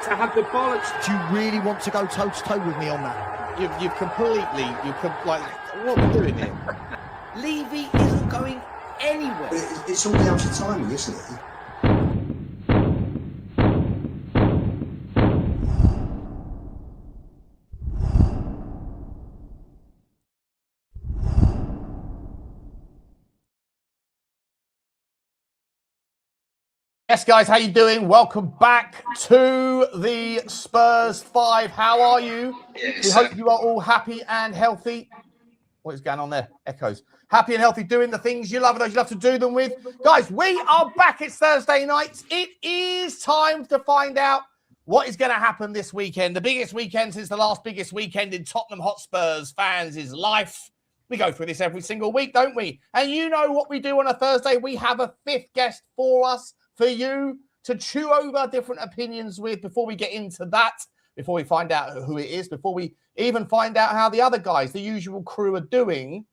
to have the bollocks. Do you really want to go toe-to-toe with me on that? You've completely, like, what are we doing here? Levy isn't going anywhere. It's all down to timing, isn't it? Yes, guys, how you doing? Welcome back to the Spurs Five. How are you? We hope you are all happy and healthy. What is going on there? Echoes. Happy and healthy, doing the things you love and those you love to do them with. Guys, we are back. It's Thursday night. It is time to find out what is going to happen this weekend. The biggest weekend since the last biggest weekend in Tottenham Hotspur's fans' life. We go through this every single week, don't we? And you know what we do on a Thursday. We have a fifth guest for us, for you to chew over different opinions with before we get into that, before we find out who it is, before we even find out how the other guys, the usual crew, are doing.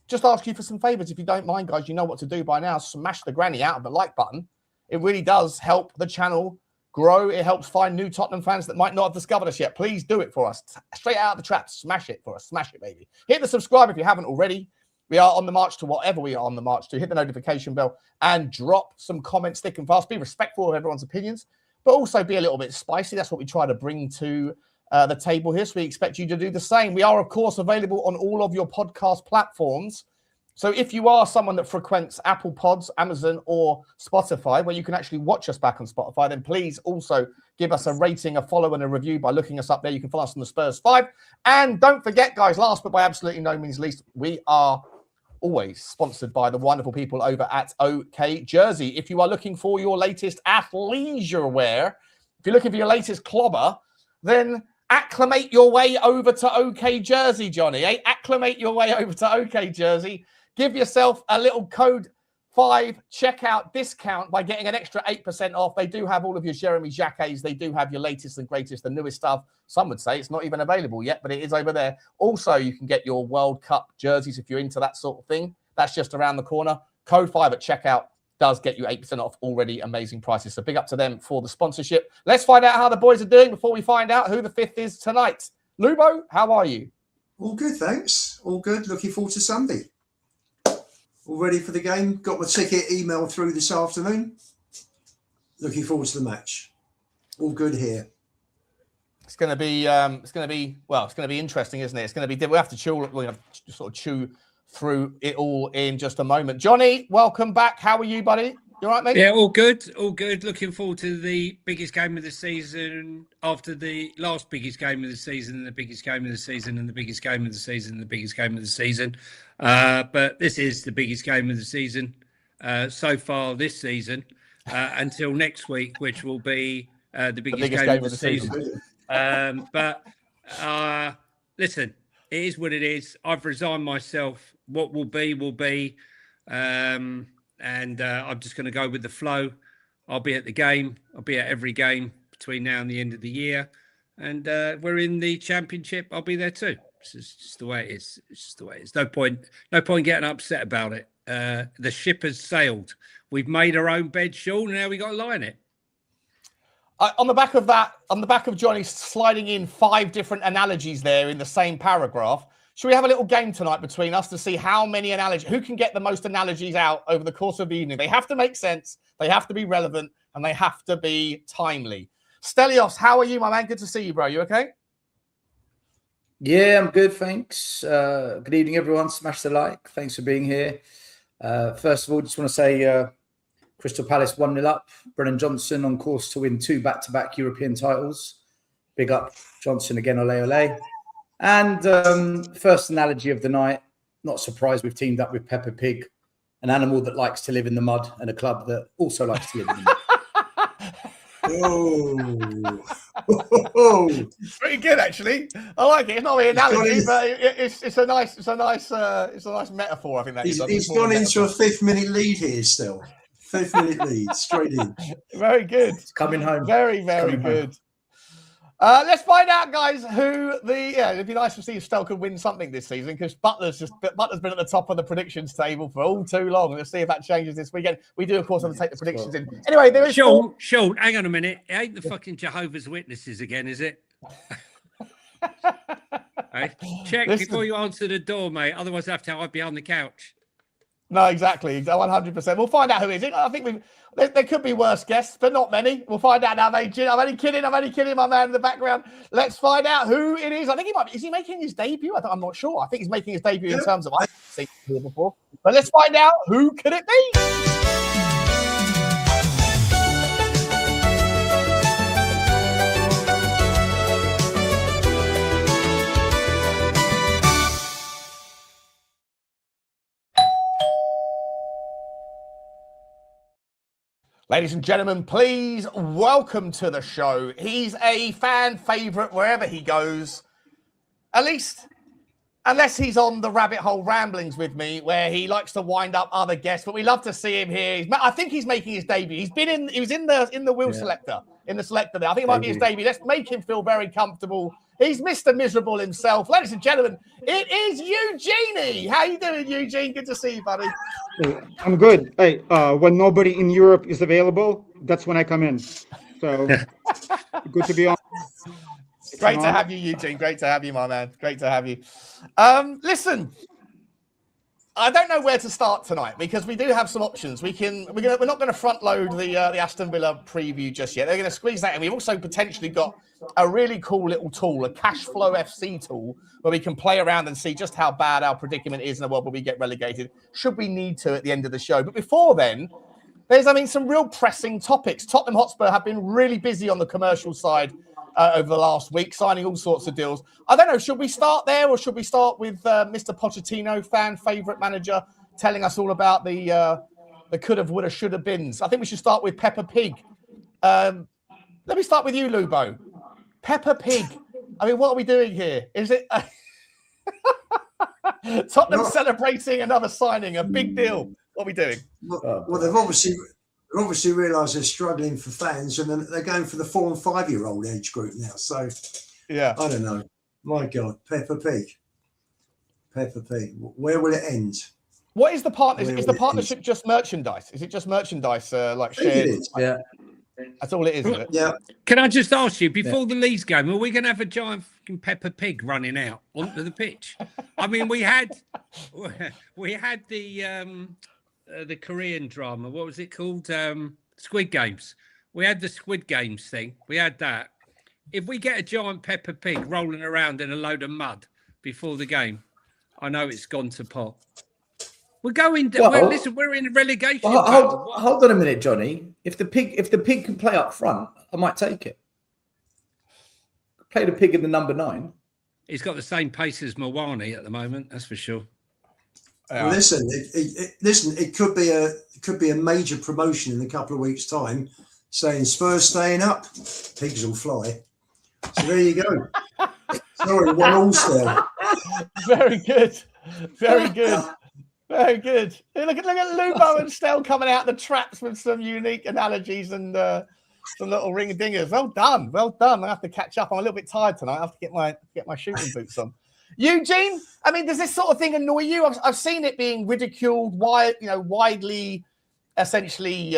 Just ask you for some favours, if you don't mind, guys. You know what to do by now. Smash the granny out of the like button. It really does help the channel grow. It helps find new Tottenham fans that might not have discovered us yet. Please do it for us. Straight out of the trap. Smash it for us. Smash it, baby. Hit the subscribe if you haven't already. We are on the march to whatever we are on the march to. Hit the notification bell and drop some comments thick and fast. Be respectful of everyone's opinions, but also be a little bit spicy. That's what we try to bring to the table here. So we expect you to do the same. We are, of course, available on all of your podcast platforms. So if you are someone that frequents Apple Pods, Amazon, or Spotify, where you can actually watch us back on Spotify, then please also give us a rating, a follow, and a review by looking us up there. You can follow us on the Spurs Five. And don't forget, guys, last but by absolutely no means least, we are always sponsored by the wonderful people over at OK Jersey. If you are looking for your latest athleisure wear, if you're looking for your latest clobber, then acclimate your way over to OK Jersey, Johnny. Acclimate your way over to OK Jersey. Give yourself a little code 5 checkout discount by getting an extra 8% off. They do have all of your Jeremy Jacquets. They do have your latest and greatest, the newest stuff. Some would say it's not even available yet, but it is over there. Also, you can get your World Cup jerseys if you're into that sort of thing. That's just around the corner. Code 5 at checkout does get you 8% off. Already amazing prices. So big up to them for the sponsorship. Let's find out how the boys are doing before we find out who the fifth is tonight. Lubo, how are you? All good, thanks. All good. Looking forward to Sunday. All ready for the game. Got my ticket email through this afternoon. Looking forward to the match. All good here. It's going to be interesting, isn't it? It's going to be. We have to chew through it all in just a moment. Johnny, welcome back. How are you, buddy? You all right, mate? Yeah, all good. All good. Looking forward to the biggest game of the season after the last biggest game of the season, and the biggest game of the season, and the biggest game of the season, and the biggest game of the season. But this is the biggest game of the season so far this season until next week, which will be the biggest game of the season. But listen, it is what it is. I've resigned myself. What will be, will be. And I'm just going to go with the flow. I'll be at the game. I'll be at every game between now and the end of the year. And we're in the championship. I'll be there too. It's just the way it is. It's just the way it is. No point getting upset about it. The ship has sailed. We've made our own bed, Sean. Now we got to lie in it. On the back of that, on the back of Johnny sliding in 5 different analogies there in the same paragraph, should we have a little game tonight between us to see how many analogies, who can get the most analogies out over the course of the evening? They have to make sense, they have to be relevant, and they have to be timely. Stelios, how are you, my man? Good to see you, bro. You okay? Yeah, I'm good, thanks. Good evening, everyone. Smash the like. Thanks for being here. First of all, just want to say Crystal Palace 1-0 up. Brennan Johnson on course to win 2 back-to-back European titles. Big up Johnson again, ole ole. And first analogy of the night, not surprised we've teamed up with Peppa Pig, an animal that likes to live in the mud and a club that also likes to live in the mud. Oh, pretty good actually. I like it. It's not an analogy, but it's a nice metaphor. I think that he's gone into a 5th-minute lead here still. 5th-minute lead, straight in. Very good. It's coming home. Very good. Let's find out, guys, who it'd be nice to see if Stoke could win something this season because Butler's been at the top of the predictions table for all too long. Let's see if that changes this weekend. We do, of course, have to take the predictions in. Anyway, there is Sean, hang on a minute. It ain't the fucking Jehovah's Witnesses again, is it? Hey, check before you answer the door, mate. Otherwise, I have to hide behind the couch. No, exactly. 100%. We'll find out who it is. I think there could be worse guests, but not many. We'll find out now, mate. I'm only kidding, my man in the background. Let's find out who it is. I think is he making his debut? I'm not sure. I think he's making his debut in terms of I've seen him here before. But let's find out who could it be. Ladies and gentlemen, please welcome to the show. He's a fan favourite wherever he goes. At least, unless he's on the rabbit hole ramblings with me, where he likes to wind up other guests. But we love to see him here. I think he's making his debut. He was in the wheel selector, in the selector there. I think it might be his debut. Let's make him feel very comfortable. He's Mr. Miserable himself. Ladies and gentlemen, it is Eugenie. How you doing, Eugene? Good to see you, buddy. I'm good. Hey, when nobody in Europe is available, that's when I come in. So good to be on. Great to have you, Eugene. Great to have you, my man. Great to have you. Listen, I don't know where to start tonight because we do have some options. We're not going to front load the Aston Villa preview just yet. They're going to squeeze that in. We've also potentially got a really cool little tool, a cash flow FC tool, where we can play around and see just how bad our predicament is in the world where we get relegated, should we need to at the end of the show. But before then, there's, some real pressing topics. Tottenham Hotspur have been really busy on the commercial side over the last week, signing all sorts of deals. I don't know, should we start there or should we start with Mr. Pochettino, fan favourite manager, telling us all about the coulda, woulda, shoulda bins? I think we should start with Peppa Pig. Let me start with you, Lubo. Peppa Pig. What are we doing here? Is it Tottenham celebrating another signing? A big deal. What are we doing? Well, they've obviously realised they're struggling for fans, and then they're going for the 4 and 5 year old age group now. So, yeah, I don't know. My God, Peppa Pig. Where will it end? What is the partnership? Is the partnership just merchandise? Is it just merchandise like shared? Yeah. That's all it is, isn't it? Yeah. Can I just ask you, before the Leeds game, are we going to have a giant fucking Peppa Pig running out onto the pitch? We had the Korean drama. What was it called? Squid Games. We had the Squid Games thing. We had that. If we get a giant Peppa Pig rolling around in a load of mud before the game, I know it's gone to pot. We're going. We're in relegation. Hold on a minute, Johnny. If the pig can play up front, I might take it. Play the pig in the number 9. He's got the same pace as Mawani at the moment. That's for sure. Well, listen, it could be a major promotion in a couple of weeks' time, saying Spurs staying up, pigs will fly. So there you go. Sorry, 1-1 still. Very good. Very good. Very good. Hey, look at Lubo and Stell coming out the traps with some unique analogies and some little ring dingers. Well done. I have to catch up. I'm a little bit tired tonight. I have to get my shooting boots on. Eugene, does this sort of thing annoy you? I've seen it being ridiculed, widely, essentially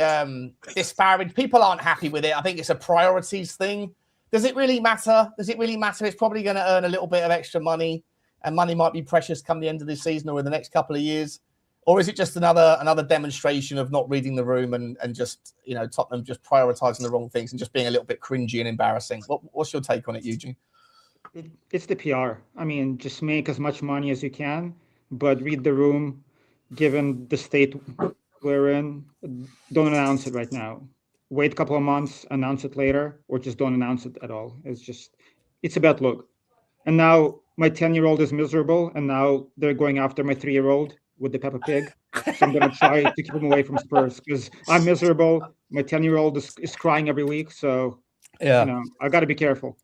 disparaged. People aren't happy with it. I think it's a priorities thing. Does it really matter? It's probably going to earn a little bit of extra money, and money might be precious come the end of this season or in the next couple of years. Or is it just another demonstration of not reading the room and just, Tottenham just prioritising the wrong things and just being a little bit cringy and embarrassing? What's your take on it, Eugene? It's the PR. Just make as much money as you can, but read the room. Given the state we're in, don't announce it right now. Wait a couple of months, announce it later, or just don't announce it at all. It's a bad look. And now my 10-year-old is miserable, and now they're going after my 3-year-old with the Peppa Pig. So I'm going to try to keep him away from Spurs because I'm miserable. My 10-year-old is crying every week. So, I got to be careful.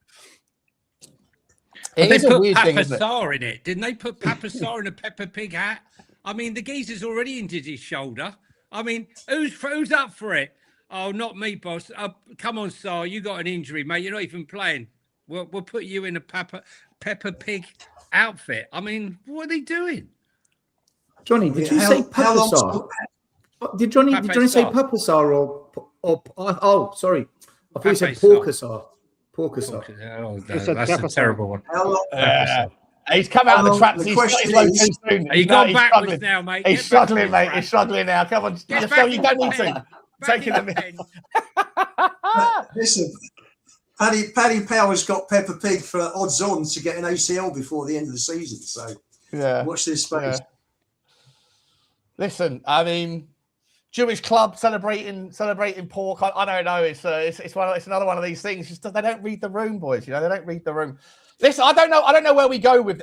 They put Papa Sar in it, didn't they? Put Papa Sar in a Peppa Pig hat. The geezer's already injured his shoulder. Who's up for it? Oh, not me, boss. Come on, Sar. You got an injury, mate. You're not even playing. We'll put you in a Peppa Pig outfit. I mean, what are they doing? Johnny, did you say Papasar? Did Johnny say Papasar or oh, sorry. I thought you said Porkasar. Porkasar. Oh, no, that's a terrible one. He's come out of the trap. He's got his load too soon. He's gone backwards now, mate. He's struggling, mate. He's struggling now. Come on, just so you don't need to. Taking them in. Listen, Paddy Power's got Peppa Pig for odds on to get an ACL before the end of the season. So watch this space. Yeah. Listen, I mean, Jewish club celebrating pork. I don't know. It's another one of these things. Just they don't read the room, boys. You know, they don't read the room. Listen, I don't know where we go with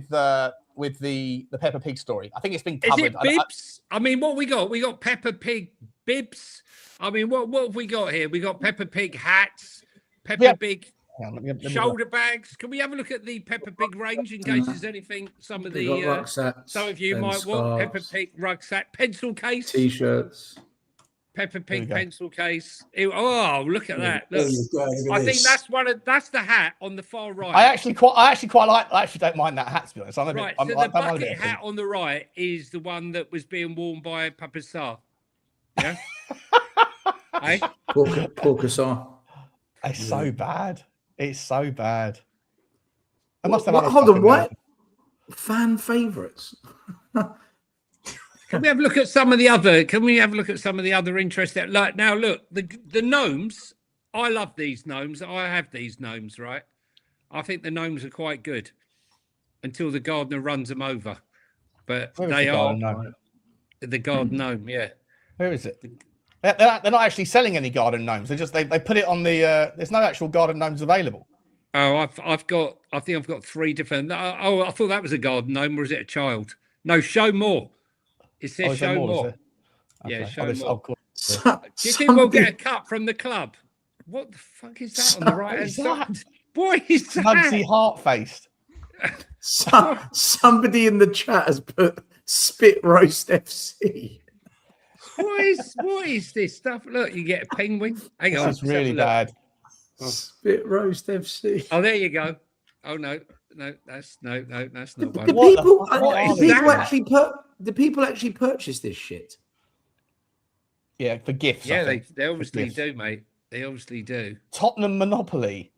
the Peppa Pig story. I think it's been covered. Is it bibs? I mean, what we got? We got Peppa Pig bibs. I mean, what have we got here? We got Peppa Pig hats, Peppa Pig shoulder bags. Can we have a look at the Peppa Pig range in case there's anything? Some of you might want Peppa Pig rucksack, pencil case, t-shirts. Peppa Pig pencil case. Oh, look at that! Look, I think that's the hat on the far right. I actually quite like. I actually don't mind that hat, to be honest. The bucket hat on the right is the one that was being worn by Papasar. Yeah. Hey? Porkasar. It's so bad. It's so bad. I must have. Hold on, what? Fan favourites. Can we have a look at some of the other? Can we have a look at some of the other interests? Like now, look, the gnomes. I love these gnomes. I have these gnomes, right? I think the gnomes are quite good until the gardener runs them over. But they are the garden gnome. Yeah. Where is it? They're not actually selling any garden gnomes. They put it on the. There's no actual garden gnomes available. Oh, I think I've got 3 different. Oh, I thought that was a garden gnome, or is it a child? No, show more. It says show more. Yeah, show more. Do you think we'll get a cut from the club? What the fuck is that on the right hand side? What is that? Mugsy heart-faced. Somebody in the chat has put Spit Roast FC. What is this stuff? Look, you get a penguin. Hang on, it's really bad. Spit Roast FC. Oh, there you go. Oh no, that's not one. Do people actually purchase this shit? Yeah, for gifts. Yeah, they obviously do, mate. They obviously do. Tottenham Monopoly.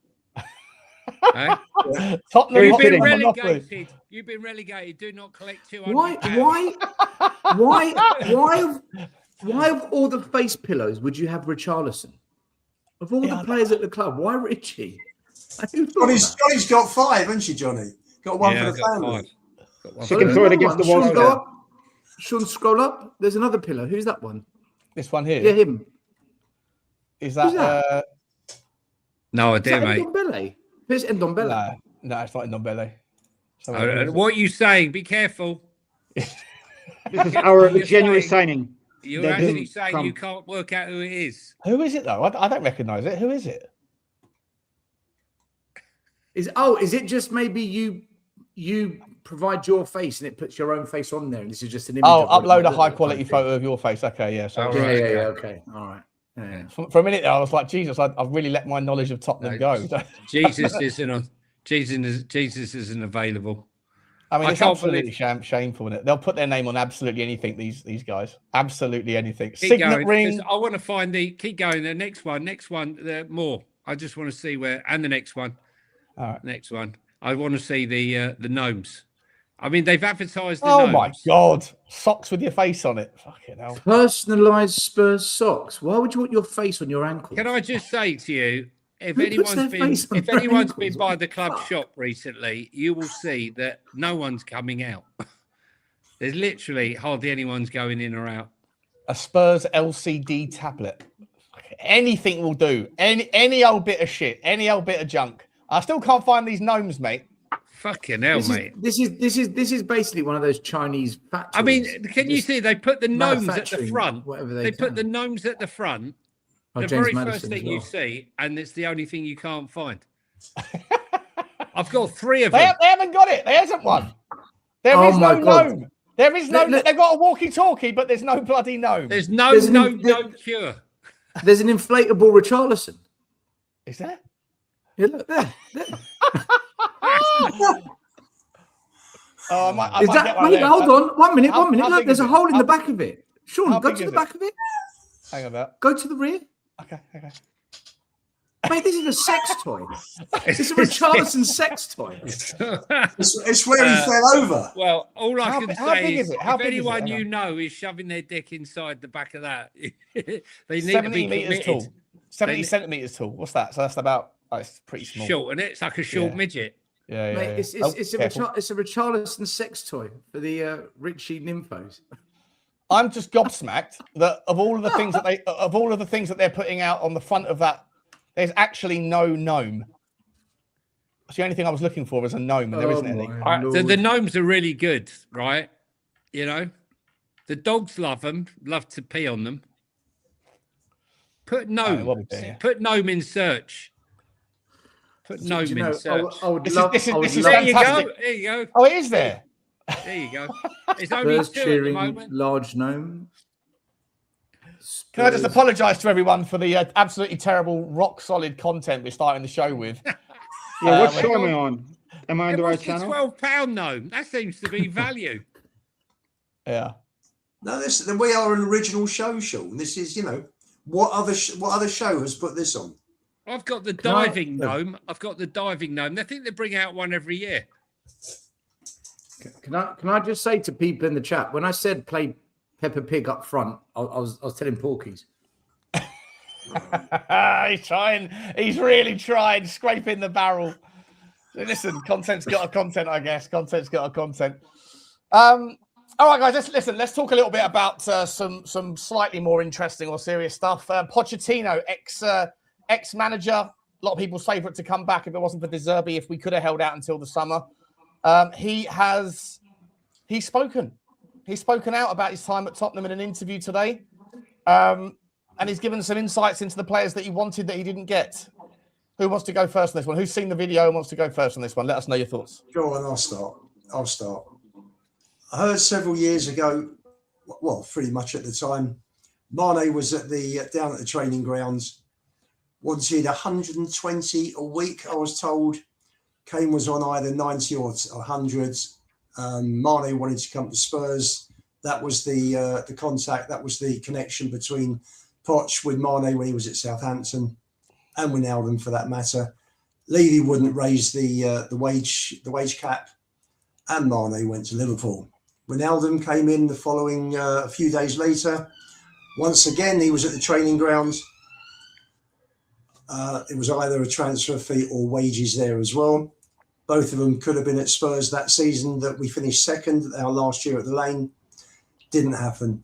Tottenham. You've been relegated. You've been relegated. Do not collect £200. Why of all the face pillows would you have Richarlison? Of all the players at the club, why Richie? Johnny's got 5, hasn't she, Johnny? Got one for the family. So you can throw it against the wall. Sean, scroll up. There's another pillow. Who's that one? This one here. Yeah, him. Is that? No idea, mate. Ndombele? Where's Ndombele? No, it's not Ndombele. What are you saying? Be careful. This is our January signing. You're actually saying you can't work out who it is. Who is it though? I don't recognise it. Who is it? Is it just maybe you provide your face and it puts your own face on there, and this is just an image? Oh, upload a high quality photo of your face. Okay, yeah. So okay, all right. Yeah. For a minute there, I was like, Jesus, I've really let my knowledge of Tottenham go. Jesus isn't available. I mean, it's absolutely shameful, isn't it? They'll put their name on absolutely anything. These guys, absolutely anything. Signet ring. I want to find keep going. The next one. More. I just want to see where, and the next one. All right, next one. I want to see the gnomes. I mean, they've advertised the gnomes. Oh my God, socks with your face on it. Fucking hell. Personalised Spurs socks. Why would you want your face on your ankle? Can I just say to you? If anyone's been by the club shop recently, you will see that no one's coming out. There's literally hardly anyone's going in or out. A Spurs LCD tablet. Anything will do. Any old bit of shit. Any old bit of junk. I still can't find these gnomes, mate. Fucking hell, mate. This is basically one of those Chinese factories. I mean, can you see they put the gnomes at the front? They put the gnomes at the front. The very first thing you see, and it's the only thing you can't find. I've got 3 of them. They haven't got it. There isn't one. There is no gnome. There is no. They've got a walkie-talkie, but there's no bloody gnome. There's no cure. There's an inflatable Richarlison. Is there? Yeah, look there. Oh, I might Is get that? one Wait, there. hold on. 1 minute. how 1 minute. big Look, is there's a it? hole in How- the back of it. Sean, how go big to the is back of it. Hang on that. Go to the rear. Okay. Mate, this is a sex toy. It's a Richarlison sex toy. It's where he fell over. Well, all I How can bi- how say big is, is it? How if big is it? anyone Hang you on. know is shoving their dick inside the back of that, they need to 70 be meters committed. tall. 70 They- centimeters tall. What's that? So that's about. Oh, it's pretty small. Short, and it's like a short Yeah. midget. Yeah. Mate, it's Oh, a careful. it's a Richarlison sex toy for the Richie nymphos. I'm just gobsmacked that of all of the things that they're putting out on the front of that, there's actually no gnome. That's the only thing I was looking for was a gnome, and there isn't any. The gnomes are really good, right? You know, the dogs love them, love to pee on them. Put gnome, what we do, yeah. put gnome in search. Put Do gnome you in know, search. I would This love. is I would this is love There you go. fantastic. There you go. Oh, it is there. There you go. It's only Spurs 2 at the cheering moment. large gnome. Can I just Spurs- apologise to everyone for the absolutely terrible, rock solid content we're starting the show with? Yeah, what hang show am I on? Am I on the right What's the channel? £12 gnome? That seems to be value. Yeah. No, we are an original show, Sean. This is, what other show has put this on? I've got the Can I- diving gnome. I've got the diving gnome. I think they bring out one every year. Can I just say to people in the chat, when I said play Peppa Pig up front, I was telling Porkies. He's trying. He's really trying, scraping the barrel. Listen, content's got a content, I guess. Content's got a content. All right, guys. Let's talk a little bit about some slightly more interesting or serious stuff. Pochettino, ex-manager, a lot of people's favourite to come back if it wasn't for De Zerbi, if we could have held out until the summer. He's spoken. He's spoken out about his time at Tottenham in an interview today. And he's given some insights into the players that he wanted that he didn't get. Who wants to go first on this one? Who's seen the video and wants to go first on this one? Let us know your thoughts. Go on, I'll start. I heard several years ago, well, pretty much at the time, Mane was down at the training grounds, wanted 120 a week, I was told. Kane was on either 90 or 100. Mane wanted to come to Spurs. That was the contact, that was the connection between Poch with Mane when he was at Southampton, and Wijnaldum for that matter. Levy wouldn't raise the wage cap, and Mane went to Liverpool. Wijnaldum came in the following a few days later. Once again, he was at the training grounds. It was either a transfer fee or wages there as well. Both of them could have been at Spurs that season that we finished second, our last year at the Lane. Didn't happen.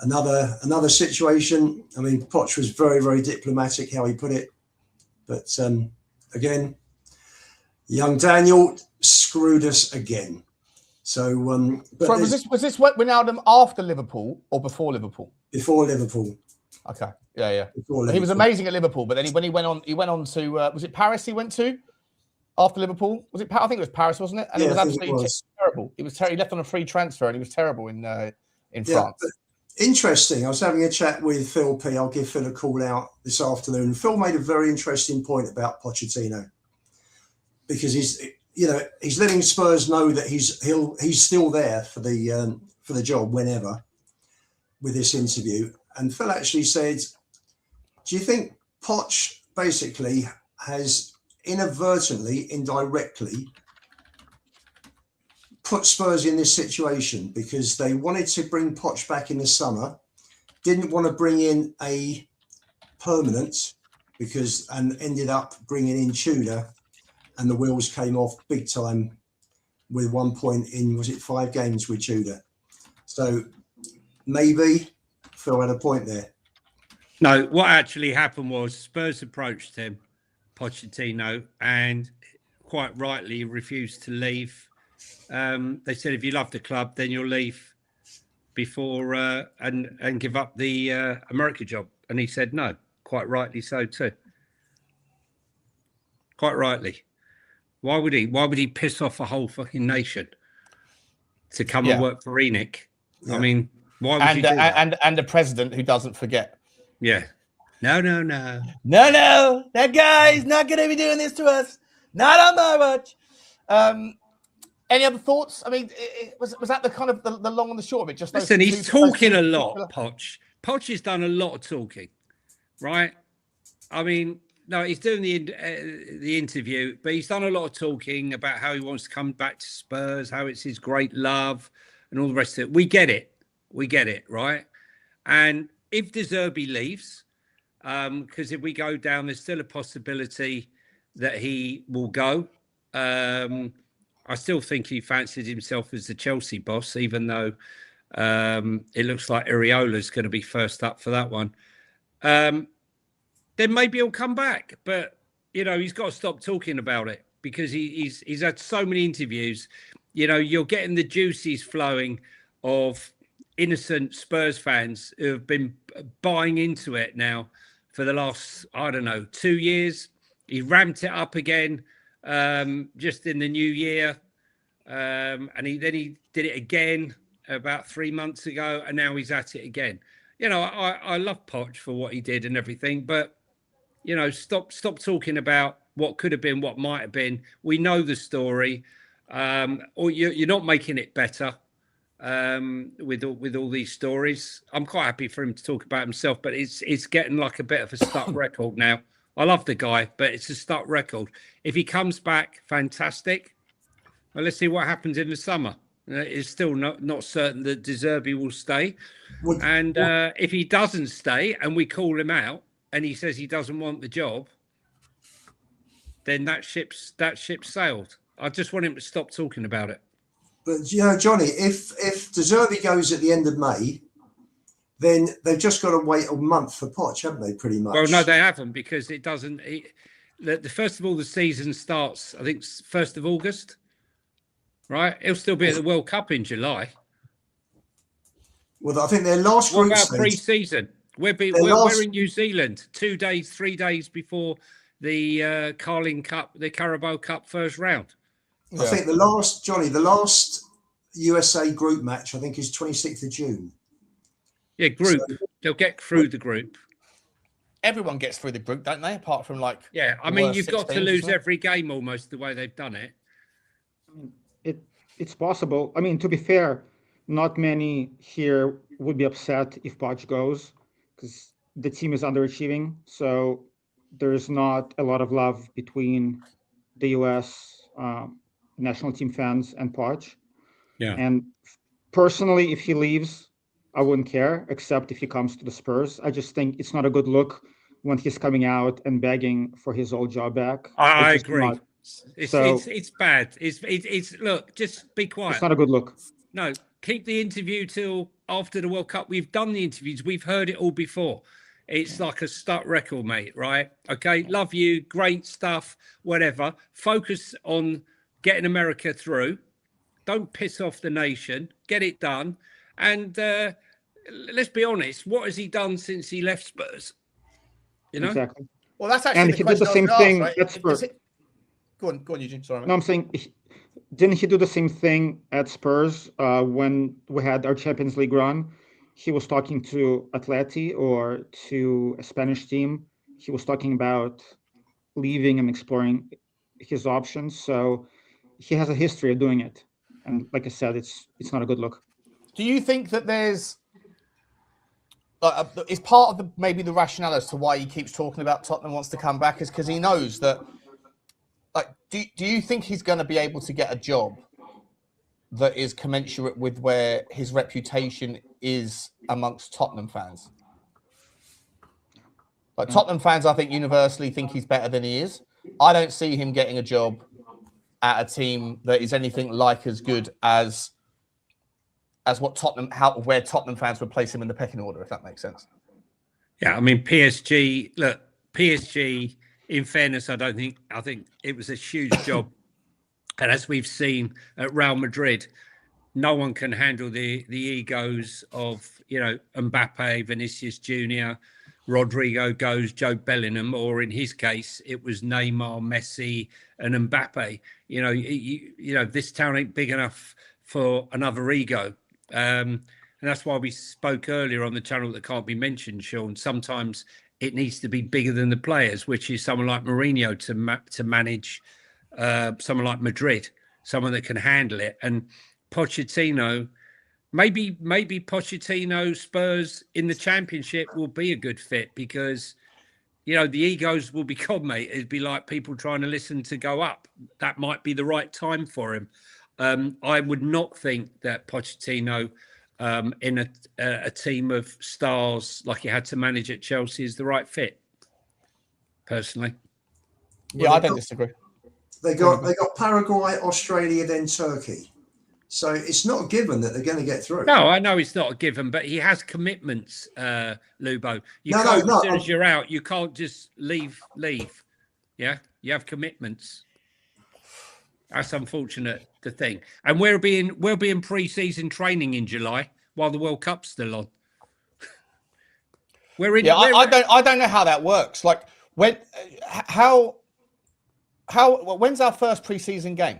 Another situation. I mean, Poch was very, very diplomatic how he put it. But again, young Daniel screwed us again. So, So was this Wijnaldum after Liverpool or before Liverpool? Before Liverpool. Okay, yeah. Before He was Liverpool. amazing at Liverpool, but then when he went on to was it Paris? He went to after Liverpool. Was it? I think it was Paris, wasn't it? And Yeah, it was I think absolutely it was. terrible. He was He left on a free transfer, and he was terrible in Yeah, France. but interesting. I was having a chat with Phil P. I'll give Phil a call out this afternoon. Phil made a very interesting point about Pochettino, because he's letting Spurs know that he's still there for the job whenever, with this interview. And Phil actually said, do you think Poch basically has inadvertently, indirectly put Spurs in this situation because they wanted to bring Poch back in the summer, didn't want to bring in a permanent and ended up bringing in Tudor, and the wheels came off big time with 1 point in, was it 5 games with Tudor? So maybe Phil had a point there. No, what actually happened was Spurs approached him, Pochettino, and quite rightly refused to leave. They said, if you love the club, then you'll leave before and give up the America job. And he said no, quite rightly so too. Quite rightly. Why would he piss off a whole fucking nation to come and work for ENIC? Yeah. I mean, why would you do that? And a president who doesn't forget. Yeah. No. No, that guy's not going to be doing this to us. Not on my watch. Any other thoughts? I mean, was that the kind of the long and the short of it? Just listen, those he's two, talking those a two lot, particular... Poch. Poch has done a lot of talking, right? I mean, no, he's doing the interview, but he's done a lot of talking about how he wants to come back to Spurs, how it's his great love, and all the rest of it. We get it, right? And if De Zerbi leaves, because if we go down, there's still a possibility that he will go. I still think he fancied himself as the Chelsea boss, even though it looks like Areola's going to be first up for that one. Then maybe he'll come back. But, he's got to stop talking about it because he's had so many interviews. You're getting the juices flowing of innocent Spurs fans who have been buying into it now for the last, 2 years. He ramped it up again just in the new year. And he did it again about 3 months ago, and now he's at it again. I love Poch for what he did and everything, but stop talking about what could have been, what might have been. We know the story, or you're not making it better with all these stories. I'm quite happy for him to talk about himself, but it's getting like a bit of a stuck record now. I love the guy, but it's a stuck record. If he comes back, fantastic. Well, let's see what happens in the summer. It's still not certain that De Zerbi will stay. And if he doesn't stay and we call him out and he says he doesn't want the job, then that ship's sailed. I just want him to stop talking about it. But, Johnny, if De Zerbi goes at the end of May, then they've just got to wait a month for Poch, haven't they, pretty much? Well, no, they haven't, because it doesn't... the first of all, the season starts, I think, 1st of August. Right, he'll still be at the World Cup in July. Well, I think their last group stage. What about pre-season? We're in New Zealand 2 days, 3 days before the Carling Cup, the Carabao Cup first round. I think the last USA group match, I think, is 26th of June. Yeah, group. So, they'll get through the group. Everyone gets through the group, don't they? Apart from I mean, you've got to lose every game almost the way they've done it. It's possible. I mean, to be fair, not many here would be upset if Poch goes because the team is underachieving. So there's not a lot of love between the US national team fans and Poch. Yeah. And personally, if he leaves, I wouldn't care, except if he comes to the Spurs. I just think it's not a good look when he's coming out and begging for his old job back. I agree. It's bad. It's look, just be quiet. It's not a good look. No, keep the interview till after the World Cup. We've done the interviews. We've heard it all before. It's like a stuck record, mate, right? Okay, love you, great stuff, whatever. Focus on getting America through. Don't piss off the nation. Get it done. And let's be honest, what has he done since he left Spurs? Exactly. Well, that's actually and he did the same thing at Spurs. Go on, Eugene. Sorry. No, I'm saying, didn't he do the same thing at Spurs when we had our Champions League run? He was talking to Atleti or to a Spanish team. He was talking about leaving and exploring his options. So he has a history of doing it. And like I said, it's not a good look. Do you think that there's... is part of maybe the rationale as to why he keeps talking about Tottenham wants to come back is because he knows that... Do you think he's going to be able to get a job that is commensurate with where his reputation is amongst Tottenham fans? Tottenham fans, I think, universally think he's better than he is. I don't see him getting a job at a team that is anything like as good as where Tottenham fans would place him in the pecking order, if that makes sense. Yeah, I mean, PSG, in fairness, I think it was a huge job. And as we've seen at Real Madrid, no one can handle the egos of, Mbappe, Vinicius Jr., Rodrigo goes, Joe Bellingham, or in his case, it was Neymar, Messi, and Mbappe. This town ain't big enough for another ego. And that's why we spoke earlier on the channel that can't be mentioned, Sean. Sometimes it needs to be bigger than the players, which is someone like Mourinho to manage someone like Madrid, someone that can handle it. And Pochettino, maybe Pochettino Spurs in the Championship will be a good fit because, you know, the egos will be gone, mate. It'd be like people trying to listen to go up. That might be the right time for him. I would not think that Pochettino in a team of stars like he had to manage at Chelsea is the right fit, personally. Yeah, I don't disagree. They got Paraguay, Australia, then Turkey. So it's not a given that they're going to get through. No, I know it's not a given, but he has commitments, Lubo. As soon as you're out, you can't just leave. Yeah, you have commitments. That's unfortunate, the thing. And we'll be in pre-season training in July while the World Cup's still on. I don't know how that works. Like when's our first pre-season game?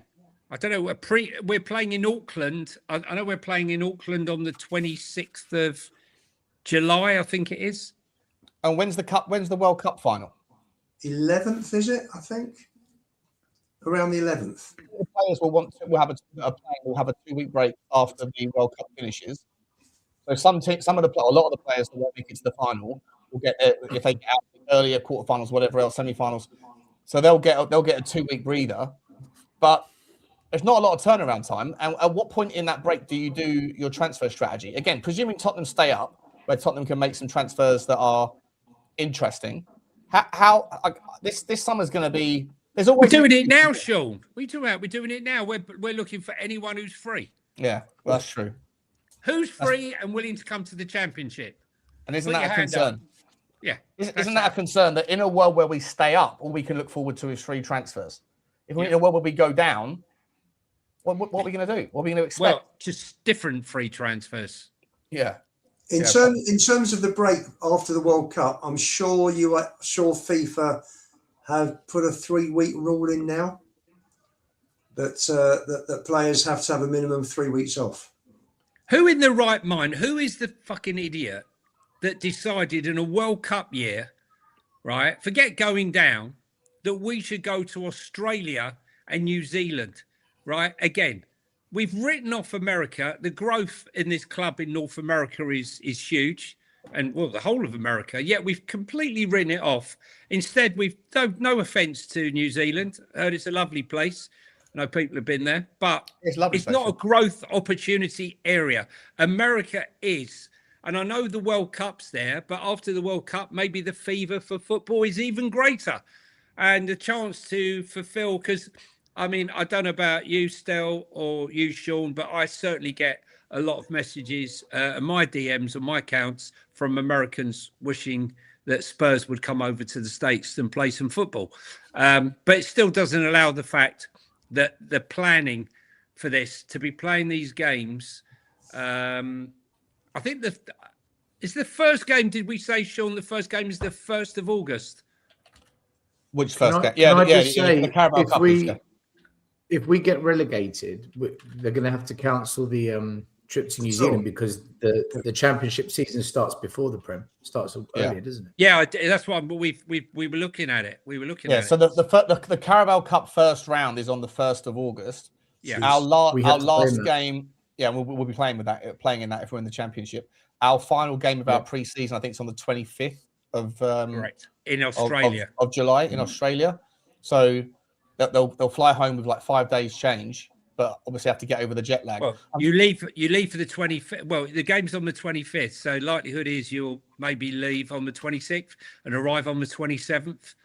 I don't know. We're playing in Auckland. I know we're playing in Auckland on the 26th of July, I think it is. And when's the World Cup final? 11th, is it? I think around the 11th. The players will have a 2-week break after the World Cup finishes. So a lot of the players that won't make it to the final will get if they get out earlier quarterfinals, whatever else, semi-finals. So they'll get a 2-week breather, but there's not a lot of turnaround time. And at what point in that break do you do your transfer strategy? Again, presuming Tottenham stay up, where Tottenham can make some transfers that are interesting. How this summer's going to be? There's always we're doing it now, Sean. What are you talking about? We're doing it now. We're looking for anyone who's free. Yeah, well, that's true. Who's free and willing to come to the Championship? And isn't that a concern? Yeah. Isn't that a concern that in a world where we stay up, all we can look forward to is free transfers? If we're in a world where we go down, what are we going to do? What are we going to expect? Well, just different free transfers. Yeah. In terms of the break after the World Cup, I'm sure FIFA have put a 3-week rule in now that players have to have a minimum of 3 weeks off. Who in their right mind? Who is the fucking idiot that decided in a World Cup year, right? Forget going down, that we should go to Australia and New Zealand, right? Again, we've written off America. The growth in this club in North America is huge, and well, the whole of America. Yet we've completely written it off. Instead, we've no offence to New Zealand. I heard it's a lovely place. I know people have been there, but it's not a growth opportunity area. America is. And I know the World Cup's there, but after the World Cup, maybe the fever for football is even greater. And the chance to fulfill, because, I mean, I don't know about you, Stel, or you, Sean, but I certainly get a lot of messages, my DMs and my accounts from Americans wishing that Spurs would come over to the States and play some football. But it still doesn't allow the fact that the planning for this, to be playing these games, I think it's the first game. Did we say, Sean, the first game is the 1st of August? Which first game? The Carabao Cup. If we get relegated, they're going to have to cancel the trip to New Zealand because the Championship season starts before the Prem. Starts earlier, doesn't it? Yeah, that's why we were looking at it. We were looking at it. So the Carabao Cup first round is on the 1st of August. Yeah. Our last game. Yeah, we'll be playing in that if we're in the Championship. Our final game of our pre-season, I think it's on the 25th of correct, in Australia of July in Australia. So they'll fly home with like 5 days change, but obviously have to get over the jet lag. Well, you leave for the 25th. Well, the game's on the 25th, so likelihood is you'll maybe leave on the 26th and arrive on the 27th,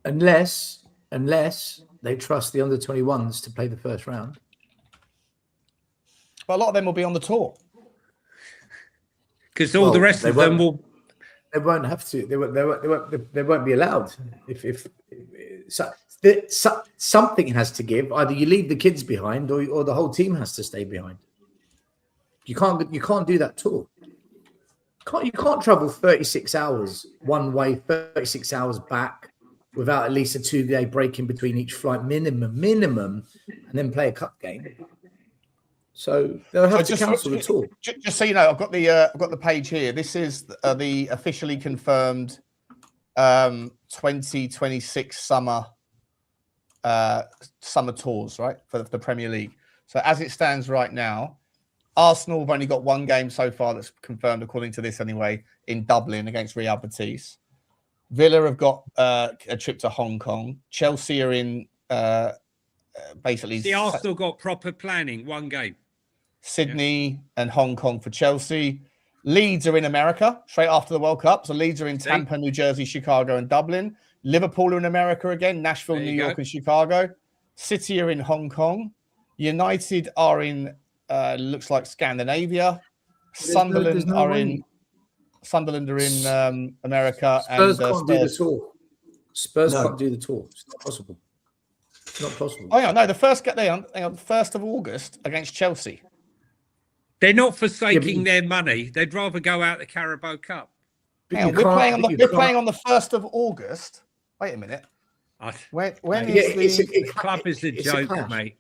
unless they trust the under-21s to play the first round. But a lot of them will be on the tour. Because the rest of them will. They won't have to. They won't be allowed. If something has to give. Either you leave the kids behind, or the whole team has to stay behind. You can't do that tour. You can't travel 36 hours one way, 36 hours back, without at least a 2-day break in between each flight, minimum, and then play a cup game. So they'll have to just- cancel the tour. Just so you know, I've got the page here. This is the officially confirmed 2026 summer tours, right, for the Premier League. So as it stands right now, Arsenal have only got one game so far that's confirmed, according to this anyway, in Dublin against Real Betis. Villa have got a trip to Hong Kong. Chelsea are in basically... The Arsenal got proper planning, one game. Sydney and Hong Kong for Chelsea. Leeds are in America straight after the World Cup. So Leeds are in Tampa, New Jersey, Chicago, and Dublin. Liverpool are in America again. Nashville, New York, and Chicago. City are in Hong Kong. United are in looks like Scandinavia. Sunderland are in America. Spurs and can't do the tour. Spurs can't do the tour. It's not possible. It's not possible. Oh yeah, no. The first hang on, 1st of August against Chelsea. They're not forsaking their money. They'd rather go out the Carabao Cup. Hang on, we're playing on the 1st of August. Wait a minute. When is the club is a joke, mate.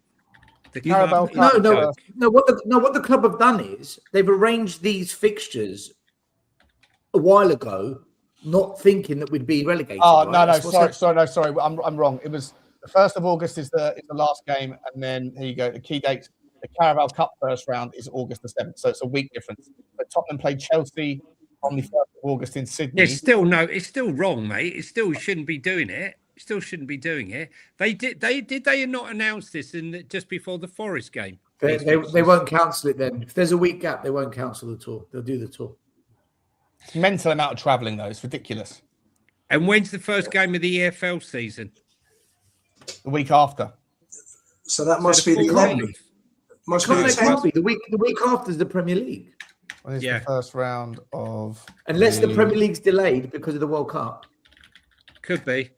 The Carabao club Cup. No. What the club have done is they've arranged these fixtures a while ago, not thinking that we'd be relegated. Oh right? sorry. I'm wrong. It was the 1st of August is the last game, and then here you go. The key dates. The Carabao Cup first round is August the 7th, so it's a week difference. But Tottenham played Chelsea on the 1st of August in Sydney. It's still wrong, mate. It still shouldn't be doing it. Still shouldn't be doing it. They not announce this just before the Forest game? They won't cancel it then. If there's a week gap, they won't cancel the tour. They'll do the tour. It's mental amount of travelling though. It's ridiculous. And when's the first game of the EFL season? The week after. So that must be the 11th. The week after is the Premier League. When is the first round of... Unless the Premier League's delayed because of the World Cup. Could be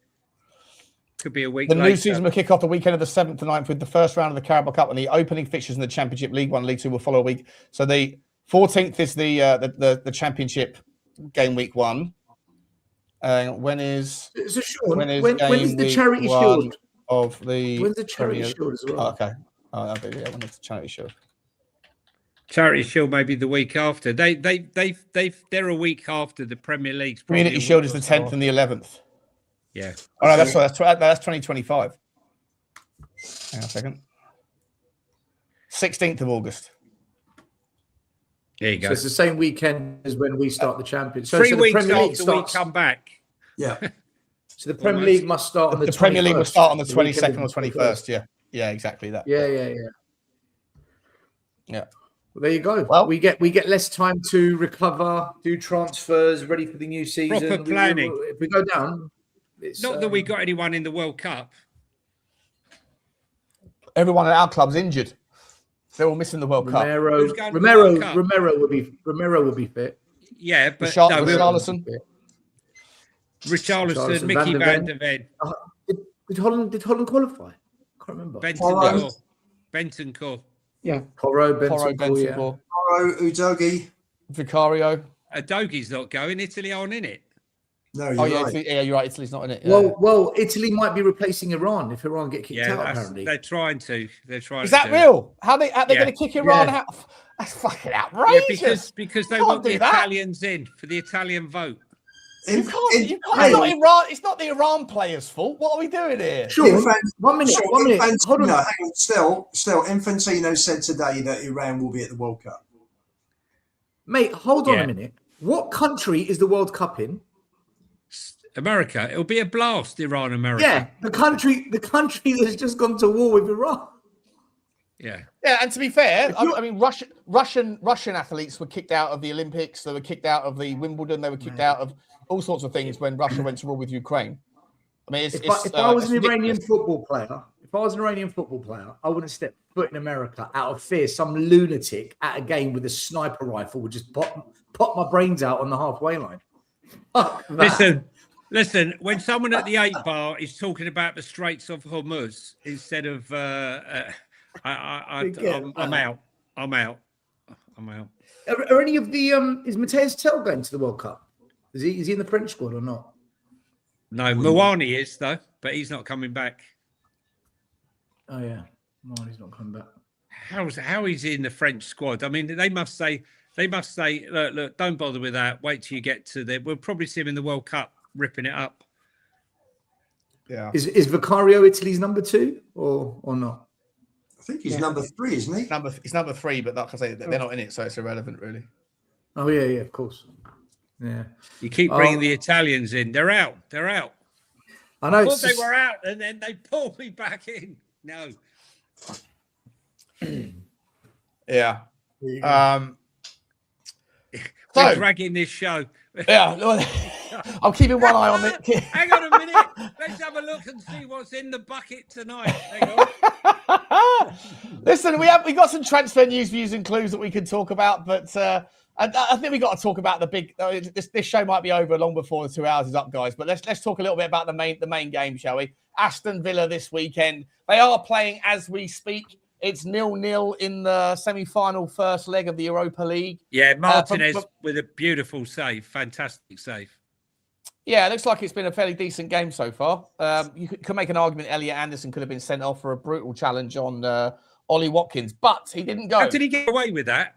a week The later. new season will kick off the weekend of the 7th to 9th with the first round of the Carabao Cup, and the opening fixtures in the Championship League 1, League 2 will follow a week. So the 14th is the Championship game week 1. When is the Charity Shield of the... When's the Charity Shield as well? Oh, okay. When is the Charity Shield? Charity Shield may be the week after. They're a week after the Premier League's. Community Shield is the 10th and the 11th. Yeah. Oh no, that's 2025. Hang on a second. 16th of August. There you go. So it's the same weekend as when we start the Championship. 3 weeks after we come back. Yeah. So the Premier League must start on the 21st. The Premier League will start on the 22nd or 21st. Yeah, exactly that. Yeah. Well, there you go. Well, we get less time to recover, do transfers, ready for the new season. Proper planning. If we go down, it's Not that we got anyone in the World Cup. Everyone at our club's injured. They're all missing the World Cup. Romero will be fit. Yeah, but Richarlison. Richarlison, Mickey van der Ven. Did Holland qualify? I can't remember. Bentancur. Yeah. Porro, Bentancur. Porro, Udogi. Vicario. Adogi's not going. Italy aren't in it. No, you're right. Italy, you're right. Italy's not in it. Yeah. Well, Italy might be replacing Iran if Iran get kicked out. Apparently, they're trying to. Is that real? How they going to kick Iran out? That's fucking outrageous. Yeah, because they want the Italians in for the Italian vote. You can't, it's not Iran. It's not the Iran players' fault. What are we doing here? Sure. One minute. Hold on. Hang on. Still, Infantino said today that Iran will be at the World Cup. Mate, hold on a minute. What country is the World Cup in? America. It'll be a blast, Iran, America. Yeah, the country that's just gone to war with Iran. Yeah. Yeah, and to be fair, I mean, Russian athletes were kicked out of the Olympics. They were kicked out of the Wimbledon. They were kicked out of all sorts of things when Russia went to war with Ukraine. I mean, if I was an Iranian football player, I wouldn't step foot in America out of fear. Some lunatic at a game with a sniper rifle would just pop my brains out on the halfway line. Listen. When someone at the 8 bar is talking about the Straits of Hormuz instead of, I'm out. Are any of the is Mateus Tel going to the World Cup? Is he in the French squad or not? No, Mouani is though, but he's not coming back. Oh yeah, Mouani's not coming back. how is he in the French squad? I mean, they must say, look, don't bother with that. Wait till you get to there. We'll probably see him in the World Cup ripping it up. Yeah. Is Vicario Italy's number 2 or not? I think he's number 3, isn't he? It's number 3, but like I say, they're not in it, so it's irrelevant, really. Oh yeah, of course. Yeah. You keep bringing the Italians in. They're out. I know. I thought they were out, and then they pulled me back in. No. Yeah. We're dragging this show. Yeah. I'm keeping one eye on it. Hang on a minute. Let's have a look and see what's in the bucket tonight. Hang on. Listen, we got some transfer news, views, and clues that we can talk about, but I think we got to talk about the big. This show might be over long before the 2 hours is up, guys. But let's talk a little bit about the main game, shall we? Aston Villa this weekend. They are playing as we speak. It's 0-0 in the semi-final first leg of the Europa League. Yeah, Martinez with a beautiful save, fantastic save. Yeah, it looks like it's been a fairly decent game so far. You could make an argument Elliot Anderson could have been sent off for a brutal challenge on Ollie Watkins, but he didn't go. How did he get away with that?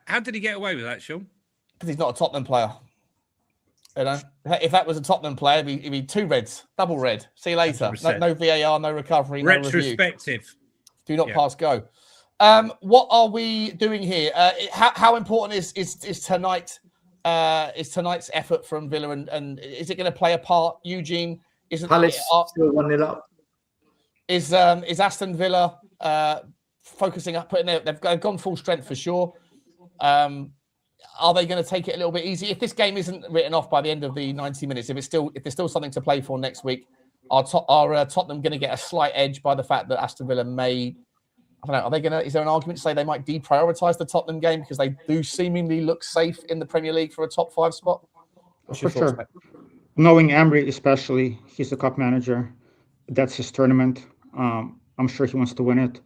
Sean? Because he's not a Tottenham player. You know, if that was a Tottenham player, it'd be 2 reds, double red. See you later. No VAR, no recovery, no review. Retrospective. Do not pass go. What are we doing here? How important is tonight? Is tonight's effort from Villa, and is it going to play a part? Eugene, Palace still 1-0 up. Is Aston Villa focusing up? They've gone full strength for sure. Are they going to take it a little bit easy? If this game isn't written off by the end of the 90 minutes, if there's still something to play for next week, are Tottenham going to get a slight edge by the fact that Aston Villa may? I don't know. Is there an argument to say they might deprioritise the Tottenham game because they do seemingly look safe in the Premier League for a top 5 spot? What's your thoughts, mate? Knowing Emery, especially, he's the cup manager. That's his tournament. I'm sure he wants to win it.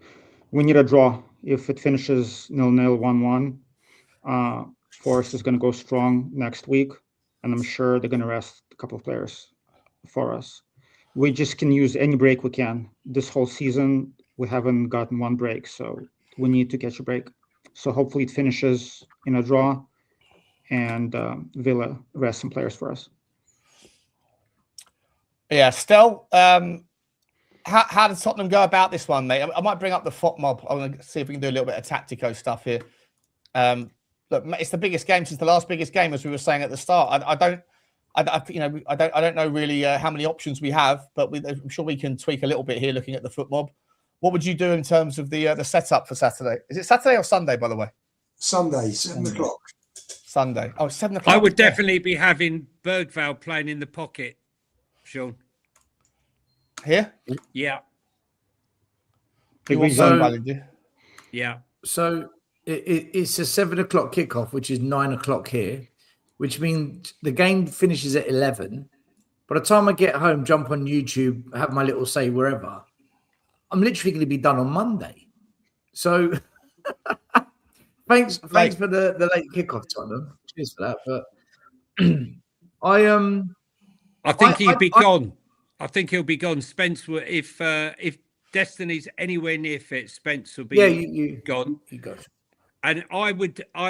We need a draw. If it finishes 0-0, 1-1, Forest is going to go strong next week, and I'm sure they're going to rest a couple of players for us. We just can use any break we can. This whole season, we haven't gotten one break, so we need to catch a break. So hopefully it finishes in a draw, and Villa rests some players for us. Yeah, Stel, how does Tottenham go about this one, mate? I might bring up the FOT mob. I'm going to see if we can do a little bit of tactico stuff here. Look, it's the biggest game since the last biggest game, as we were saying at the start. I don't know really how many options we have, but I'm sure we can tweak a little bit here looking at the FOT mob. What would you do in terms of the setup for Saturday? Is it Saturday or Sunday, by the way? Sunday, 7 o'clock. Sunday. Oh, 7 o'clock. I would definitely be having Bergvall playing in the pocket, Sean. Here? Yeah. You want Bergvall, do you? Yeah. So it's a 7 o'clock kickoff, which is 9 o'clock here, which means the game finishes at 11. By the time I get home, jump on YouTube, have my little say wherever, I'm literally going to be done on Monday. So thanks for the late kickoff, Tottenham. Cheers for that. But I think he'd be gone. I think he'll be gone. Spence will, if Destiny's anywhere near fit, Spence will be gone. You go. And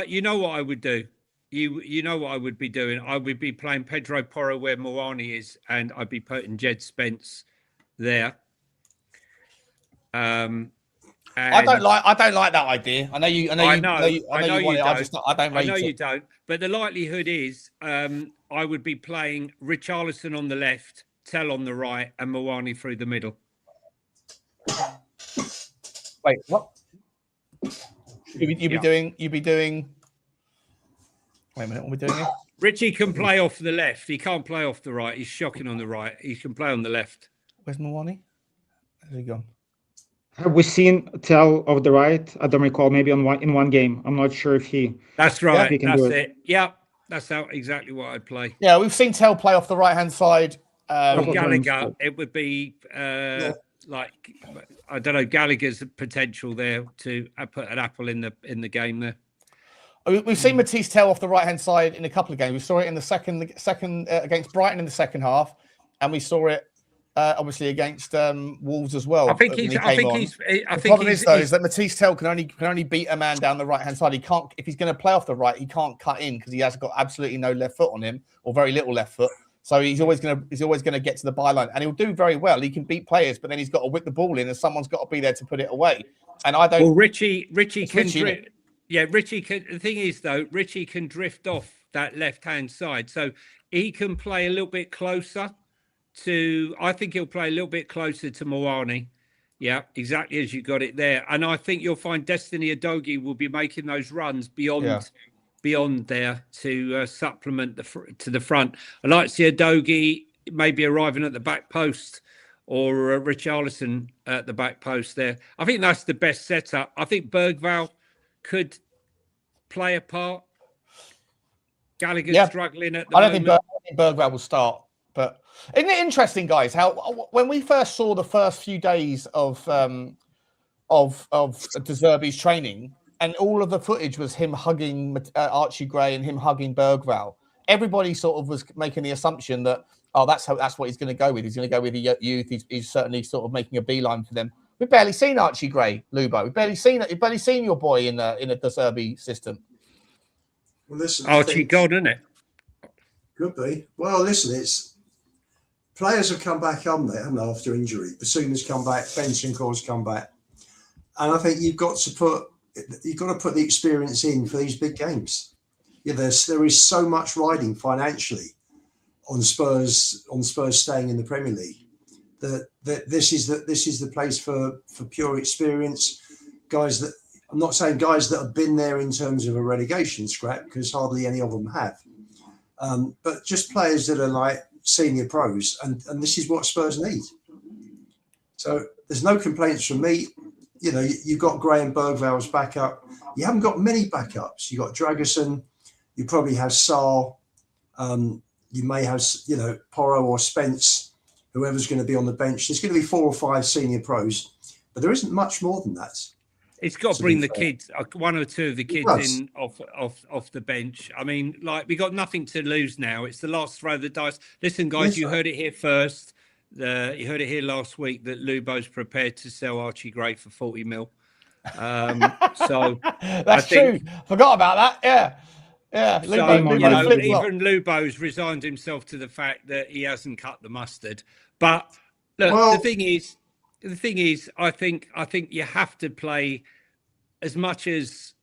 you know what I would do. You know what I would be doing. I would be playing Pedro Porro where Moani is, and I'd be putting Jed Spence there. I don't like that idea. I know you want it. I know you don't. But the likelihood is, I would be playing Richarlison on the left, Tell on the right, and Moani through the middle. Wait, what? You'd be doing. Wait a minute, what are we doing here? Richie can play off the left. He can't play off the right. He's shocking on the right. He can play on the left. Where's Moani? Where's he gone? Have we seen Tell of the right? I don't recall. Maybe in one game. I'm not sure if he. That's right. That's it. Yeah, that's exactly what I'd play. Yeah, we've seen Tell play off the right hand side. Gallagher, it would be like, I don't know, Gallagher's potential there to put an apple in the game there. We've seen Matisse Tell off the right hand side in a couple of games. We saw it in the second against Brighton in the second half, and we saw it obviously against Wolves as well. I think when he's. he I came think on. he's. The I think problem he's. is though is that Matisse Tell can only beat a man down the right hand side. He can't, if he's going to play off the right, he can't cut in because he has got absolutely no left foot on him or very little left foot. So he's always going to get to the byline, and he'll do very well. He can beat players, but then he's got to whip the ball in, and someone's got to be there to put it away. And I don't. Well, Richie can Richie, drift. Yeah, Richie can. The thing is, though, Richie can drift off that left-hand side, so he can play a little bit closer to. I think he'll play a little bit closer to Moani. Yeah, exactly as you got it there, and I think you'll find Destiny Adogi will be making those runs beyond there to supplement to the front. I like to see Adogi maybe arriving at the back post, or Richarlison at the back post there. I think that's the best setup. I think Bergvall could play a part. Gallagher's struggling at the moment. I don't think Bergvall will start. But isn't it interesting, guys, how when we first saw the first few days of De Zerbi's training, and all of the footage was him hugging Archie Gray and him hugging Bergvall, everybody sort of was making the assumption that, that's what he's going to go with. He's going to go with the youth. He's certainly sort of making a beeline for them. We've barely seen Archie Gray, Lubo. We've barely seen your boy in a De Zerbi system. Well, listen, Archie God, isn't it? Could be. Well, listen, it's players have come back on there, haven't they, after injury. Basuma's come back, Bentancur's come back, and I think you've got to put the experience in for these big games. Yeah, there is so much riding financially on Spurs staying in the Premier League that this is the place for pure experience guys. That I'm not saying guys that have been there in terms of a relegation scrap, because hardly any of them have, but just players that are like senior pros, and this is what Spurs need. So there's no complaints from me. You know, you've got Graham Bergvall's backup. You haven't got many backups. You've got Dragerson. You probably have Sarr. You may have, Porro or Spence, whoever's going to be on the bench. There's going to be 4 or 5 senior pros, but there isn't much more than that. It's got to bring the kids, 1 or 2 of the kids in off the bench. I mean, like, we got nothing to lose now. It's the last throw of the dice. Listen, guys, you heard it here first. You heard it here last week that Lubo's prepared to sell Archie Gray for 40 mil. So that's true. Forgot about that. Yeah. Yeah. So, even Lubo's resigned himself to the fact that he hasn't cut the mustard. But look, the thing is, I think you have to play as much as.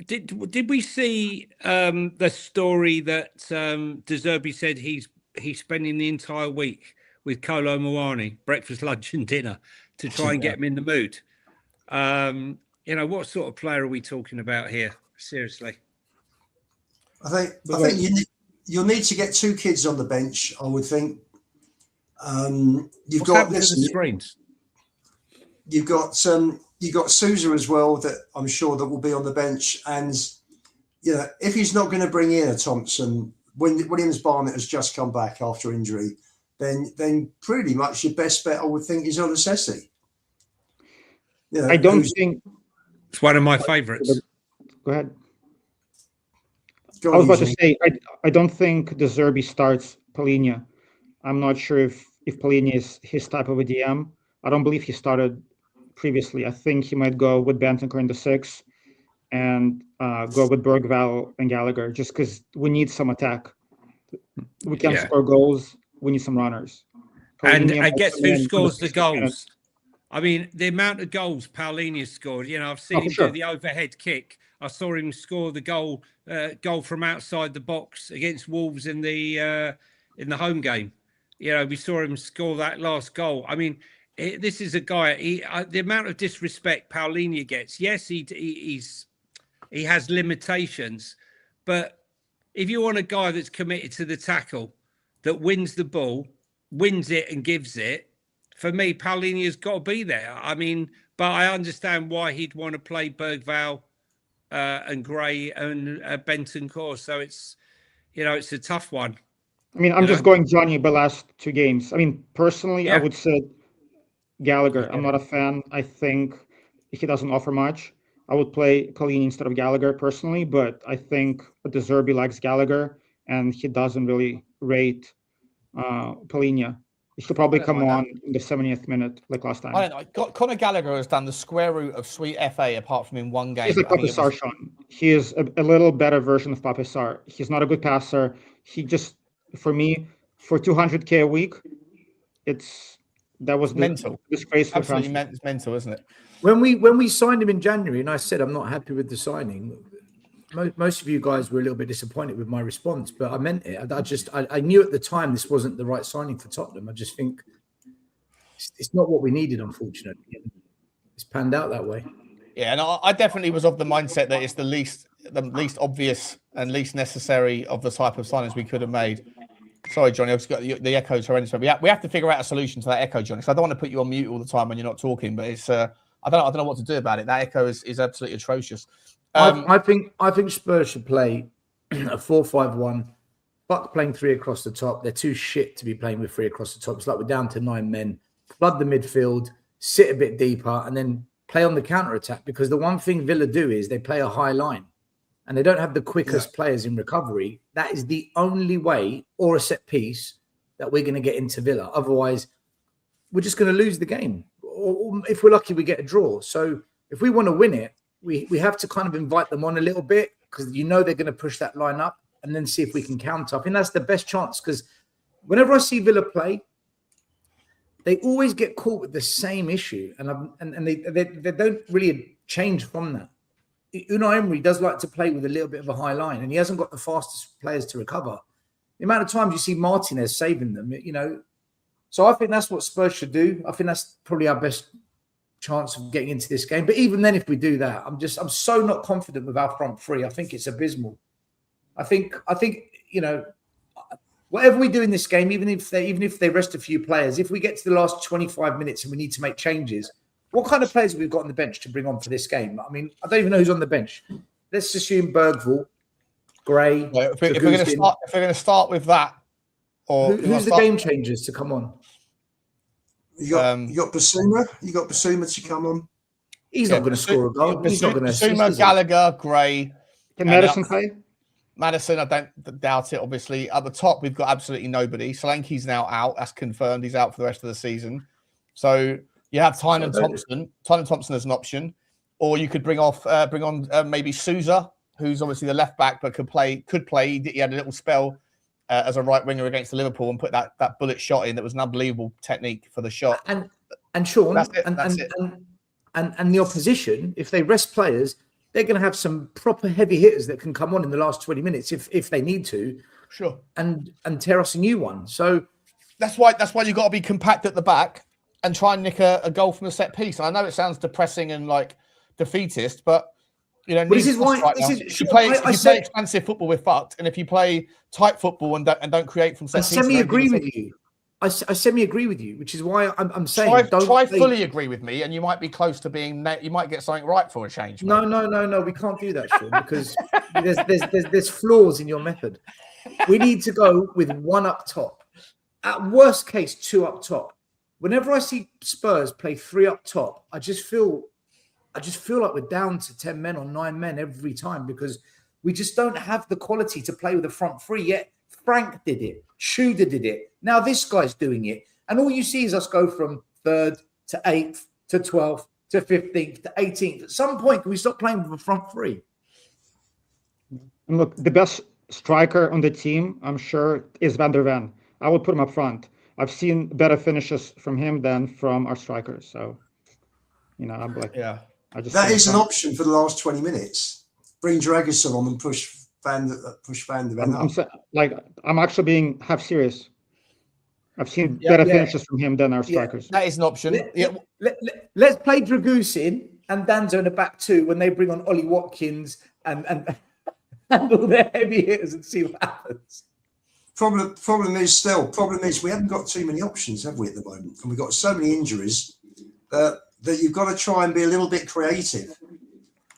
Did we see the story that De Zerbi said he's spending the entire week with Kolo Muani, breakfast, lunch, and dinner, to try and get him in the mood? What sort of player are we talking about here? Seriously, I think you'll need to get 2 kids on the bench. I would think. You've got the screens. You've got Sousa as well, that I'm sure that will be on the bench, and if he's not going to bring in a Thompson, when Williams Barnett has just come back after injury, then pretty much your best bet, I would think, is Olusesi. I don't think it's one of my favourites. Go ahead. I was about to say, I don't think De Zerbi starts Palhinha. I'm not sure if Palhinha is his type of a DM. I don't believe he started previously. I think he might go with Bentancur in the 6 and go with Bergvall and Gallagher, just because we need some attack. We can't score goals. We need some runners. And guess who scores the goals? I mean, the amount of goals Paulinho scored. I've seen him do the overhead kick. I saw him score the goal from outside the box against Wolves in the home game. We saw him score that last goal. I mean, this is a guy. The amount of disrespect Paulinho gets. Yes, he has limitations, but if you want a guy that's committed to the tackle, that wins the ball, wins it and gives it, for me, Paulinho's got to be there. I mean, but I understand why he'd want to play Bergvall and Gray and Bentancur. So it's a tough one. I mean, I'm just going Johnny by last 2 games. I mean, personally, I would say Gallagher. I'm not a fan. I think he doesn't offer much. I would play Palhinha instead of Gallagher personally, but I think De Zerbi likes Gallagher and he doesn't really rate Palhinha. He should probably I don't come mind on in the 70th minute, like last time. I don't know. Conor Gallagher has done the square root of sweet FA apart from in one game. He's like I think it Pape Sarr, was- Sean. He is a little better version of Pape Sarr. He's not a good passer. He just, for me, for 200K a week, that was mental. Disgraceful Absolutely transfer. it's mental, isn't it? When we signed him in January, and I said I'm not happy with the signing, most of you guys were a little bit disappointed with my response, but I meant it. I knew at the time this wasn't the right signing for Tottenham. I just think it's not what we needed, unfortunately. It's panned out that way. Yeah, and I definitely was of the mindset that it's the least obvious and least necessary of the type of signings we could have made. Sorry, Johnny, I've just got the echoes horrendous. We have to figure out a solution to that echo, Johnny. So I don't want to put you on mute all the time when you're not talking, but it's I don't know what to do about it. That echo is absolutely atrocious. I think Spurs should play a 4-5-1. Fuck playing 3 across the top. They're too shit to be playing with 3 across the top. It's like we're down to 9 men. Flood the midfield, sit a bit deeper, and then play on the counter attack. Because the one thing Villa do is they play a high line, and they don't have the quickest players in recovery. That is the only way, or a set piece, that we're going to get into Villa. Otherwise, we're just going to lose the game. Or if we're lucky, we get a draw. So if we want to win it, we have to kind of invite them on a little bit, because they're going to push that line up, and then see if we can counter. I think that's the best chance, because whenever I see Villa play, they always get caught with the same issue, and they don't really change from that. Unai Emery does like to play with a little bit of a high line, and he hasn't got the fastest players to recover. The amount of times you see Martinez saving them, So I think that's what Spurs should do. I think that's probably our best chance of getting into this game. But even then, if we do that, I'm so not confident with our front three. I think it's abysmal. I think whatever we do in this game, even if they rest a few players, if we get to the last 25 minutes and we need to make changes, what kind of players have we got on the bench to bring on for this game? I mean, I don't even know who's on the bench. Let's assume Bergvall, Gray. Well, if we're going to start with that, or who's the game changers to come on? You got Basuma. You got Basuma to come on. He's not going to score a goal. He's not going to. Basuma, Gallagher, Gray. Can Madison play? Madison, I don't doubt it. Obviously, at the top we've got absolutely nobody. Solanke's now out. That's confirmed. He's out for the rest of the season. So you have Tynan Thompson. Tynan Thompson as an option, or you could bring on maybe Souza, who's obviously the left back, but could play. He had a little spell as a right winger against the Liverpool and put that bullet shot in. That was an unbelievable technique for the shot. And Sean, that's it. And the opposition, if they rest players, they're going to have some proper heavy hitters that can come on in the last 20 minutes if they need to. Sure. And tear us a new one. So that's why you've got to be compact at the back and try and nick a goal from a set piece. And I know it sounds depressing and like defeatist, but this is why if you play expansive football, we're fucked. And if you play tight football and don't create from set pieces, I semi-agree with you. I semi-agree with you, which is why I'm saying try fully agree with me, and you might be close to being. You might get something right for a change. Mate. No. We can't do that, Sean, because there's flaws in your method. We need to go with 1 up top. At worst case, 2 up top. Whenever I see Spurs play 3 up top, I just feel like we're down to 10 men or 9 men every time, because we just don't have the quality to play with the front three yet. Frank did it. Schuder did it. Now this guy's doing it. And all you see is us go from 3rd to 8th to 12th to 15th to 18th. At some point, can we stop playing with the front three? And look, the best striker on the team, I'm sure, is Van der Ven. I would put him up front. I've seen better finishes from him than from our strikers. So, I'm like, yeah. That is an option for the last 20 minutes. Bring Dragusin on and push Van der Ven up. I'm actually being half serious. I've seen better finishes from him than our strikers. That is an option. Let's play Dragusin and Danzo in the back 2 when they bring on Ollie Watkins and all their heavy hitters and see what happens. Problem is we haven't got too many options, have we, at the moment? And we've got so many injuries that you've got to try and be a little bit creative.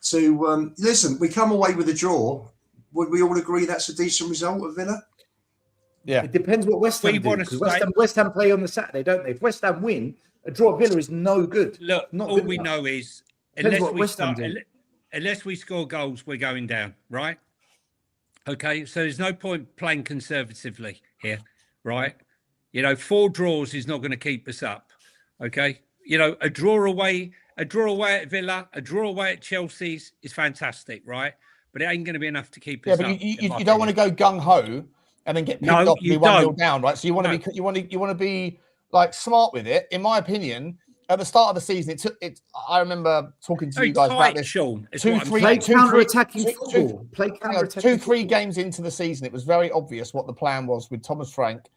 To listen, we come away with a draw. Would we all agree that's a decent result of Villa? Yeah. It depends what West Ham do, because West Ham play on the Saturday, don't they? If West Ham win, a draw at Villa is no good. Look, all we know is unless we score goals, we're going down, right? Okay, so there's no point playing conservatively here, right? You know, 4 draws is not going to keep us up. Okay, you know, a draw away at Villa, a draw away at Chelsea's is fantastic, right? But it ain't going to be enough to keep us but up. you don't want to go gung ho and then get picked off and be 1-0 down, right? So you want to be like smart with it. In my opinion, at the start of the season, I remember talking to you guys about this. Sean. Play counter-attacking football. Play counter-attacking 2-3 games into the season, it was very obvious what the plan was with Thomas Frank,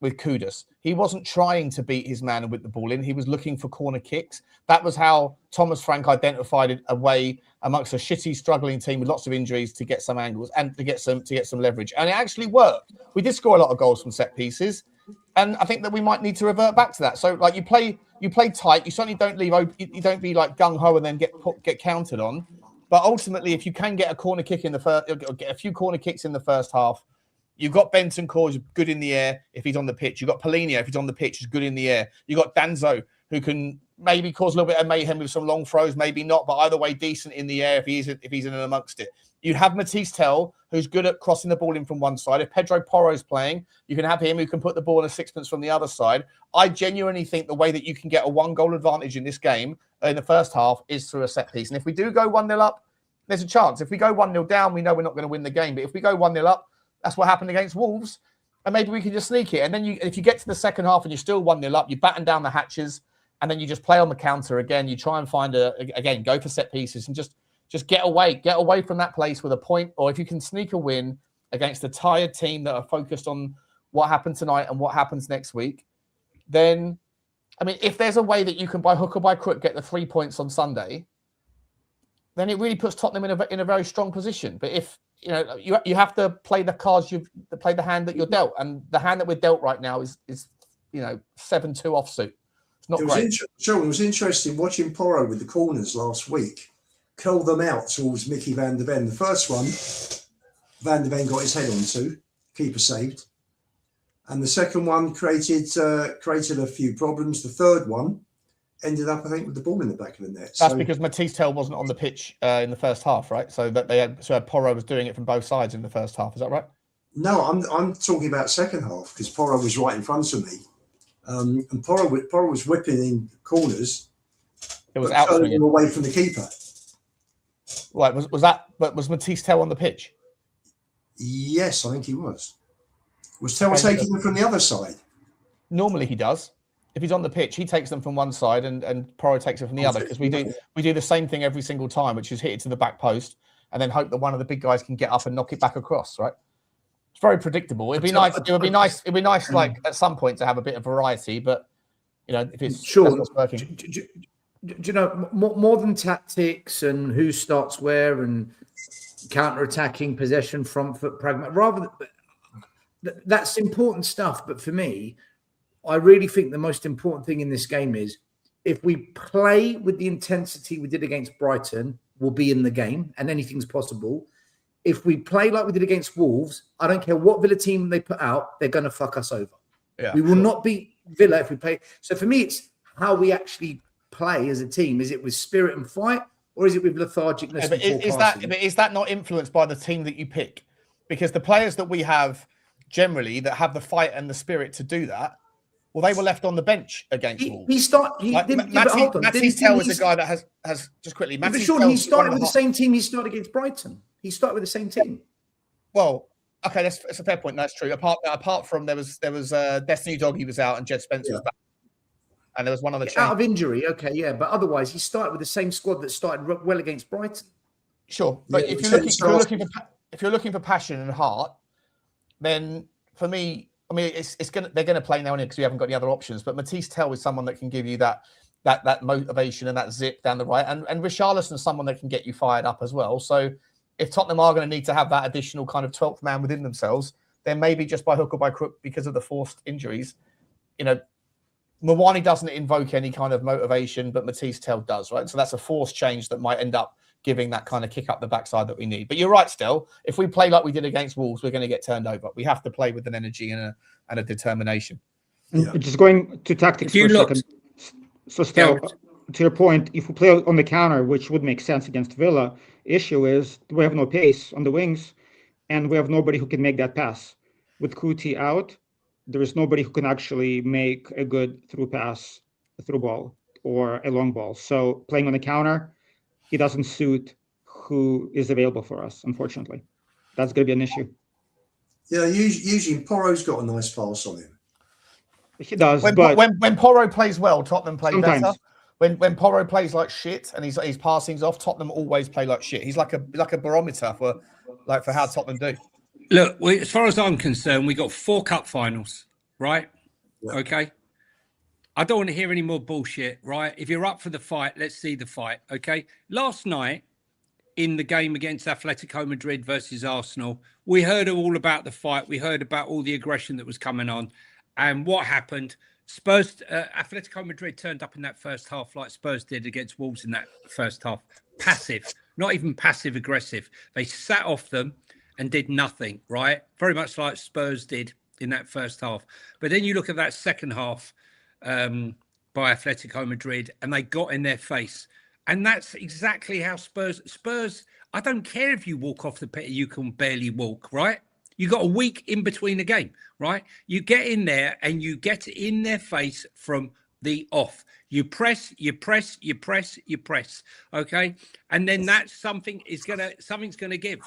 with Kudus. He wasn't trying to beat his man with the ball in. He was looking for corner kicks. That was how Thomas Frank identified a way amongst a shitty, struggling team with lots of injuries to get some angles and to get some leverage. And it actually worked. We did score a lot of goals from set pieces. And I think that we might need to revert back to that. So, like, you play tight. You certainly don't leave. You don't be like gung ho and then get counted on. But ultimately, if you can get a corner kick in the first, get a few corner kicks in the first half, you've got Benton Cause good in the air if he's on the pitch. You've got Pochettino if he's on the pitch, is good in the air. You've got Danzo who can maybe cause a little bit of mayhem with some long throws, maybe not, but either way, decent in the air if he's in and amongst it. You have Matisse Tell, who's good at crossing the ball in from one side. If Pedro Porro's playing, you can have him who can put the ball in a sixpence from the other side. I genuinely think the way that you can get a 1-goal advantage in this game in the first half is through a set piece. And if we do go 1-0 up, there's a chance. If we go 1-0 down, we know we're not going to win the game. But if we go 1-0 up, that's what happened against Wolves. And maybe we can just sneak it. And then if you get to the second half and you're still 1-0 up, you batten down the hatches and then you just play on the counter again. You try and find go for set pieces and just get away from that place with a point. Or if you can sneak a win against a tired team that are focused on what happened tonight and what happens next week, then, I mean, if there's a way that you can by hook or by crook get the 3 points on Sunday, then it really puts Tottenham in a very strong position. But if you have to play the cards, play the hand that you're dealt, and the hand that we're dealt right now is 7-2 offsuit. It's not great. Sean, it was interesting watching Porro with the corners last week, curl them out towards Mickey van der Ven. The first one, Van der Ven got his head onto, keeper saved, and the second one created a few problems. The third one ended up, I think, with the ball in the back of the net. That's because Matisse Tell wasn't on the pitch in the first half, right? So that Porro was doing it from both sides in the first half. Is that right? No, I'm talking about second half because Porro was right in front of me, and Porro was whipping in corners. It was out swinging away from the keeper. Right? Was Matisse Tell on the pitch? Yes, I think he was. Was Tell taking them from the other side? Normally he does. If he's on the pitch, he takes them from one side and Porro takes it from the other, because we do the same thing every single time, which is hit it to the back post and then hope that one of the big guys can get up and knock it back across, right? It's very predictable. It'd be nice like at some point to have a bit of variety, but if it's sure what's working. Do you know, more than tactics and who starts where and counter-attacking, possession, front foot, pragma, that's important stuff. But for me, I really think the most important thing in this game is if we play with the intensity we did against Brighton, we'll be in the game and anything's possible. If we play like we did against Wolves, I don't care what Villa team they put out, they're going to fuck us over. Yeah, we will not beat Villa if we play. So for me, it's how we actually play as a team. Is it with spirit and fight, or is it with lethargicness? Is that not influenced by the team that you pick? Because the players that we have generally that have the fight and the spirit to do that, well, they were left on the bench against Wolves. Matisse Tell is a guy that has just quickly. But Sean, he started with the same team he started against Brighton. He started with the same team. Well, okay, that's a fair point. That's true. Apart from there was Destiny Doggy was out and Jed Spencer was back, and there was one other change. Out of injury, okay, yeah, but otherwise he started with the same squad that started well against Brighton. Sure, but if you're looking for passion and heart, then for me, I mean, they're going to play now because we haven't got any other options. But Matisse Tell is someone that can give you that motivation and that zip down the right, and Richarlison is someone that can get you fired up as well. So if Tottenham are going to need to have that additional kind of 12th man within themselves, then maybe just by hook or by crook, because of the forced injuries, Mawani doesn't invoke any kind of motivation, but Matisse Tell does, right? So that's a forced change that might end up giving that kind of kick up the backside that we need. But you're right, still. If we play like we did against Wolves, we're going to get turned over. We have to play with an energy and a determination. Yeah. Just going to tactics for a second. So still, to your point, if we play on the counter, which would make sense against Villa, issue is we have no pace on the wings and we have nobody who can make that pass. With Kuti out, there is nobody who can actually make a good through pass, a through ball, or a long ball. So playing on the counter, it doesn't suit who is available for us, unfortunately. That's going to be an issue. Yeah, usually Porro's got a nice pass on him. He does, when, but when Porro plays well, Tottenham play sometimes. better. When Porro plays like shit and his passing's off, Tottenham always play like shit. He's like a barometer for how Tottenham do. Look, as far as I'm concerned, we got 4 cup finals, right? Yeah. Okay. I don't want to hear any more bullshit, right? If you're up for the fight, let's see the fight, okay? Last night, in the game against Atletico Madrid versus Arsenal, we heard all about the fight. We heard about all the aggression that was coming on. And what happened? Spurs, Atletico Madrid turned up in that first half like Spurs did against Wolves in that first half. Passive, not even passive aggressive. They sat off them and did nothing, right? Very much like Spurs did in that first half. But then you look at that second half by Atletico Madrid, and they got in their face. And that's exactly how Spurs, I don't care if you walk off the pitch, you can barely walk, right? You got a week in between the game, right? You get in there and you get in their face from the off. You press, you press, you press, you press. Okay. And then that's something's gonna give.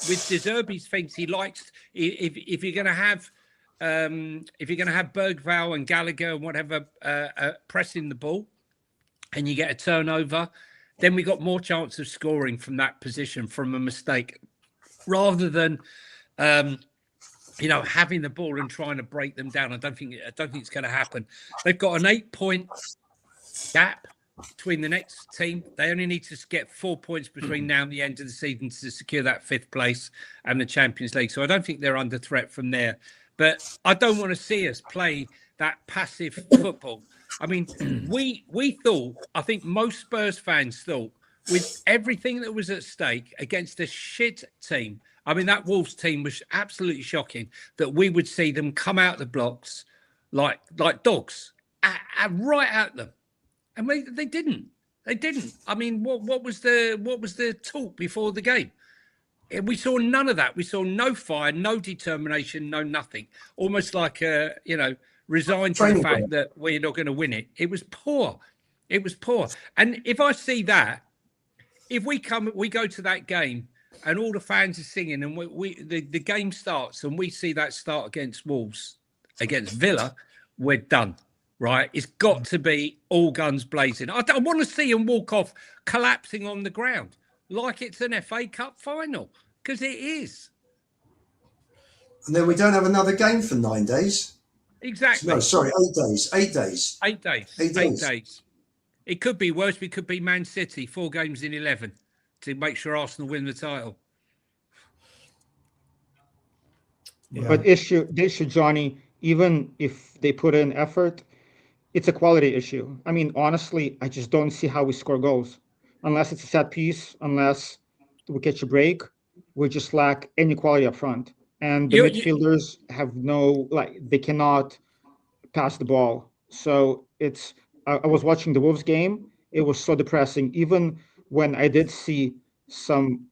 With De Zerbi's things, he likes if you're gonna have Bergvall and Gallagher and whatever pressing the ball, and you get a turnover, then we got more chance of scoring from that position from a mistake, rather than having the ball and trying to break them down. I don't think it's going to happen. They've got an 8-point gap between the next team. They only need to get 4 points between now and the end of the season to secure that 5th place and the Champions League. So I don't think they're under threat from there. But I don't want to see us play that passive football. I mean, we thought, I think most Spurs fans thought, with everything that was at stake against a shit team, I mean, that Wolves team was absolutely shocking, that we would see them come out the blocks like dogs, right at them. And they didn't. They didn't. I mean, what was the talk before the game? We saw none of that. We saw no fire, no determination, no nothing. Almost like resigned to the fact that we're not going to win it. It was poor. It was poor. And if I see that, if we go to that game and all the fans are singing and the game starts and we see that start against Wolves, against Villa, we're done, right? It's got to be all guns blazing. I want to see them walk off collapsing on the ground like it's an FA Cup final, because it is. And then we don't have another game for 9 days. Exactly. No, sorry, 8 days. 8 days. 8 days. 8 days. It could be worse. We could be Man City, 4 games in 11 to make sure Arsenal win the title. Yeah. But the issue, Johnny, even if they put in effort, it's a quality issue. I mean, honestly, I just don't see how we score goals. Unless it's a set piece, unless we catch a break, we just lack any quality up front. And the midfielders have they cannot pass the ball. So I was watching the Wolves game. It was so depressing. Even when I did see some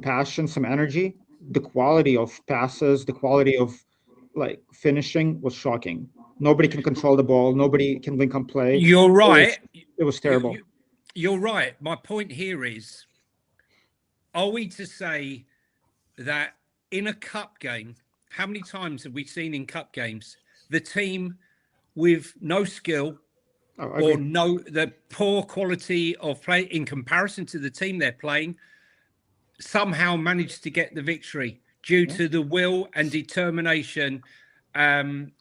passion, some energy, the quality of passes, the quality of finishing was shocking. Nobody can control the ball. Nobody can link on play. You're right. It was terrible. You're right. My point here is, are we to say that in a cup game, how many times have we seen in cup games the team with no skill or the poor quality of play in comparison to the team they're playing somehow managed to get the victory due to the will and determination and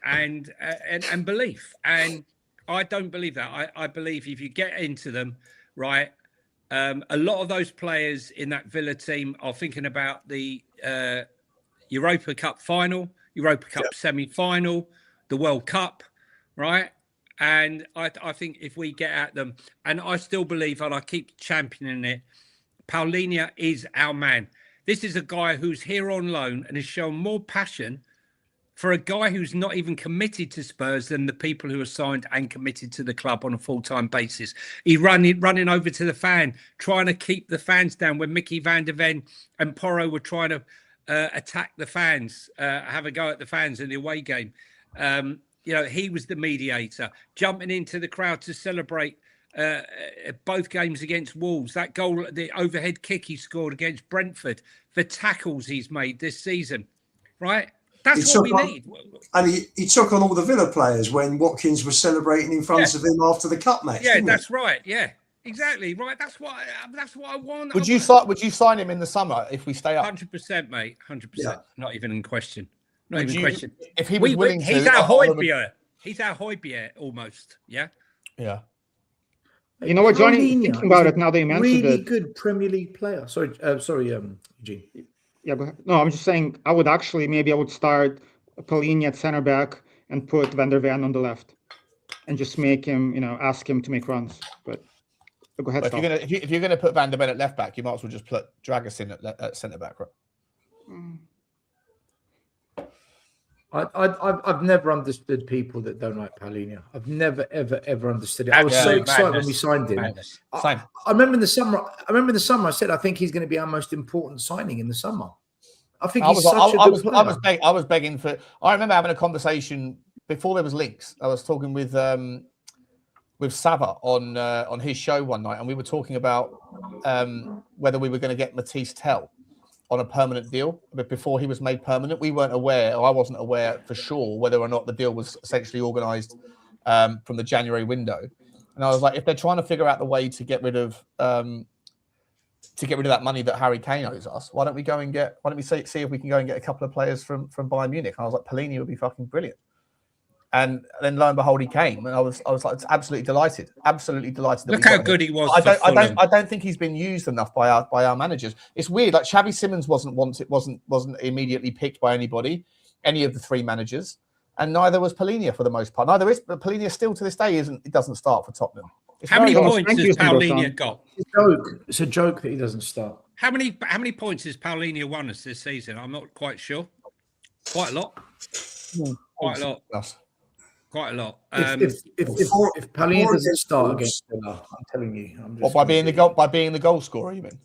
belief? And I don't believe that. I believe if you get into them, right, a lot of those players in that Villa team are thinking about the Europa Cup final, Europa Cup semi-final, the World Cup, right? And I think if we get at them, and I still believe, and I keep championing it, Paulinho is our man. This is a guy who's here on loan and has shown more passion for a guy who's not even committed to Spurs than the people who are signed and committed to the club on a full-time basis. He's running over to the fan, trying to keep the fans down when Mickey van der Ven and Porro were trying to attack the fans, have a go at the fans in the away game. He was the mediator, jumping into the crowd to celebrate both games against Wolves. That goal, the overhead kick he scored against Brentford, the tackles he's made this season, right? That's what we need. And he took on all the Villa players when Watkins was celebrating in front of him after the cup match. Yeah, that's right. Yeah, exactly right. That's what I want. Would you sign him in the summer if we stay up? 100%, mate. 100%. Not even in question. Not even question. If he was willing to, he's our Hotspur. He's our Hotspur almost. Yeah. Yeah. You know what, Johnny? Thinking about it now, they mentioned really good Premier League player. Sorry, Eugene. Yeah, go ahead. No, I'm just saying I would start Palhinha at center back and put Van der Ven on the left, and just make him, ask him to make runs. But go ahead. If you're gonna put Van der Ven at left back, you might as well just put Dragus in at centre back, right? I've never understood people that don't like Palhinha. I've never ever understood it. I was so excited when we signed him. I remember in the summer. I said I think he's going to be our most important signing in the summer. I think he's such a good player. I was begging for. I remember having a conversation before there was links. I was talking with Sava on his show one night, and we were talking about whether we were going to get Matisse Tell on a permanent deal, but before he was made permanent, we weren't aware, or I wasn't aware for sure, whether or not the deal was essentially organised from the January window. And I was like, if they're trying to figure out the way to get rid of that money that Harry Kane owes us, why don't we see if we can go and get a couple of players from Bayern Munich? And I was like, Palhinha would be fucking brilliant. And then lo and behold, he came, and I was like, absolutely delighted. Look how good he was. I don't think he's been used enough by our managers. It's weird. Like Xavi Simons wasn't immediately picked by any of the three managers, and neither was Palhinha for the most part. But Palhinha still to this day doesn't start for Tottenham. How many points has Palhinha got? It's a joke that he doesn't start. How many points has Palhinha won us this season? I'm not quite sure. Quite a lot. Quite a lot. If Palhinha doesn't start against Villa, I'm telling you. By being the goal scorer, you mean?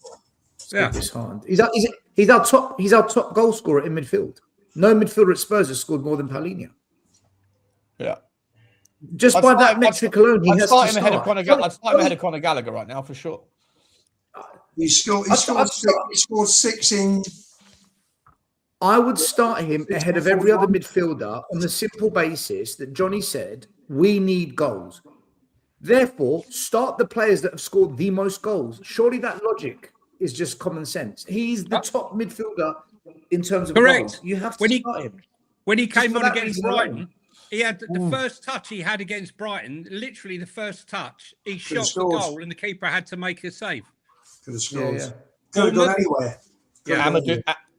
Yeah. He's our top goal scorer in midfield. No midfielder at Spurs has scored more than Palhinha. Yeah. Just by that metric alone, he has to start. I'd start him ahead of Conor Gallagher right now for sure. He scored six in. I would start him ahead of every other midfielder on the simple basis that Johnny said, we need goals. Therefore, start the players that have scored the most goals. Surely that logic is just common sense. He's the top midfielder in terms of goals. You have to start him. When he came on against Brighton, he had the first touch he had against Brighton, literally the first touch, he shot the goal and the keeper had to make a save. Could have scored. Could have gone anywhere.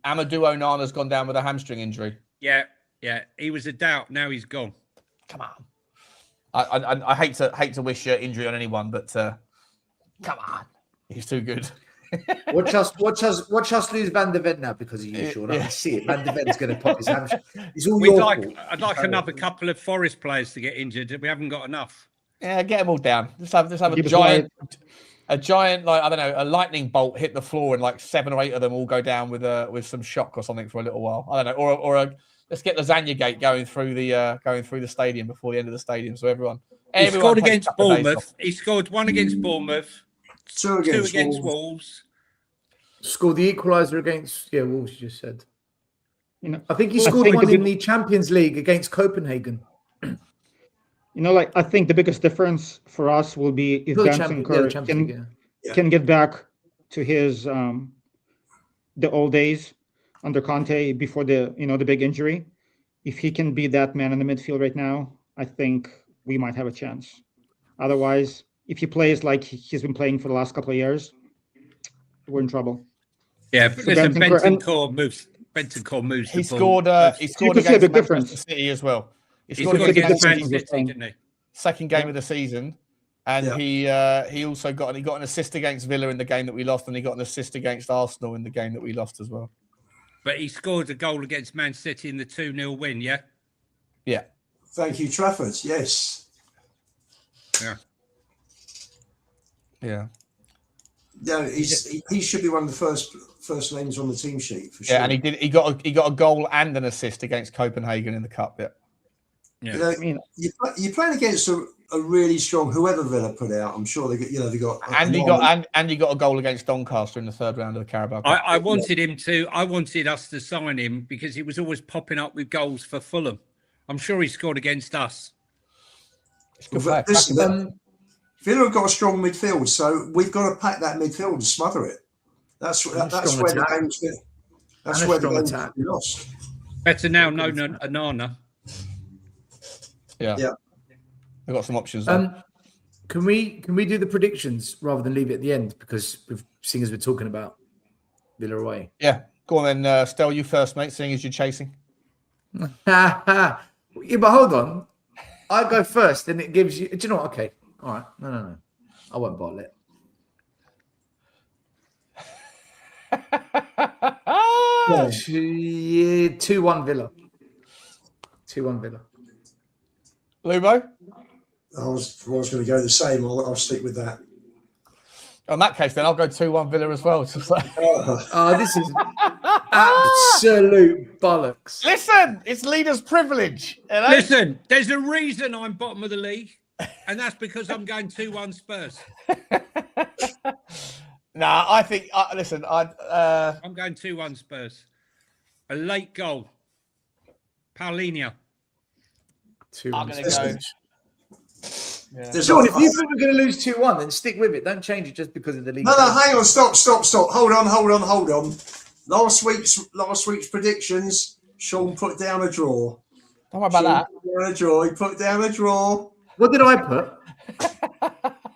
Amadou Onana's gone down with a hamstring injury. Yeah. He was a doubt. Now he's gone. Come on. I hate to wish injury on anyone, but come on, he's too good. Watch us lose Van der Ven now because of you, Sean. I can see it. Van der Ven's going to pop his hamstring. It's all your fault. I'd like another couple of Forest players to get injured. We haven't got enough. Yeah, get them all down. Let's have a giant, like, I don't know, a lightning bolt hit the floor and like 7 or 8 of them all go down with some shock or something for a little while. I don't know, or let's get Lasagna Gate going through the stadium before the end of the stadium, so everyone he scored against Bournemouth. He scored 1 against Bournemouth, 2 against Wolves. Scored the equaliser against Wolves. You just said. I think he scored one in the Champions League against Copenhagen. I think the biggest difference for us will be if Bentancur can get back to his the old days under Conte before the big injury. If he can be that man in the midfield right now, I think we might have a chance. Otherwise, if he plays like he's been playing for the last couple of years, we're in trouble. Yeah, but listen, Bentancur moves. He scored against Manchester City as well. He scored against Man City, didn't he? Second game of the season, and he also got an assist against Villa in the game that we lost, and he got an assist against Arsenal in the game that we lost as well. But he scored a goal against Man City in the 2-0 win, yeah? Yeah. Thank you, Trafford. Yes. Yeah. Yeah. Yeah, he should be one of the first names on the team sheet for sure. Yeah, and he got a goal and an assist against Copenhagen in the cup. Yeah. Yeah. You know, I mean, you're playing against a really strong whoever Villa put out. I'm sure they got. And you got a goal against Doncaster in the third round of the Carabao Cup. I wanted him to. I wanted us to sign him because he was always popping up with goals for Fulham. I'm sure he scored against us. It's good player. Villa have got a strong midfield, so we've got to pack that midfield and smother it. That's where the game's been. That's where the game's been lost. Better now known than Anana. Yeah. We've got some options. Can we do the predictions rather than leave it at the end because seeing as we're talking about Villa away? Yeah. Go on then, Stel, you first, mate, seeing as you're chasing. Yeah, but hold on. I go first, and it gives you. Do you know what? Okay. All right. No. I won't bottle it. Yeah. 2-1 Villa. 2-1 Villa. Lubo? I was going to go the same. I'll stick with that. In that case, then I'll go 2-1 Villa as well. This is absolute bollocks. Listen, it's leader's privilege. You know? Listen, there's a reason I'm bottom of the league, and that's because I'm going 2-1 Spurs. Nah, I think. Listen, I'm going 2-1 Spurs. A late goal. Paulinho. I'm going to go. Yeah. Sean, if you think we're going to lose 2-1, then stick with it. Don't change it just because of the league. No, hang on, stop. Hold on. Last week's predictions. Sean put down a draw. Don't worry about that. He put down a draw. What did I put?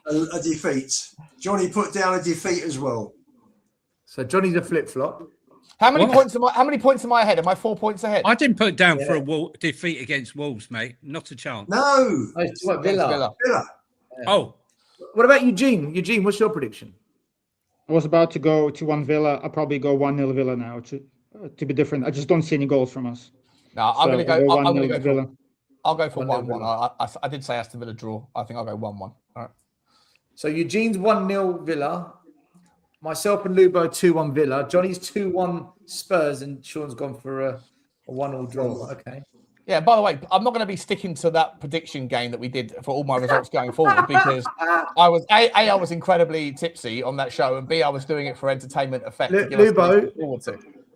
A defeat. Johnny put down a defeat as well. So Johnny's a flip-flop. How many points am I ahead? Am I 4 points ahead? I didn't put down for a defeat against Wolves, mate. Not a chance. No. Villa. Yeah. Oh. What about Eugene? Eugene, what's your prediction? I was about to go 2-1 Villa. I'll probably go 1-0 Villa now to be different. I just don't see any goals from us. No, I'm going to go 1-0 Villa. I'll go for 1-1. I did say Aston Villa draw. I think I'll go 1-1. All right. So Eugene's 1-0 Villa. Myself and Lubo 2-1 Villa. Johnny's 2-1 Spurs, and Sean's gone for a 1-1 draw. Okay. Yeah, by the way, I'm not going to be sticking to that prediction game that we did for all my results going forward because I was I was incredibly tipsy on that show, and B, I was doing it for entertainment effect. Lubo,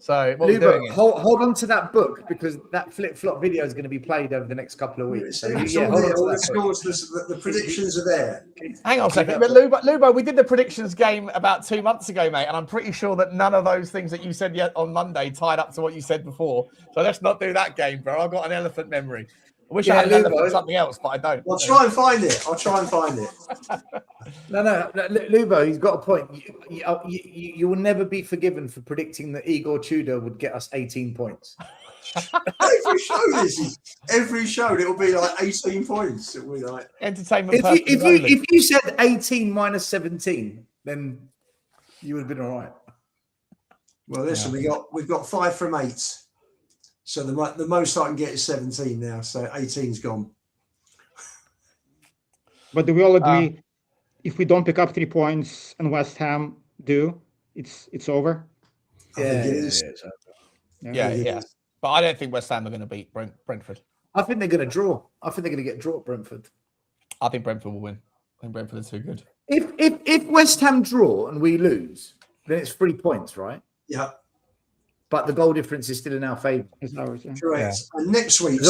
so what we're doing is hold on to that book because that flip-flop video is going to be played over the next couple of weeks. So the predictions are there. Hang on a second. But Lubo, we did the predictions game about 2 months ago, mate, and I'm pretty sure that none of those things that you said yet on Monday tied up to what you said before. So let's not do that game, bro. I've got an elephant memory. I wish I had an elephant for something else, but I don't. I'll try and find it. No, Lubo, he's got a point. You will never be forgiven for predicting that Igor Tudor would get us 18 points. Every show it'll be like 18 points. It'll be like entertainment. If you said 18 minus 17, then you would have been all right. Well, listen, we've got 5 from 8. So the most I can get is 17 now. So 18's gone. But do we all agree if we don't pick up 3 points and West Ham do, it's over? Yeah. But I don't think West Ham are going to beat Brentford. I think they're going to draw. I think they're going to get draw at Brentford. I think Brentford will win. I think Brentford are too good. If West Ham draw and we lose, then it's 3 points, right? Yeah. But the goal difference is still in our favour. Correct. Yeah. And next week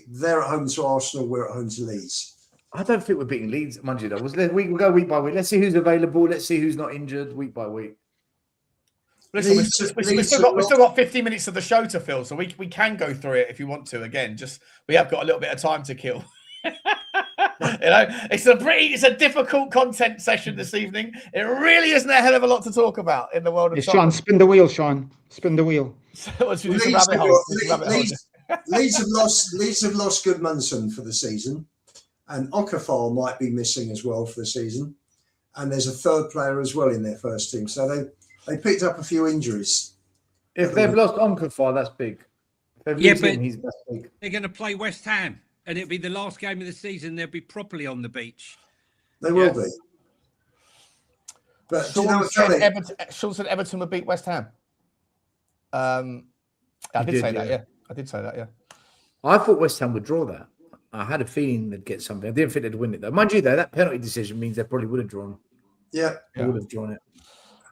they're at home to Arsenal. We're at home to Leeds. I don't think we're beating Leeds, mind you. Though, we'll go week by week. Let's see who's available. Let's see who's not injured week by week. Listen, we've still got 50 minutes of the show to fill, so we can go through it if you want to. Again, just we have got a little bit of time to kill. It's a difficult content session this evening. It really isn't a hell of a lot to talk about in the world of Sean, spin the wheel, Sean. Spin the wheel. Leeds have lost Goodmanson for the season, and Okafor might be missing as well for the season. And there's a third player as well in their first team. So they picked up a few injuries. If they've lost Okafor, that's big. But that's big. They're going to play West Ham. And it'll be the last game of the season. They'll be properly on the beach. They will be. But Sean said Everton would beat West Ham. I did say that. Yeah. I thought West Ham would draw that. I had a feeling they'd get something. I didn't think they'd win it, though. Mind you, though, that penalty decision means they probably would have drawn. Yeah. They would have drawn it.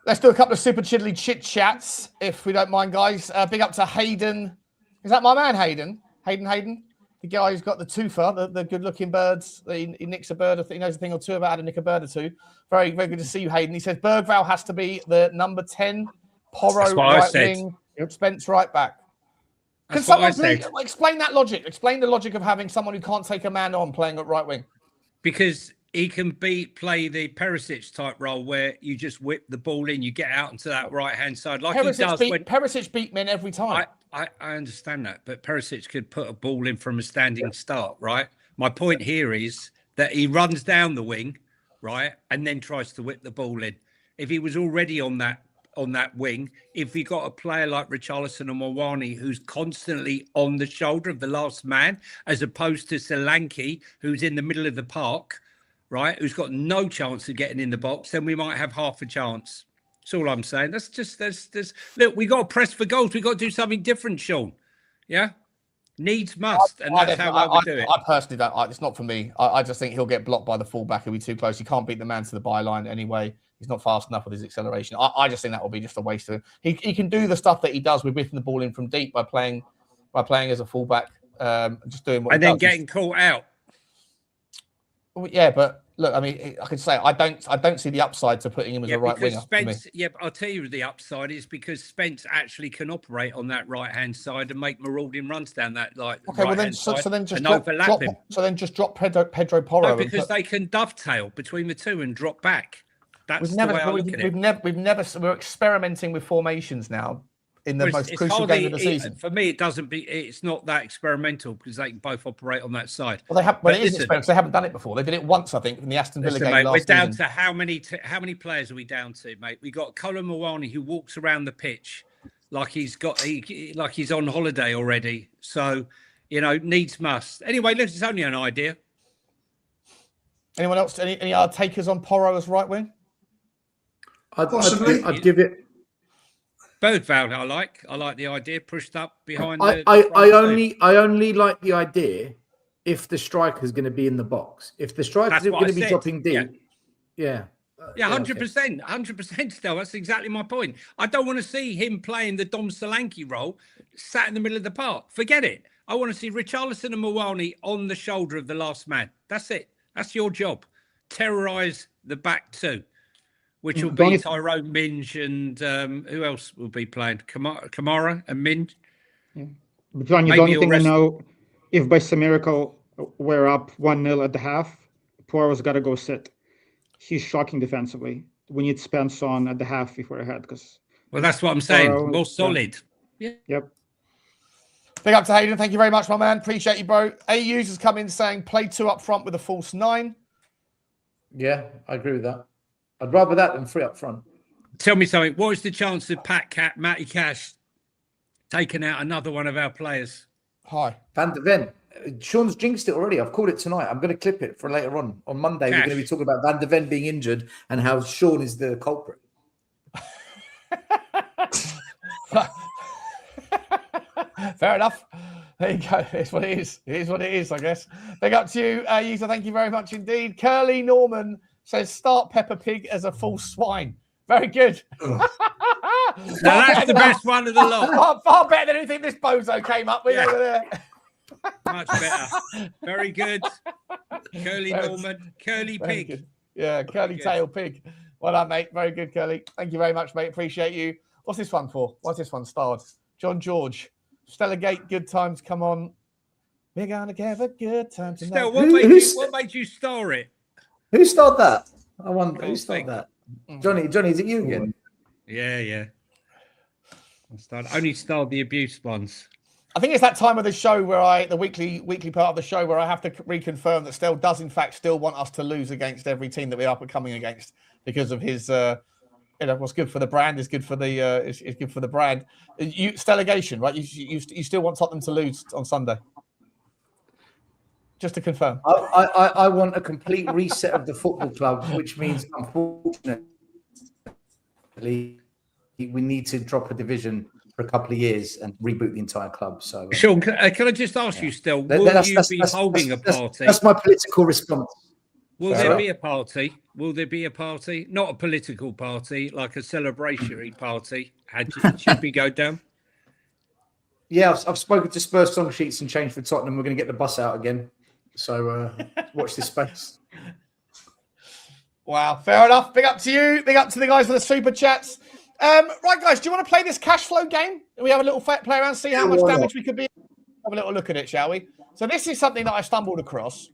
Let's do a couple of super chiddly chit chats, if we don't mind, guys. Big up to Hayden. Is that my man, Hayden? Hayden? The guy who's got the twofer, the good-looking birds. He nicks a bird. He knows a thing or two about how to nick a bird or two. Very, very good to see you, Hayden. He says Bergvall has to be the number 10, Porro right wing, Spence right back. Can someone please explain that logic? Explain the logic of having someone who can't take a man on playing at right wing. Because he can play the Perisic type role where you just whip the ball in, you get out into that right-hand side. Like Perisic beat men every time. I understand that, but Perisic could put a ball in from a standing start, right? My point here is that he runs down the wing, right, and then tries to whip the ball in. If he was already on that wing, if you got a player like Richarlison and Mawani who's constantly on the shoulder of the last man, as opposed to Solanke, who's in the middle of the park, right, who's got no chance of getting in the box, then we might have half a chance. That's all I'm saying. Look, we got to press for goals. We got to do something different, Sean. Yeah? Needs must, and that's how I would do it. I personally don't. It's not for me. I just think he'll get blocked by the fullback. He'll be too close. He can't beat the man to the byline anyway. He's not fast enough with his acceleration. I just think that will be just a waste of it. He can do the stuff that he does with whipping the ball in from deep by playing as a fullback, just doing what. And then getting caught out. Yeah, but look, I mean, I could say I don't see the upside to putting him as a right winger. Spence, but I'll tell you the upside is because Spence actually can operate on that right hand side and make marauding runs down that So then just drop Pedro Porro. No, because they can dovetail between the two and drop back. That's the way I look at it. We're experimenting with formations now in the most crucial game of the season. For me, it's not that experimental because they can both operate on that side. Well, it is experimental. They haven't done it before. They did it once, I think, in the Aston Villa game last season. We're down season. to how many players are we down to, mate? We got Colin Mawani who walks around the pitch like he's on holiday already. So, needs must. Anyway, look, it's only an idea. Anyone else? Any other takers on Porro as right wing? I'd give it. Bergvall, I like the idea pushed up behind. I only like the idea if the striker's going to be in the box. If the striker's going to be dropping deep, yeah, 100%, Still, that's exactly my point. I don't want to see him playing the Dom Solanke role, sat in the middle of the park. Forget it. I want to see Richarlison and Mawani on the shoulder of the last man. That's it. That's your job. Terrorise the back two. Which will be Tyrone Minge and who else will be playing? Kamara and Minge. Yeah. But John, you don't think we know if by some miracle we're up 1-0 at the half, Poirot's got to go sit. He's shocking defensively. We need Spence on at the half if we're ahead. Well, that's what I'm saying. More solid. Yeah. Yep. Big up to Hayden. Thank you very much, my man. Appreciate you, bro. AU's has come in saying play 2 up front with a false 9. Yeah, I agree with that. I'd rather that than 3 up front. Tell me something. What is the chance of Matty Cash taking out another one of our players? Hi. Van de Ven. Sean's jinxed it already. I've called it tonight. I'm going to clip it for later on. On Monday, We're going to be talking about Van de Ven being injured and how Sean is the culprit. Fair enough. There you go. It's what it is. It is what it is, I guess. Big up to you, user. Thank you very much indeed. Curly Norman says start Peppa Pig as a false swine. Very good. Now that's the best one of the lot. Far better than anything this bozo came up with over there. Much better. Very good. Curly Norman. Curly Pig. Good. Yeah, curly tail pig. Well done, mate. Very good, Curly. Thank you very much, mate. Appreciate you. What's this one for? What's this one starred? John George. Stella Gate, good times. Come on. We're going to have a good time tonight. Stella, what made you star it? Who started that? I wonder who started that. Johnny, is it you again? Yeah. I only starred the abuse ones. I think it's that time of the show where the weekly part of the show where I have to reconfirm that Stell does in fact still want us to lose against every team that we are coming against because of his what's good for the brand is good for the is good for the brand. Stelligation, right? You still want Tottenham to lose on Sunday. Just to confirm. I want a complete reset of the football club, which means, unfortunately, we need to drop a division for a couple of years and reboot the entire club. So, Sean, can I just ask you still, will you be holding a party? That's my political response. Will there be a party? Will there be a party? Not a political party, like a celebratory party. Should we go down? Yeah, I've spoken to Spurs song sheets and changed for Tottenham. We're going to get the bus out again. So watch this space. Wow, fair enough. Big up to you. Big up to the guys for the super chats. Right, guys, do you want to play this cash flow game? We have a little play around, see how much damage we could be. Have a little look at it, shall we? So this is something that I stumbled across.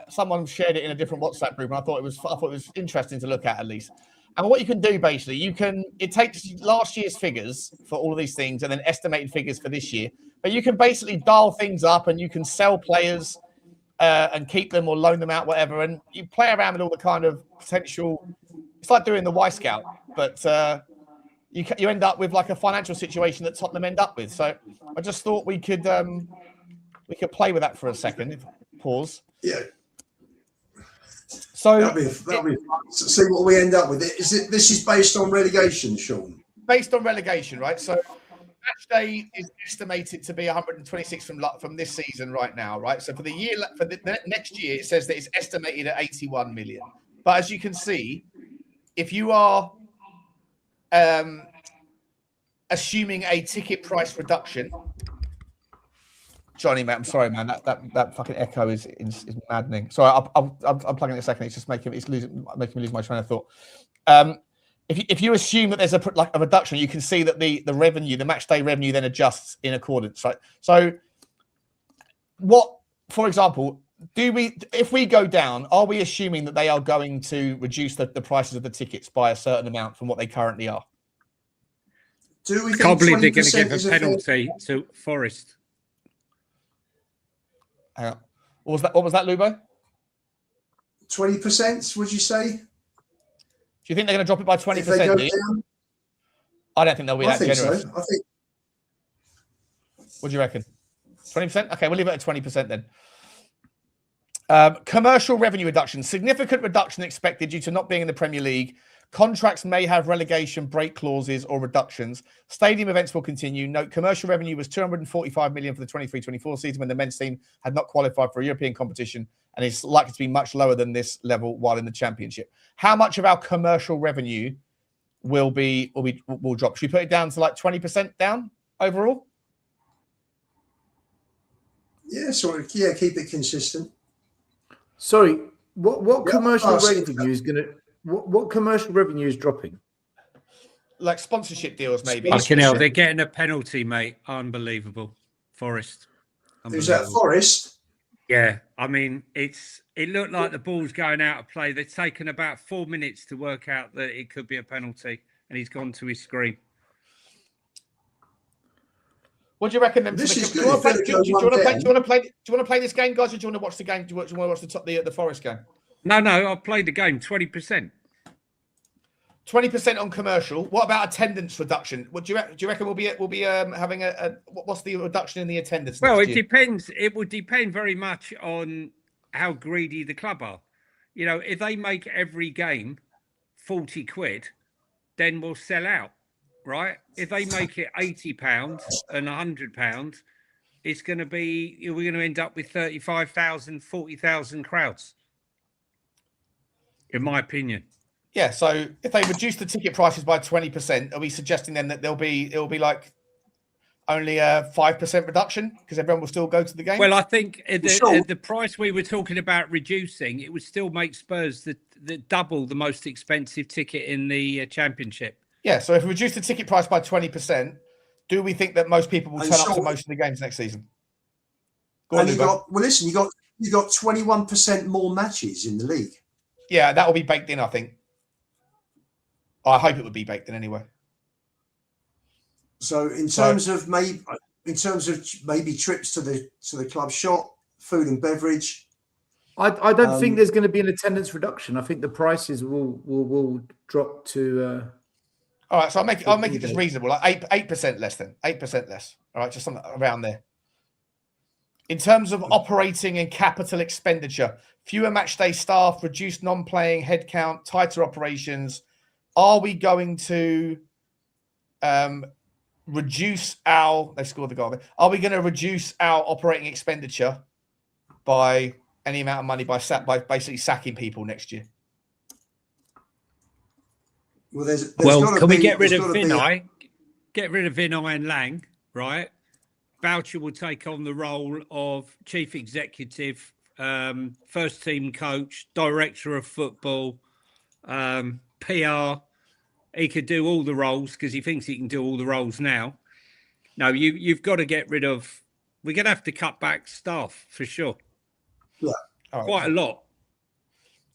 Someone shared it in a different WhatsApp group, and I thought it was interesting to look at least. And what you can do basically, it takes last year's figures for all of these things and then estimated figures for this year. But you can basically dial things up and you can sell players and keep them or loan them out, whatever. And you play around with all the kind of potential. It's like doing the Y Scout, but you end up with like a financial situation that Tottenham end up with. So I just thought we could play with that for a second. Pause. Yeah. So that'll be fun. See what we end up with. This is based on relegation, Sean? Based on relegation, right? So match day is estimated to be 126 from this season right now, right? So for the next year, it says that it's estimated at 81 million. But as you can see, if you are assuming a ticket price reduction, Johnny, man, I'm sorry, man. That fucking echo is maddening. Sorry, I'm plugging it in a second. It's just making me lose my train of thought. If you assume that there's a reduction, you can see that the revenue, the match day revenue, then adjusts in accordance, right? So, for example, if we go down, are we assuming that they are going to reduce the prices of the tickets by a certain amount from what they currently are? Do we? Can't believe they're going to give a penalty to Forest. What was that, Lubo? 20%, would you say? Do you think they're going to drop it by 20%? I don't think they'll be that generous. So. I think. What do you reckon? 20%? Okay, we'll leave it at 20% then. Commercial revenue reduction. Significant reduction expected due to not being in the Premier League. Contracts may have relegation break clauses or reductions. Stadium events will continue. Note, commercial revenue was 245 million for the 23-24 season when the men's team had not qualified for a European competition and is likely to be much lower than this level while in the Championship. How much of our commercial revenue will drop? Should we put it down to like 20% down overall? Yeah, keep it consistent. Sorry, what commercial revenue is going to... What commercial revenue is dropping? Like sponsorship deals, maybe. Fucking hell, they're getting a penalty, mate. Unbelievable. Forest. Who's that, Forest? Yeah, I mean, it looked like the ball's going out of play. They've taken about 4 minutes to work out that it could be a penalty, and he's gone to his screen. What do you reckon? Do you want to play this game, guys, or do you want to watch the game? Do you want to watch the Forest game? No, I've played the game. 20%. 20% on commercial. What about attendance reduction? What do you reckon we'll be having what's the reduction in the attendance? Well, it depends. It would depend very much on how greedy the club are. You know, if they make every game 40 quid, then we'll sell out, right? If they make it £80 and £100, it's going to be, we're going to end up with 35,000, 40,000 crowds. In my opinion. Yeah, so if they reduce the ticket prices by 20%, are we suggesting then that it'll be like only a 5% reduction because everyone will still go to the game? Well, I think the price we were talking about reducing, it would still make Spurs the double the most expensive ticket in the Championship. Yeah, so if we reduce the ticket price by 20%, do we think that most people will turn up to most of the games next season? You got 21% more matches in the league. Yeah, that will be baked in, I think. I hope it would be baked in anyway. So in terms of maybe trips to the club shop, food and beverage. I don't think there's going to be an attendance reduction. I think the prices will drop to. All right, so I'll make it just reasonable, like 8% less then, 8% less. All right, just something around there. In terms of operating and capital expenditure, fewer matchday staff, reduced non-playing headcount, tighter operations. Are we going to reduce our? They scored the goal. Are we going to reduce our operating expenditure by any amount of money by basically sacking people next year? Well, there's can we get rid of Vinay? Get rid of Vinay and Lang, right? Boucher will take on the role of chief executive, first team coach, director of football, PR. He could do all the roles because he thinks he can do all the roles now. No, you've got to get rid of. We're going to have to cut back staff for sure. Yeah, Quite a lot.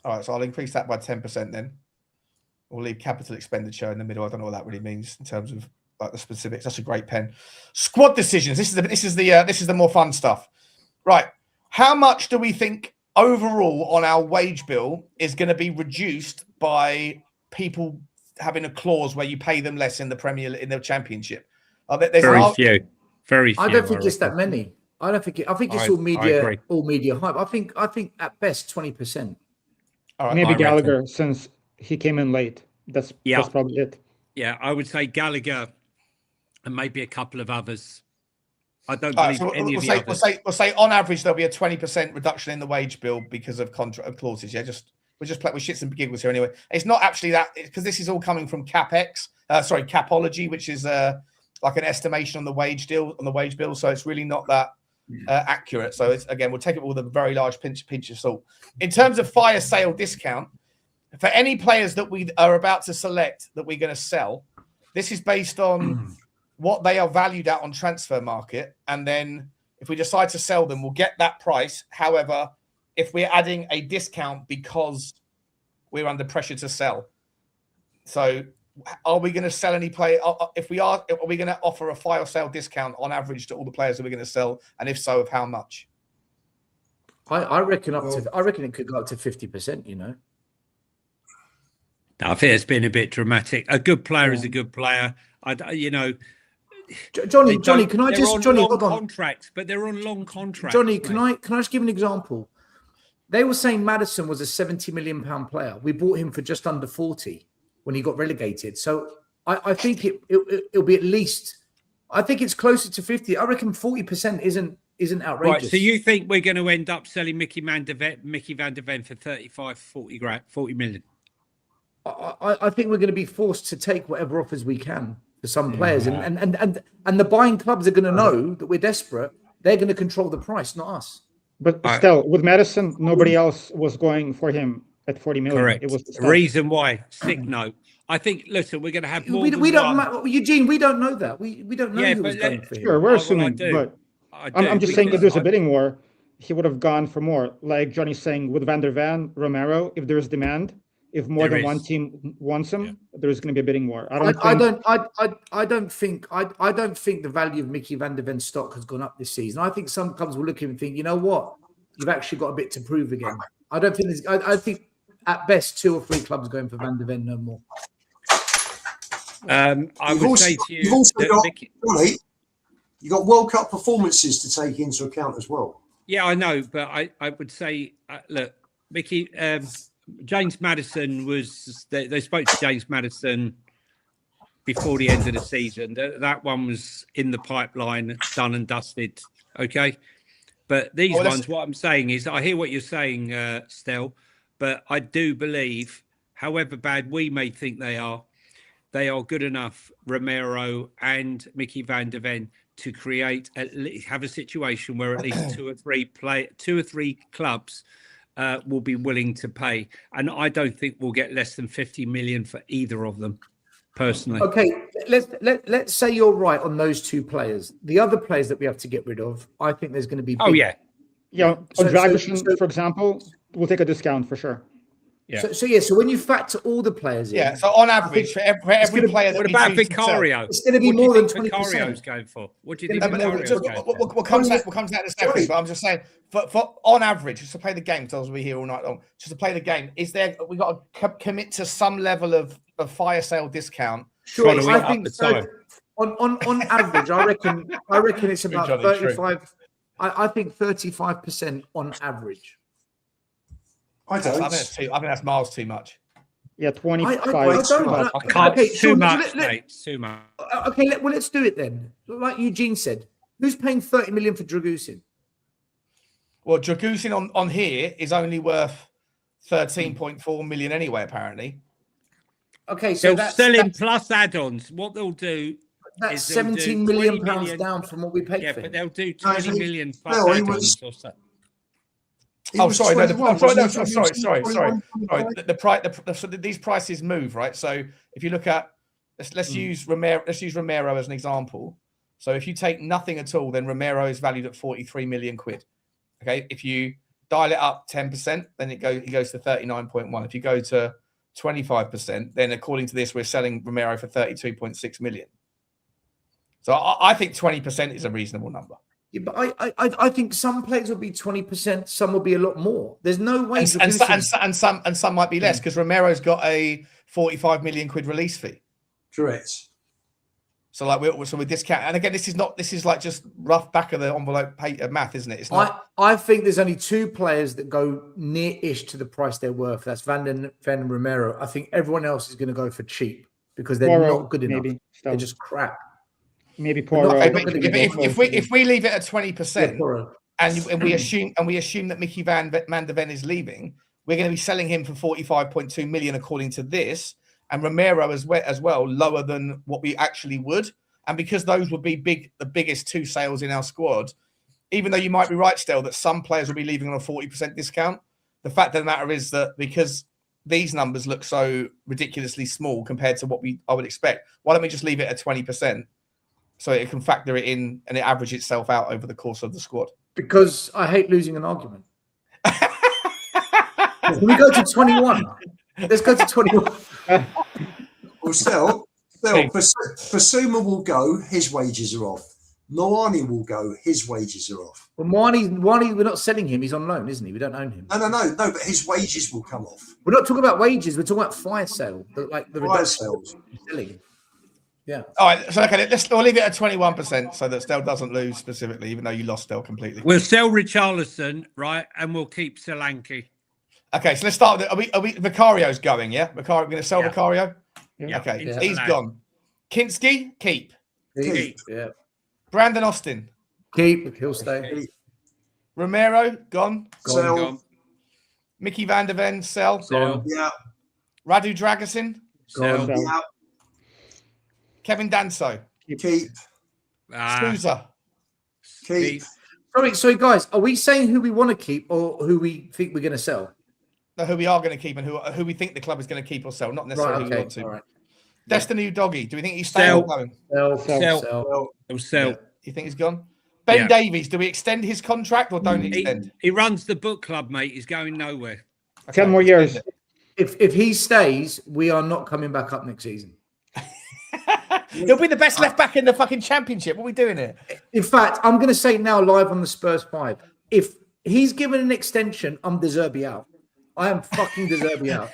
All right, so I'll increase that by 10% then. We'll leave capital expenditure in the middle. I don't know what that really means in terms of like the specifics. That's a great pen. Squad decisions. This is the more fun stuff. Right. How much do we think overall on our wage bill is going to be reduced by people having a clause where you pay them less in the Championship? Very few. I don't think it's that many. I don't think. I think it's all media hype. I think at best 20%. All right, maybe Gallagher, since he came in late. That's probably it. Yeah, I would say Gallagher and maybe a couple of others. I don't believe any of the others. We'll say on average there'll be a 20% reduction in the wage bill because of contract clauses. Yeah, we're just playing with shits and giggles here anyway. It's not actually that, because this is all coming from Capology, which is like an estimation on the wage bill. So it's really not that accurate. So it's, again, we'll take it with a very large pinch of salt. In terms of fire sale discount, for any players that we are about to select that we're going to sell, this is based on what they are valued at on transfer market. And then if we decide to sell them, we'll get that price. However, if we're adding a discount because we're under pressure to sell. So are we going to sell any player? If we are we going to offer a fire sale discount on average to all the players that we're going to sell? And if so, of how much? I reckon I reckon it could go up to 50%, you know. I think it's been a bit dramatic. A good player is a good player. Johnny, can I just hold on? Contracts, but they're on long contracts. Johnny, can I just give an example? They were saying Maddison was a £70 million player. We bought him for just under 40 when he got relegated. So I think it'll be at least. I think it's closer to 50. I reckon 40% isn't outrageous. Right. So you think we're going to end up selling Mickey van der Ven for 35, 40 million? I think we're going to be forced to take whatever offers we can for some players, and the buying clubs are going to know that we're desperate. They're going to control the price, not us. But still, with Maddison, nobody else was going for him at 40 million. Correct. It was the reason why. Sick note. I think. Listen, we're going to have more. Eugene, we don't know that. We don't know who was going for him. Sure, we're assuming, but I'm just saying if there's a bidding war, he would have gone for more. Like Johnny's saying with Van der Ven, Romero, if there's demand. If more than one team wants him, there's going to be a bidding war. I don't think the value of Mickey van der Ven's stock has gone up this season. I think some clubs will look at him and think, you know what, you've actually got a bit to prove again. I don't think there's. I think at best 2 or 3 clubs going for Van der Ven, no more. I would say to you, you've also got, Johnny, you've got World Cup performances to take into account as well. Yeah, I know, but I would say, look, Mickey. James Maddison was. They spoke to James Maddison before the end of the season. That one was in the pipeline, done and dusted. Okay, but these ones, what I'm saying is, I hear what you're saying, Stel, but I do believe, however bad we may think they are good enough, Romero and Mickey van der Ven, to create have a situation where at least 2 or 3 clubs. Will be willing to pay, and I don't think we'll get less than 50 million for either of them, personally. Okay, let's say you're right on those 2 players. The other players that we have to get rid of, I think there's going to be. Dragusin, for example, we'll take a discount for sure. Yeah. So when you factor all the players in, so on average, for every player, what about Vicario? It's going to be more than 20%. Vicario's going for? What do you think Vicario's going for? We'll come to that in a second. But I'm just saying, for on average, just to play the game, because we're here all night long, just to play the game, we got to commit to some level of fire sale discount? Sure, I think so. On average, I reckon it's about 35. I think 35% on average. I don't. I think that's miles too much. Yeah, 25. I don't. I can't. Okay, Too Sean, much, mate. Too much. Okay, let's do it then. Like Eugene said, who's paying 30 million for Dragusin? Well, Dragusin on here is only worth 13.4 million anyway, apparently. Okay, so They'll sell him plus add-ons. What they'll do that's is they'll do 17 million 20 pounds million down from what we paid Yeah, for but him. they'll do 20 million plus no, he add-ons was- or so. Oh, sorry, no, 21, sorry, wasn't he? sorry. 21, The price, so these prices move, right? So if you look at, let's use Romero as an example. So if you take nothing at all, then Romero is valued at 43 million quid. Okay, if you dial it up 10%, then he goes to 39.1. If you go to 25%, then according to this, we're selling Romero for 32.6 million. So I think 20% is a reasonable number. Yeah, but I think some players will be 20%, some will be a lot more. There's no way. And some might be less because Romero's got a 45 million quid release fee. Correct. So we discount. And again, this is like just rough back of the envelope math, isn't it? It's not. I think there's only two players that go near-ish to the price they're worth. That's Van and Romero. I think everyone else is going to go for cheap because they're not good enough. Maybe. They're just crap. Maybe Not- Poro. If we leave it at 20%, and we assume that Mickey Van der Ven is leaving, we're going to be selling him for 45.2 million according to this, and Romero as well lower than what we actually would. And because those would be the biggest two sales in our squad, even though you might be right still that some players will be leaving on a 40% discount, the fact of the matter is that because these numbers look so ridiculously small compared to what I would expect, why don't we just leave it at 20%? So it can factor it in and it average itself out over the course of the squad. Because I hate losing an argument. Can we go to 21? Let's go to 21. Well, still, Basuma will go, his wages are off. Moani will go, his wages are off. Well, Moani, we're not selling him. He's on loan, isn't he? We don't own him. No, but his wages will come off. We're not talking about wages. We're talking about fire sale. Like the Fire sales. selling. Yeah. All right. So okay, we'll leave it at 21% so that Stell doesn't lose specifically, even though you lost Stell completely. We'll sell Richarlison, right, and we'll keep Solanke. Okay, so let's start with are we Vicario's going, yeah? We're going to sell Vicario? Yeah. Okay, Yeah. he's gone. Kinski, keep. Keep. Yeah. Brandon Austin. Keep. He'll stay. Romero, gone. Sell. Gone. Mickey Van der Ven, sell. Sell. Yeah. Radu Dragusin. Sell. Sell. Yeah. Kevin Danso. Keep. Sousa. Keep. Sorry, guys. Are we saying who we want to keep or who we think we're going to sell? No, who we are going to keep and who we think the club is going to keep or sell, not necessarily who we want to. All right. Destiny Doggy, do we think he's staying or going? Sell. He'll sell. Yeah. You think he's gone? Ben Yeah. Davies, do we extend his contract or don't extend? He runs the book club, mate. He's going nowhere. 10 more years. If he stays, we are not coming back up next season. He'll be the best left back in the fucking championship. What are we doing here? In fact, I'm going to say now live on the Spurs Five, if he's given an extension, I'm De Zerbi out. I am fucking De Zerbi out.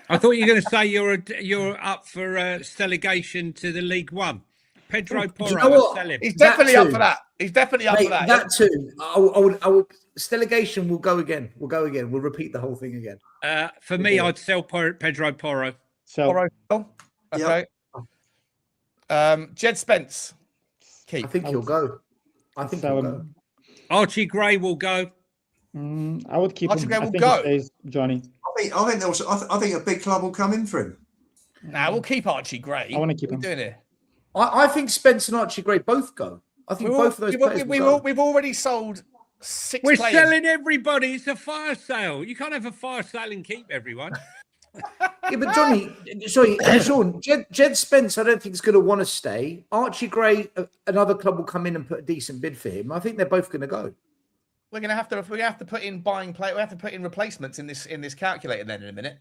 I thought you were going to say you're up for delegation to the League One. Pedro Porro, you know what? sell him. He's definitely That up too. for that. He's definitely up Mate, for that. that too. I would. Delegation will go again. We'll go again. We'll repeat the whole thing again. For me, I'd sell Pedro Porro. So Porro. Okay. Jed Spence. Keep. I think he'll go. I think Sell he'll him. go. Archie Gray will go. I would keep Archie him. Gray I will think go. he stays, Johnny. I think a big club will come in for him. Nah, we'll keep Archie Gray. I wanna keep What are we him. doing here? I think Spence and Archie Gray both go. I think both of those players will go. We've already sold 6 We're players. selling everybody. It's a fire sale. You can't have a fire sale and keep everyone. Yeah, but Johnny, sorry, Sean, Jed Spence, I don't think is going to want to stay. Archie Gray, another club will come in and put a decent bid for him. I think they're both going to go. We're gonna have to put in buying play. We have to put in replacements in this calculator then in a minute.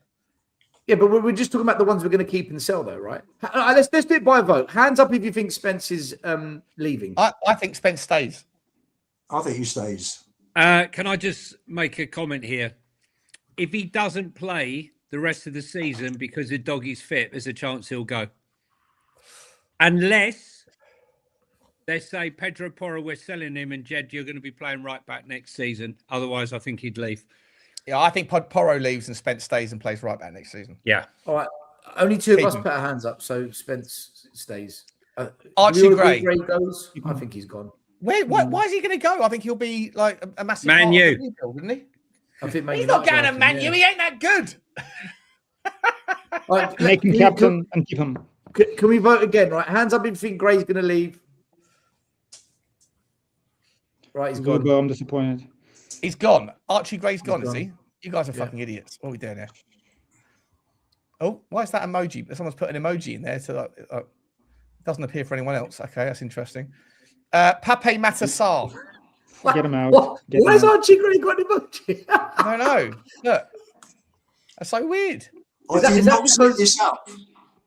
Yeah, but we're just talking about the ones we're going to keep and sell, though, right? Let's do it by vote. Hands up if you think Spence is leaving. I think Spence stays. I think he stays. Can I just make a comment here? If he doesn't play the rest of the season because the doggy's fit, there's a chance he'll go. Unless they say, Pedro Porro, we're selling him, and Jed, you're going to be playing right back next season. Otherwise, I think he'd leave. Yeah, I think Porro leaves and Spence stays and plays right back next season. Yeah. All right. Only two of Keep us him. put our hands up, so Spence stays. Archie do we all agree Gray. Gray goes? I think he's gone. Why is he going to go? I think he'll be like a massive Man part U. of the rebuild, isn't he? I think Man He's not United going to like Man him, U. yeah. He ain't that good. All right, Make him can- captain and keep him. Can we vote again? Right, hands up if you think Gray's going to leave. Right, he's gone. Lugo, I'm disappointed. He's gone. Archie Gray's gone, is gone. he? You guys are Yeah. fucking idiots. What are we doing here? Oh, why is that emoji? Someone's put an emoji in there to doesn't appear for anyone else. Okay, that's interesting. Pape Matassar. Get him out. What? Get him Where's out. Archie Gray got an emoji? I don't know. Look, that's so weird. I that- did is that not set because- this up.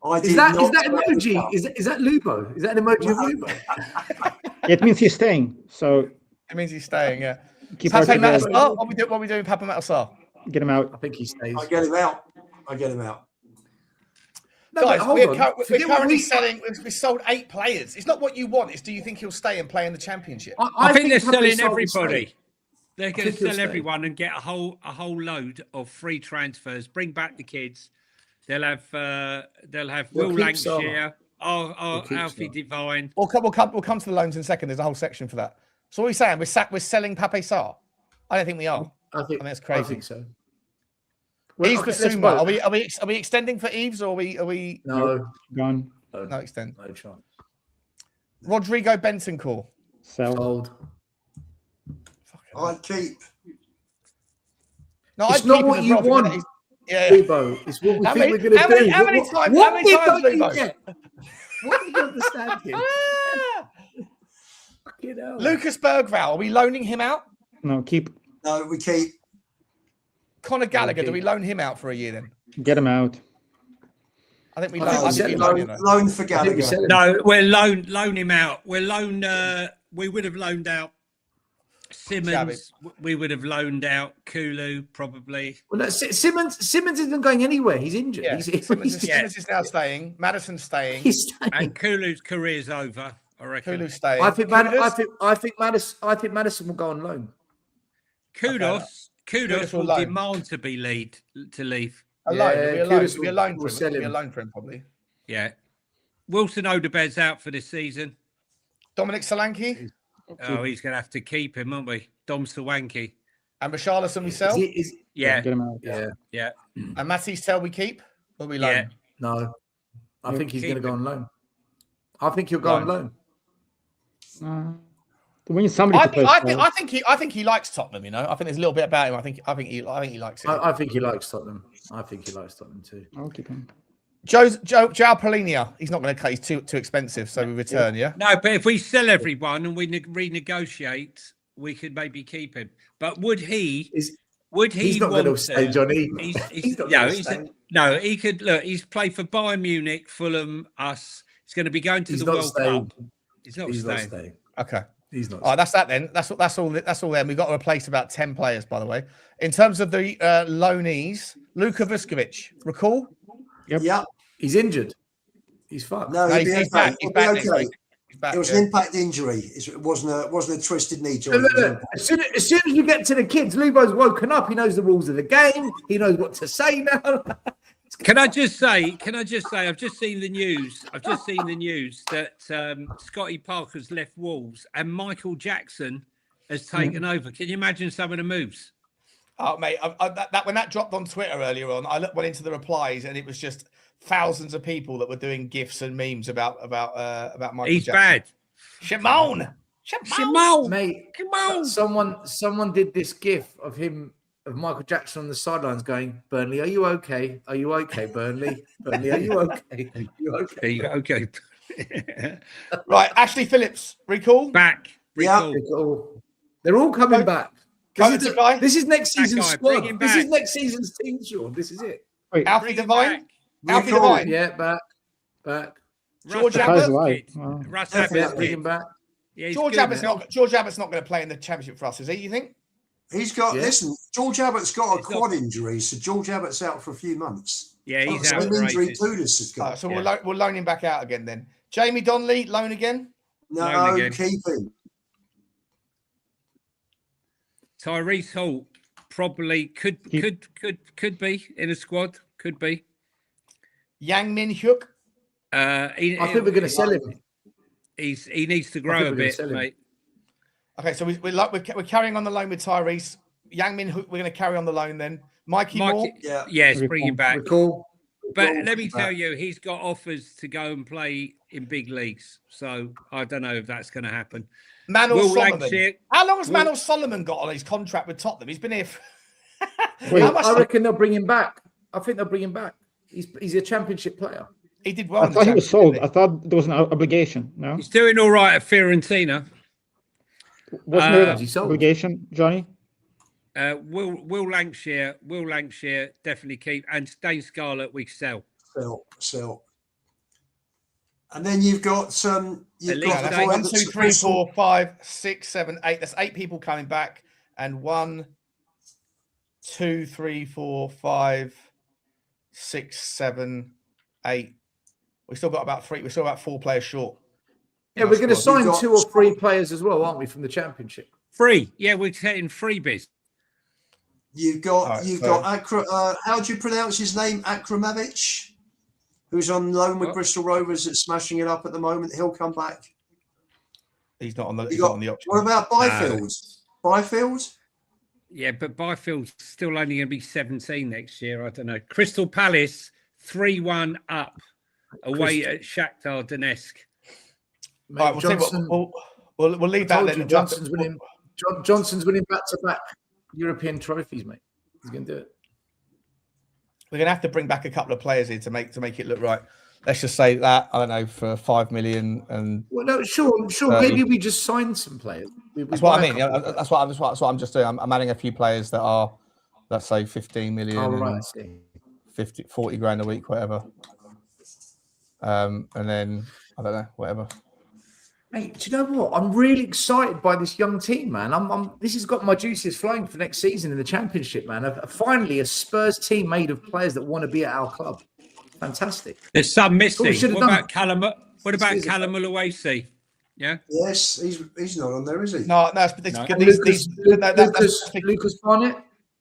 I Is did that not set this emoji? up. Is that Lubo? Is that an emoji of Lubo? It means he's staying. So It means he's staying. Yeah. keep Pape Archie Gray. Matassar. What are we doing with Pape Matassar? Get him out. I think he stays. I get him out. I get him out. No, Guys, but hold we're on. we're Forget what currently we- selling. We sold 8 players. It's not what you want. It's do you think he'll stay and play in the championship? I think they're Pape selling Sarr will everybody. stay. They're going to think he'll sell stay. everyone and get a whole load of free transfers. Bring back the kids. They'll have Will keep Lancashire, keep Alfie Sarr. Devine. We'll come to the loans in a second. There's a whole section for that. So what are we saying? We're selling Pape Sarr? I don't think we are. I think that's I crazy. think so. Well, Eves okay, let's Bissouma. vote. Are we extending for Eves or are we No, Gone. no extend? no chance. Rodrigo Bentancur. Sell. Sold. I'd keep. No, It's I'd not keep him what as you well for want. minute. Yeah. Lubo. It's what we How think many- we're going to how do. many- how many times- how many bit times, don't you Lubo? get? What do you understand here? Ah! Fucking hell. Lucas Bergvall. Are we loaning him out? No, keep. No, we keep. Conor Gallagher. Okay. Do we loan him out for a year then? Get him out. I think we I loan. think I we think we said loan him. loan for I think we Gallagher. said it. No, we'll loan him out. We'll loan. We would have loaned out Simmons. We would have loaned out Kulu probably. Well, no, Simmons isn't going anywhere. He's injured. Yeah. He's Simmons is now staying. Madison's staying. he's staying. And Kulu's career's over. I reckon. Kulu's staying. I think Kudus? Madison will go on loan. Kudos will will loan. demand to leave. A Yeah, loan. It'll be Kudus a loan will for him. sell It'll be a him. loan for him probably. Yeah. Wilson Odobed's out for this season. Dominic Solanke Oh, he's going to have to keep him, won't we? Dom Sawanki. and Richarlison we sell. Yeah. Get him out. Yeah. Yeah. And Matisse Tell we keep. Or we loan. Yeah. No. I You think he's keep going to go him. on loan. I think he'll go on Loan. loan. We need somebody to play. I think he likes Tottenham. You know, I think there's a little bit about him. I think he likes it. I think he likes Tottenham. I think he likes Tottenham too. I'll keep him. Joe Polinia. He's not going to cut. He's too expensive. So we return. Yeah. No, but if we sell everyone and we renegotiate, we could maybe keep him. But would he? He's He not going to want stay, Johnny. He's not no, gonna he's stay. no. He could look. He's played for Bayern Munich, Fulham, us. He's going to be going to He's the not World staying. Cup. He's not He's not staying. staying. Okay. He's not. All right, that's that then. That's all. That's all. Then we've got to replace about 10 players, by the way. In terms of the loanees, Luka Vuskovic, recall? Yep. Yeah. He's injured. He's fucked. No, No, he'll be he's okay. back. He's He'll back be next okay. week. He's back. It was yeah. an impact injury. It wasn't a twisted knee joint. Look. As soon as you get to the kids, Lubo's woken up. He knows the rules of the game. He knows what to say now. Can I just say? I've just seen the news. That Scotty Parker's left Wolves and Michael Jackson has taken over. Can you imagine some of the moves? Oh, mate, when that dropped on Twitter earlier on, I went into the replies and it was just thousands of people that were doing gifs and memes about Michael He's Jackson. bad. Shimon. Mate, someone did this gif of Michael Jackson on the sidelines going, Burnley, are you okay? Are you okay, Burnley? Burnley, are you okay? Are you okay? Okay. Right, Ashley Phillips, recall. Back. Yeah. Recall. They're all coming back. Guy. This is next That season's guy, bring squad. him This back. is next season's team, Sean. This is it. Wait, Alfie Bring him Devine. back. Alfie Recall. Devine. Yeah, back. George Russ Abbott. Surprise alive. kid. Wow. Russ Yeah, Abbott's bring kid. him back. Yeah, he's George good. Abbott's not going to play in the championship for us, is he? You think? He's got. Yeah. Listen, George Abbott's got a He's got- quad injury, so George Abbott's out for a few months. Yeah, he's Same out. injury Races. Kudus has got. So Yeah. we'll loan him back out again then. Jamie Donnelly, loan again. No, Loan again. keep him. Tyrese Hall, probably could be in a squad. Could be. Yang Min Hyuk. I think we're going to sell him. He needs to I grow think a we're gonna bit, sell him. mate. Okay, so we're carrying on the loan with Tyrese. Yang Min Hyuk, we're going to carry on the loan then. Mikey Moore. Yes, bring him back. Recall. But let me tell you, he's got offers to go and play in big leagues. So I don't know if that's going to happen. Manor Solomon. Lancashire- How long has Manor Solomon got on his contract with Tottenham? He's been here. I reckon they'll bring him back. I think they'll bring him back. He's a championship player. He did well. I thought he was sold. I thought there was an obligation. No, He's doing all right at Fiorentina. wasn't there Is he an sold? obligation, Johnny? Will Lancashire definitely keep, and Dane Scarlett we sell. Sell. And then you've got At least That's they- 1, 2, 3, 4, 5, 6, 7, 8. That's 8 people coming back. And 1, 2, 3, 4, 5, 6, 7, 8. We still got about 3. We're still about 4 players short. Yeah, we're going to squad. sign You've got- 2 or 3 players as well, aren't we, from the championship? Free. Yeah, we're getting freebies. You've got Right, you've so- got how do you pronounce his name? Akramovich, who's on loan with What? Bristol Rovers that's smashing it up at the moment. He'll come back. He's not on the, You he's got- not on the option. What about Byfield? Byfield? Yeah, but Byfield's still only going to be 17 next year. I don't know. Crystal Palace 3-1 up away at Shakhtar Donetsk. Mate, All right, Johnson, we'll leave that told then. you, Johnson's winning. Johnson's winning back-to-back European trophies, mate. He's going to do it. We're going to have to bring back a couple of players here to make it look right. Let's just say that, I don't know, for 5 million. And Well, no, sure. Maybe we just sign some players. that's what I mean. Yeah, that's what I'm just doing. I'm adding a few players that are, let's say, 15 million, Oh, right. I and see. 40 grand a week, whatever. And then, I don't know, whatever. Mate, do you know what? I'm really excited by this young team, man. This has got my juices flowing for next season in the Championship, man. Finally, a Spurs team made of players that want to be at our club. Fantastic. There's some missing. should have What done. about Callum? What about Season. Callum Uluwasi? Yeah. Yes, he's not on there, is he? No, it's No. And these Lucas Barnett.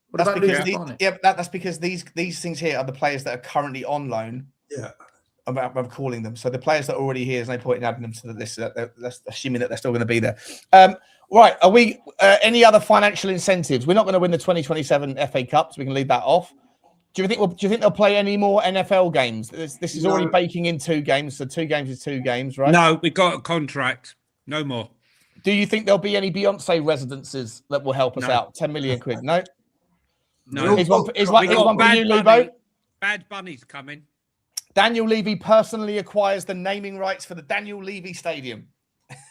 What that's about because Lucas Barnett? that's because these things here are the players that are currently on loan. Yeah. I'm calling them. So the players that are already here, there's no point in adding them to the list. That's assuming that they're still going to be there. Right. Are we any other financial incentives? We're not going to win the 2027 FA Cup, so we can leave that off. Do you think they'll play any more NFL games? This is already baking in 2 games, so 2 games is 2 games, right? No, we got a contract. No more. Do you think there'll be any Beyonce residences that will help us No. out? 10 million quid? No. No. Is one for We you, got Bad Lebo? Bunny. Bad Bunny's coming. Daniel Levy personally acquires the naming rights for the Daniel Levy Stadium.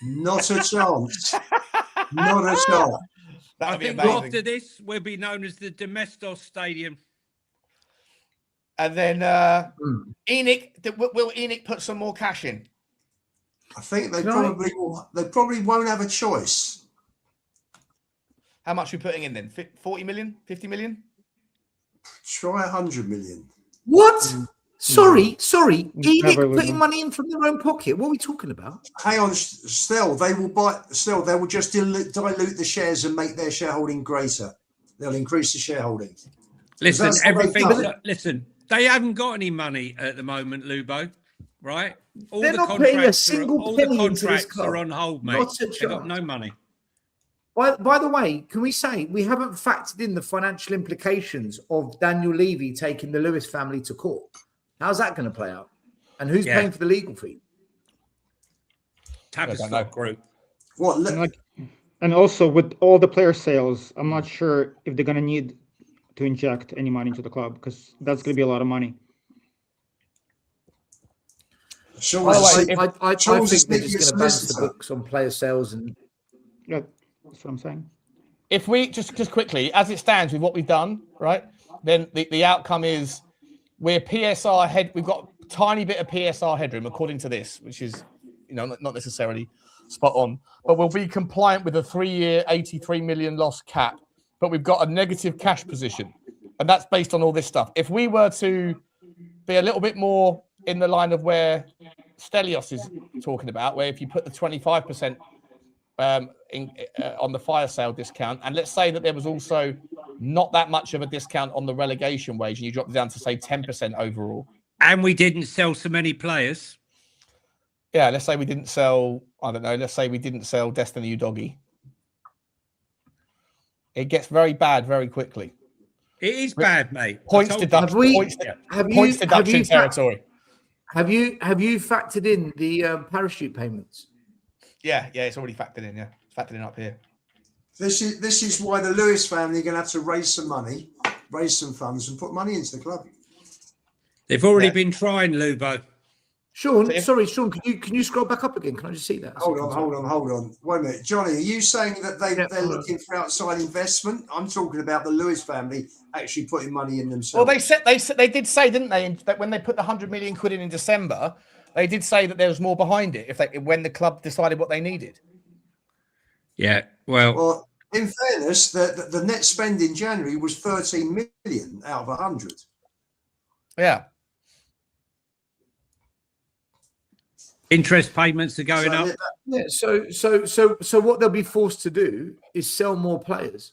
Not a chance. Not a chance. That I would be think amazing. after this, we'll be known as the Domestos Stadium. And then Enoch, will Enoch put some more cash in? I think they probably won't have a choice. How much are we putting in then? 40 million? 50 million? Try 100 million. What? Sorry. Never Enoch would putting know. money in from their own pocket. What are we talking about? Hang on, still they will just dilute the shares and make their shareholding greater. They'll increase the shareholding. Listen, That's what they've everything. done. Listen, they haven't got any money at the moment, Lubo. Right? All They're the not putting a contracts single all the penny into this contracts club. are on hold, mate. Not a They got chance. no money. By the way, can we say we haven't factored in the financial implications of Daniel Levy taking the Lewis family to court? How's that going to play out? And who's Yeah. paying for the legal fee? don't know. Tavistock Group. What? And also with all the player sales, I'm not sure if they're going to need to inject any money into the club because that's going to be a lot of money. Sean By the was way, saying- I Sean think was they're speaking just going to as balance the solicitor. books on player sales and Yeah, that's what I'm saying. If we just quickly, as it stands with what we've done, right? Then the outcome is we're PSR head. We've got a tiny bit of PSR headroom according to this, which is, not necessarily spot on, but we'll be compliant with a 3-year, 83 million loss cap. But we've got a negative cash position, and that's based on all this stuff. If we were to be a little bit more in the line of where Stelios is talking about, where if you put the 25% on the fire sale discount, and let's say that there was also not that much of a discount on the relegation wage, and you drop it down to say 10% overall. And we didn't sell so many players. Yeah, let's say we didn't sell, I don't know, let's say we didn't sell Destiny Udoggy. It gets very bad very quickly. It is bad, mate. Points deduction, points deduction territory. Have you factored in the parachute payments? Yeah, it's already factored in. Yeah, it's factored in up here. This is why the Lewis family are going to have to raise some money, raise some funds, and put money into the club. They've already been trying, Lubo. Sean, sorry, Sean, can you scroll back up again? Can I just see that? Hold on. Wait a minute. Johnny, are you saying that they're looking for outside investment? I'm talking about the Lewis family actually putting money in themselves. Well, they did say, didn't they, that when they put the 100 million quid in December, they did say that there was more behind it when the club decided what they needed. Yeah, well, in fairness, the net spend in January was 13 million out of 100. Yeah. Interest payments are going up. Yeah, so what they'll be forced to do is sell more players.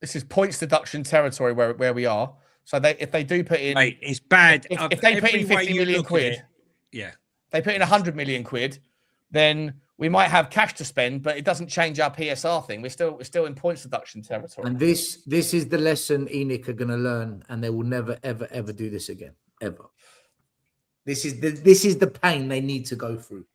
This is points deduction territory where we are. So if they do put in, mate, it's bad. If they put in 50 million quid, they put in 100 million quid, then we might have cash to spend, but it doesn't change our PSR thing. We're still in points deduction territory. And this is the lesson ENIC are going to learn, and they will never ever do this again, ever. This is the pain they need to go through.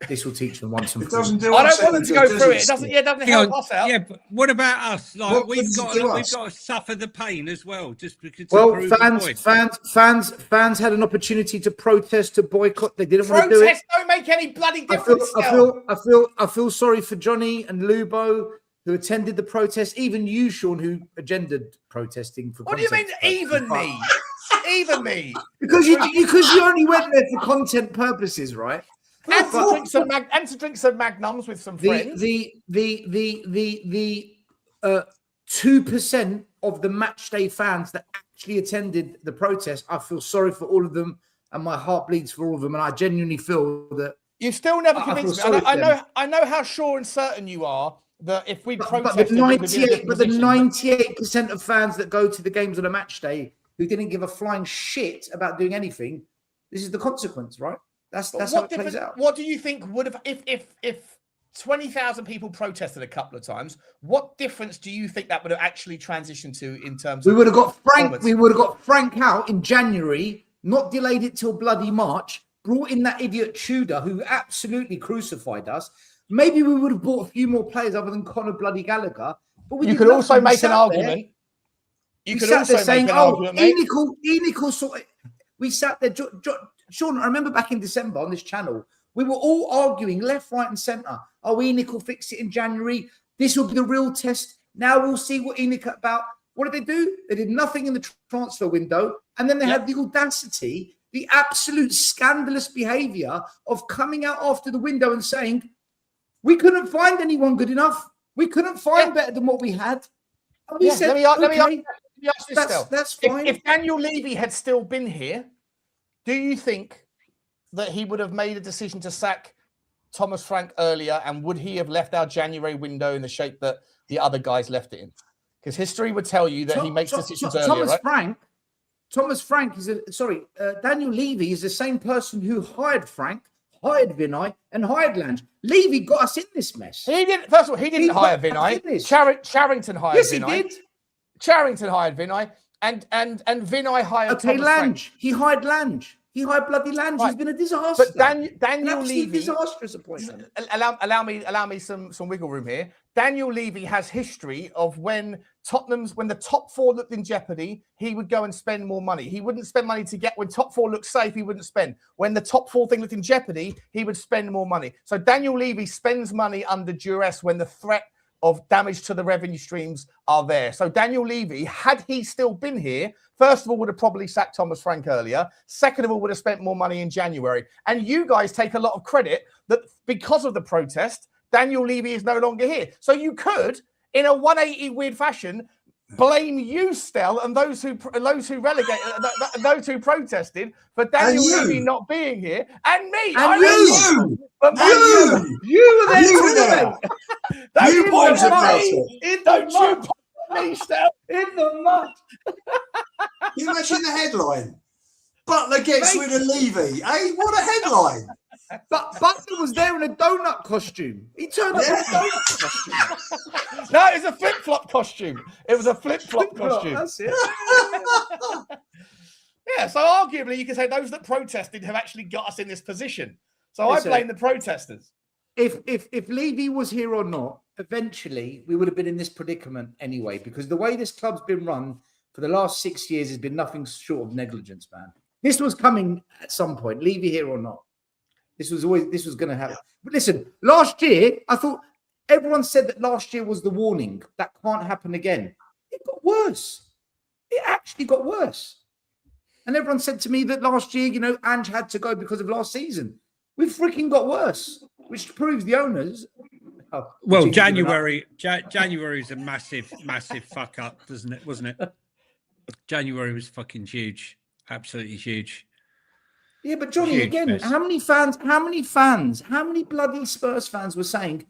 This will teach them once and for all. I don't want them to go through it. It doesn't help us out. Yeah, but what about us? Like we've got to suffer the pain as well, just because. Well, fans had an opportunity to protest, to boycott. They didn't want to do it. Protest don't make any bloody difference. I feel sorry for Johnny and Lubo who attended the protest. Even you, Sean, who agendered protesting for. What do you mean, even me? Even me? Because you only went there for content purposes, right? And to drink some magnums with some friends. The 2% of the match day fans that actually attended the protest, I feel sorry for all of them, and my heart bleeds for all of them. And I genuinely feel that you've still never convinced me. I know how sure and certain you are that if we protested, but the 98% of fans that go to the games on a match day who didn't give a flying shit about doing anything, this is the consequence, right? That's how it plays out. What do you think would have if 20,000 people protested a couple of times? What difference do you think that would have actually transitioned to in terms? We would have got Frank. We would have got Frank out in January, not delayed it till bloody March. Brought in that idiot Tudor who absolutely crucified us. Maybe we would have bought a few more players other than Conor bloody Gallagher. But you could also make an argument. You could also make an argument. ENIC sort of, we sat there. Sean, I remember back in December on this channel, we were all arguing left, right, and centre. Oh, ENIC will fix it in January. This will be the real test. Now we'll see what ENIC are about. What did they do? They did nothing in the transfer window. And then they had the audacity, the absolute scandalous behaviour of coming out after the window and saying, we couldn't find anyone good enough. We couldn't find better than what we had. And we said, let me ask this, that's fine. If Daniel Levy had still been here, do you think that he would have made a decision to sack Thomas Frank earlier, and would he have left our January window in the shape that the other guys left it in? Because history would tell you that he makes decisions earlier, right? Daniel Levy is the same person who hired Frank, hired Vinay, and hired Lange. Levy got us in this mess. He didn't. First of all, he didn't hire Vinay. Charrington hired Vinay. Yes, he did. Charrington hired Vinay. And Vinay hired Lange. He hired Lange. He hired bloody Lange. Right. He's been a disaster. But Daniel Levy, disastrous appointment. Allow me some wiggle room here. Daniel Levy has history of when the top four looked in jeopardy, he would go and spend more money. He wouldn't spend money to get when top four looked safe. He wouldn't spend. When the top four thing looked in jeopardy, he would spend more money. So Daniel Levy spends money under duress when the threat of damage to the revenue streams are there. So Daniel Levy, had he still been here, first of all, would have probably sacked Thomas Frank earlier. Second of all, would have spent more money in January. And you guys take a lot of credit that because of the protest, Daniel Levy is no longer here. So you could, in a 180 weird fashion, blame you, Stel, and those who relegated, those who protested for Daniel Levy not being here, and me, and you were there. Don't you me, Stel. In the mud. Can you imagine the headline? Butler gets rid of Levy. Hey, what a headline! But Butler was there in a donut costume. He turned up in a donut costume. No, it was a flip-flop costume. It was a flip-flop costume. That's it. Yeah, so arguably you can say those that protested have actually got us in this position. So Listen, I blame the protesters. If Levy was here or not, eventually we would have been in this predicament anyway, because the way this club's been run for the last 6 years has been nothing short of negligence, man. This was coming at some point, Levy here or not. This was going to happen. But listen, last year, I thought everyone said that last year was the warning. That can't happen again. It got worse. It actually got worse. And everyone said to me that last year, Ange had to go because of last season. We've freaking got worse, which proves the owners. Well, January is a massive fuck up, wasn't it? January was fucking huge. Absolutely huge. Yeah, but Johnny, Huge again, mess. how many bloody Spurs fans were saying,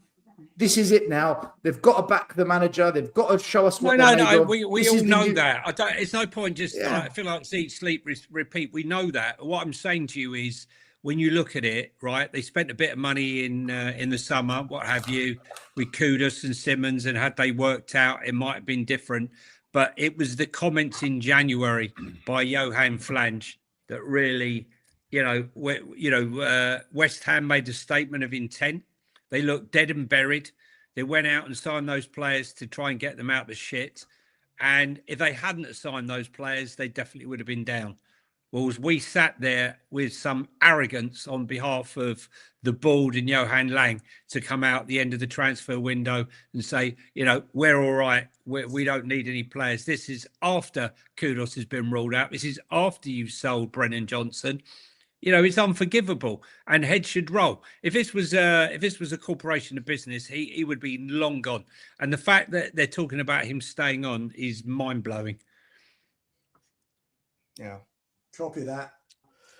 this is it now. They've got to back the manager. They've got to show us what they're made of. We This all is the know new-" that. It's no point just Yeah. I feel like it's eat, sleep, repeat. We know that. What I'm saying to you is, when you look at it, right, they spent a bit of money in the summer, what have you, with Kudus and Simmons, and had they worked out, it might have been different. But it was the comments in January by Johan Flange that really, West Ham made a statement of intent. They looked dead and buried. They went out and signed those players to try and get them out of the shit. And if they hadn't signed those players, they definitely would have been down. Well, as we sat there with some arrogance on behalf of the board and Johan Lang to come out at the end of the transfer window and say, we're all right. We don't need any players. This is after Kudus has been ruled out. This is after you've sold Brennan Johnson. It's unforgivable, and heads should roll. If this was a corporation of business, he would be long gone. And the fact that they're talking about him staying on is mind blowing. Yeah. Copy that.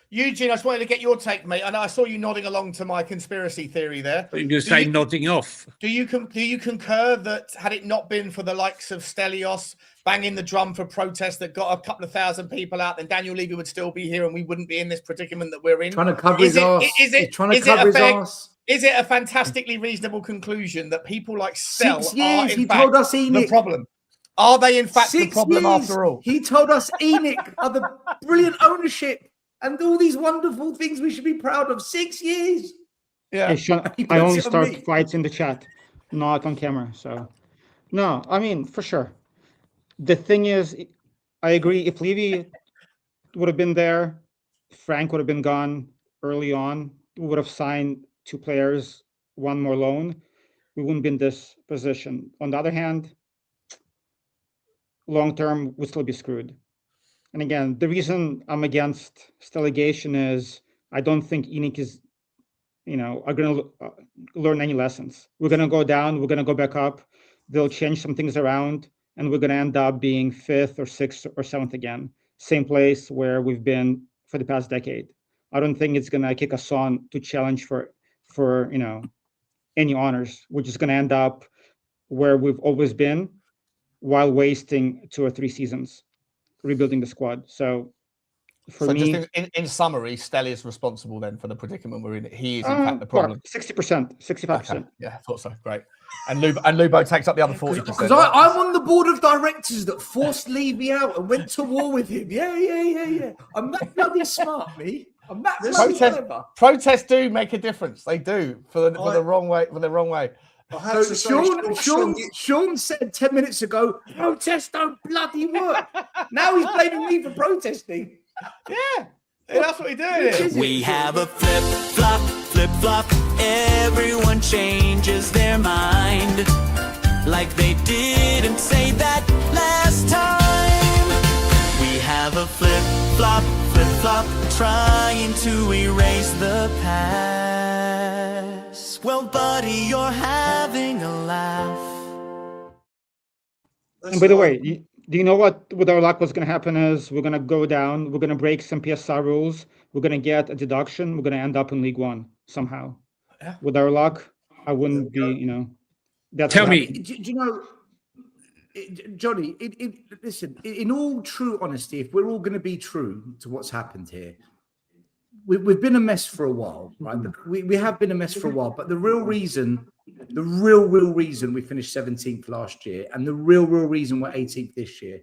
Eugene, I just wanted to get your take, mate. And I saw you nodding along to my conspiracy theory there. You can say nodding off. Do you concur that had it not been for the likes of Stelios banging the drum for protest that got a couple of thousand people out, then Daniel Levy would still be here and we wouldn't be in this predicament that we're in? Trying to cover his ass. Is it a fantastically reasonable conclusion that people like Stel 6 years, are in he fact told us the problem? Are they in fact the 6 problem years, after all? He told us ENIC are the brilliant ownership and all these wonderful things we should be proud of. 6 years. Yeah. Hey, Sean, He I puts only it on start me. fights in the chat, not on camera. So, no, I mean, for sure. The thing is, I agree. If Levy would have been there, Frank would have been gone early on. We would have signed 2 players, 1 more loan. We wouldn't be in this position. On the other hand, long term, we'd still be screwed. And again, the reason I'm against delegation is I don't think ENIC is, are going to learn any lessons. We're going to go down, we're going to go back up. They'll change some things around, and we're going to end up being 5th or 6th or 7th again. Same place where we've been for the past decade. I don't think it's going to kick us on to challenge for any honors. We're just going to end up where we've always been while wasting 2 or 3 seasons rebuilding the squad. So for me, just in summary, Stel is responsible then for the predicament we're in. He is in fact the problem. 60%, 65%. Okay. Yeah, I thought so. Great. And Lubo takes up the other 40%. Because I'm on the board of directors that forced Levy out and went to war with him. Yeah. I'm that bloody smart, me. I'm that bloody clever. Protests do make a difference. They do for the wrong way. For the wrong way. I have to say, Sean said 10 minutes ago, protests don't bloody work. Now he's blaming me for protesting. Yeah, that's what we're doing. We have a flip-flop. Everyone changes their mind. Like they didn't say that last time. We have a flip-flop. Trying to erase the past. Well, buddy, you're having a laugh. And by the way, do you know what with our luck what's going to happen is we're going to go down, we're going to break some PSR rules, we're going to get a deduction, we're going to end up in League One somehow. Yeah. With our luck, I wouldn't be, that's Tell what me. happened. Do you know? Johnny, listen, in all true honesty, if we're all going to be true to what's happened here, we've been a mess for a while, right? We have been a mess for a while, but the real reason we finished 17th last year and the real reason we're 18th this year,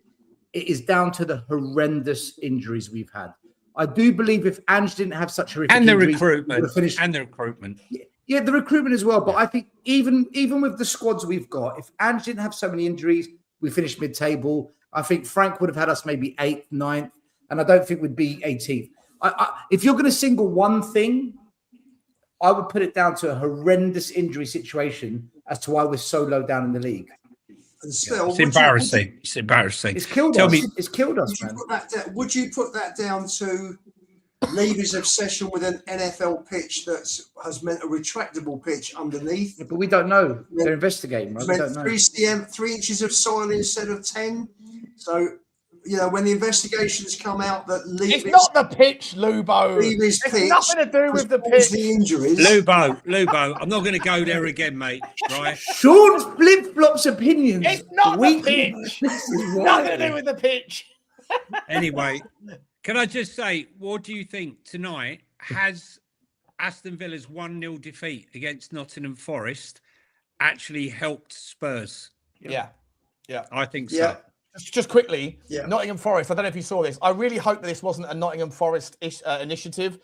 it is down to the horrendous injuries we've had. I do believe if Ange didn't have such horrific injuries, and the recruitment. Yeah, the recruitment as well. But I think even with the squads we've got, if Ange didn't have so many injuries, we finished mid-table. I think Frank would have had us maybe 8th, 9th, and I don't think we'd be 18th. If you're going to single one thing, I would put it down to a horrendous injury situation as to why we're so low down in the league. And still, It's embarrassing. It's embarrassing. It's killed us. It's killed us, man. Would you put that down to Levy's obsession with an NFL pitch that has meant a retractable pitch underneath? Yeah, but we don't know. They're investigating, right? We don't know. 3 inches of soil instead of 10. So, when the investigations come out that Levy's... It's not the pitch, Lubo. Levy's it's pitch nothing to do with the pitch. The injuries. Lubo, I'm not going to go there again, mate. Right? Sean's flip-flops opinions. It's not the pitch. Nothing to do with the pitch. Anyway, can I just say, what do you think tonight? Has Aston Villa's 1-0 defeat against Nottingham Forest actually helped Spurs? Yeah. I think so. Yeah. Just quickly, Nottingham Forest. I don't know if you saw this. I really hope that this wasn't a Nottingham Forest initiative,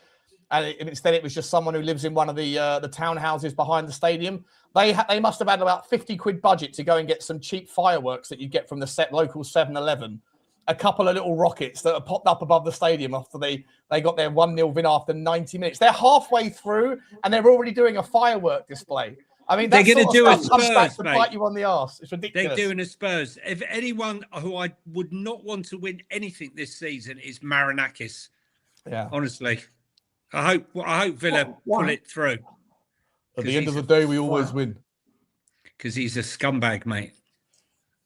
and instead it was just someone who lives in one of the townhouses behind the stadium. They must have had about 50 quid budget to go and get some cheap fireworks that you get from the local 7-Eleven. A couple of little rockets that are popped up above the stadium after they got their 1-0 win after 90 minutes. They're halfway through and they're already doing a firework display. I mean, they're going to do a Spurs, to bite you on the arse. It's ridiculous. They're doing a Spurs. If anyone who I would not want to win anything this season is Marinakis. Yeah, honestly, I hope Villa pull it through. At the end of the day, we always win because he's a scumbag, mate.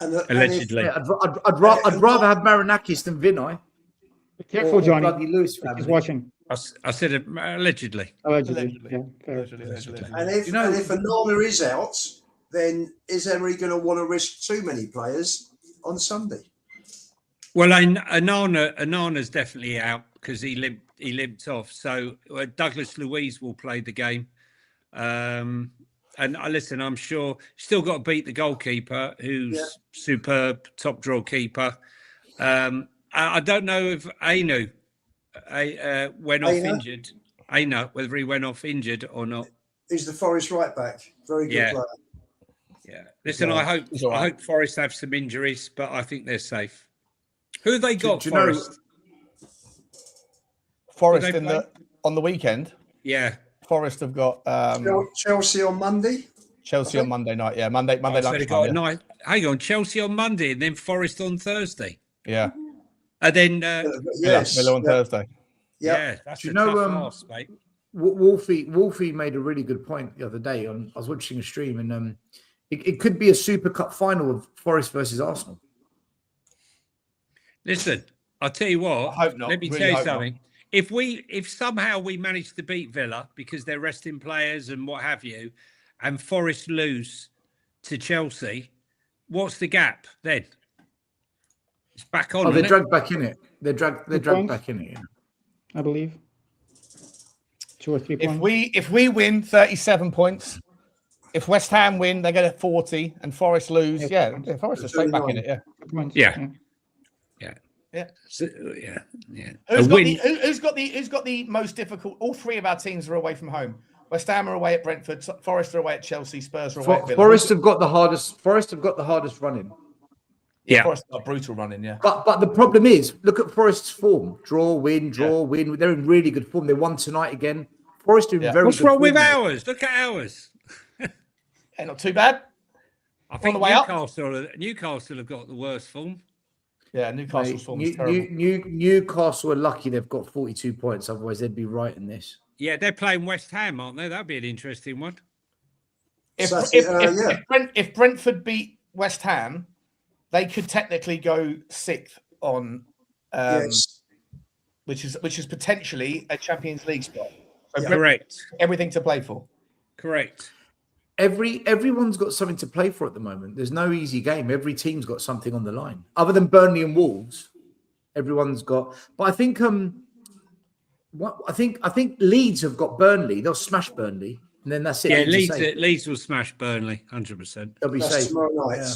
Allegedly, I'd rather have Marinakis than Vinay. Be careful, Johnny. Bloody Lewis He's watching. I said it allegedly. Allegedly. Yeah, and if Anana is out, then is Emery going to want to risk too many players on Sunday? Well, Anana's definitely out because he limped off. So Douglas Luiz will play the game. And listen, I'm sure still got to beat the goalkeeper, who's superb, top draw keeper. I don't know if Ainu went off injured. Ainu, whether he went off injured or not. He's the Forest right back. Very good player. Yeah. Listen, I hope Forest have some injuries, but I think they're safe. Who have they got? Forest. Forest on the weekend. Yeah. Forest have got Chelsea on Monday. Chelsea on Monday night. Yeah, Monday lunchtime. Hang on, Chelsea on Monday and then Forest on Thursday. Yeah. And then Villa on Thursday. Yeah, that's a tough loss, mate. Wolfie made a really good point the other day. I was watching a stream, and it could be a Super Cup final of Forest versus Arsenal. Listen, I'll tell you what. I hope not. Let me tell you something. Not. If somehow we manage to beat Villa because they're resting players and what have you, and Forest lose to Chelsea, what's the gap then? It's back on. They're dragged back in it. They're dragged back in it. Yeah. I believe 2 or 3 points. If we win 37 points, if West Ham win, they get a 40, and Forest lose. Forest are straight back in it. Yeah. So, Who's got the most difficult? All three of our teams are away from home. West Ham are away at Brentford. Forest are away at Chelsea. Spurs are away at Villa. Forest have got the hardest running. Yeah, Forest got brutal running. Yeah, but the problem is, look at Forest's form: draw, win. They're in really good form. They won tonight again. Forest are in very. What's good wrong form, with mate. ours? Look at ours. Not too bad. I think Newcastle have got the worst form. Yeah, Newcastle's form is terrible. Newcastle are lucky they've got 42 points. Otherwise, they'd be right in this. Yeah, they're playing West Ham, aren't they? That'd be an interesting one. If Brentford beat West Ham, they could technically go 6th on, which is potentially a Champions League spot. So Correct. Everything to play for. Correct. everyone's got something to play for at the moment. There's no easy game. Every team's got something on the line, other than Burnley and Wolves. Everyone's got. But I think I think Leeds have got Burnley. They'll smash Burnley, and then that's it. Yeah, Leeds will smash Burnley, 100%. They'll be That's safe tomorrow night. Yeah.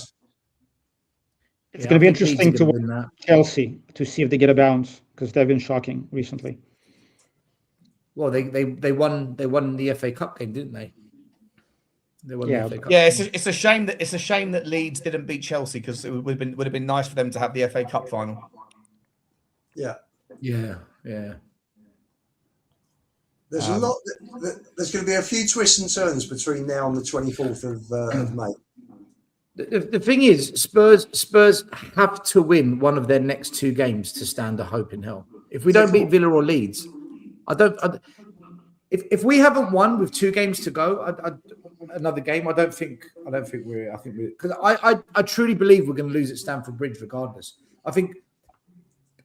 It's going to be I think Leeds interesting are to gonna watch win that. Chelsea to see if they get a bounce because they've been shocking recently. Well, they won the FA Cup game, didn't they? They won Yeah. the FA Cup. Yeah, game. it's a shame that Leeds didn't beat Chelsea because it would have been nice for them to have the FA Cup final. Yeah. Yeah. There's a lot. There's going to be a few twists and turns between now and the 24th of May. The thing is, Spurs have to win one of their next two games to stand a hope in hell. If we don't beat Villa or Leeds, if we haven't won with 2 games to go, another game, I think we're because I truly believe we're going to lose at Stamford Bridge regardless. I think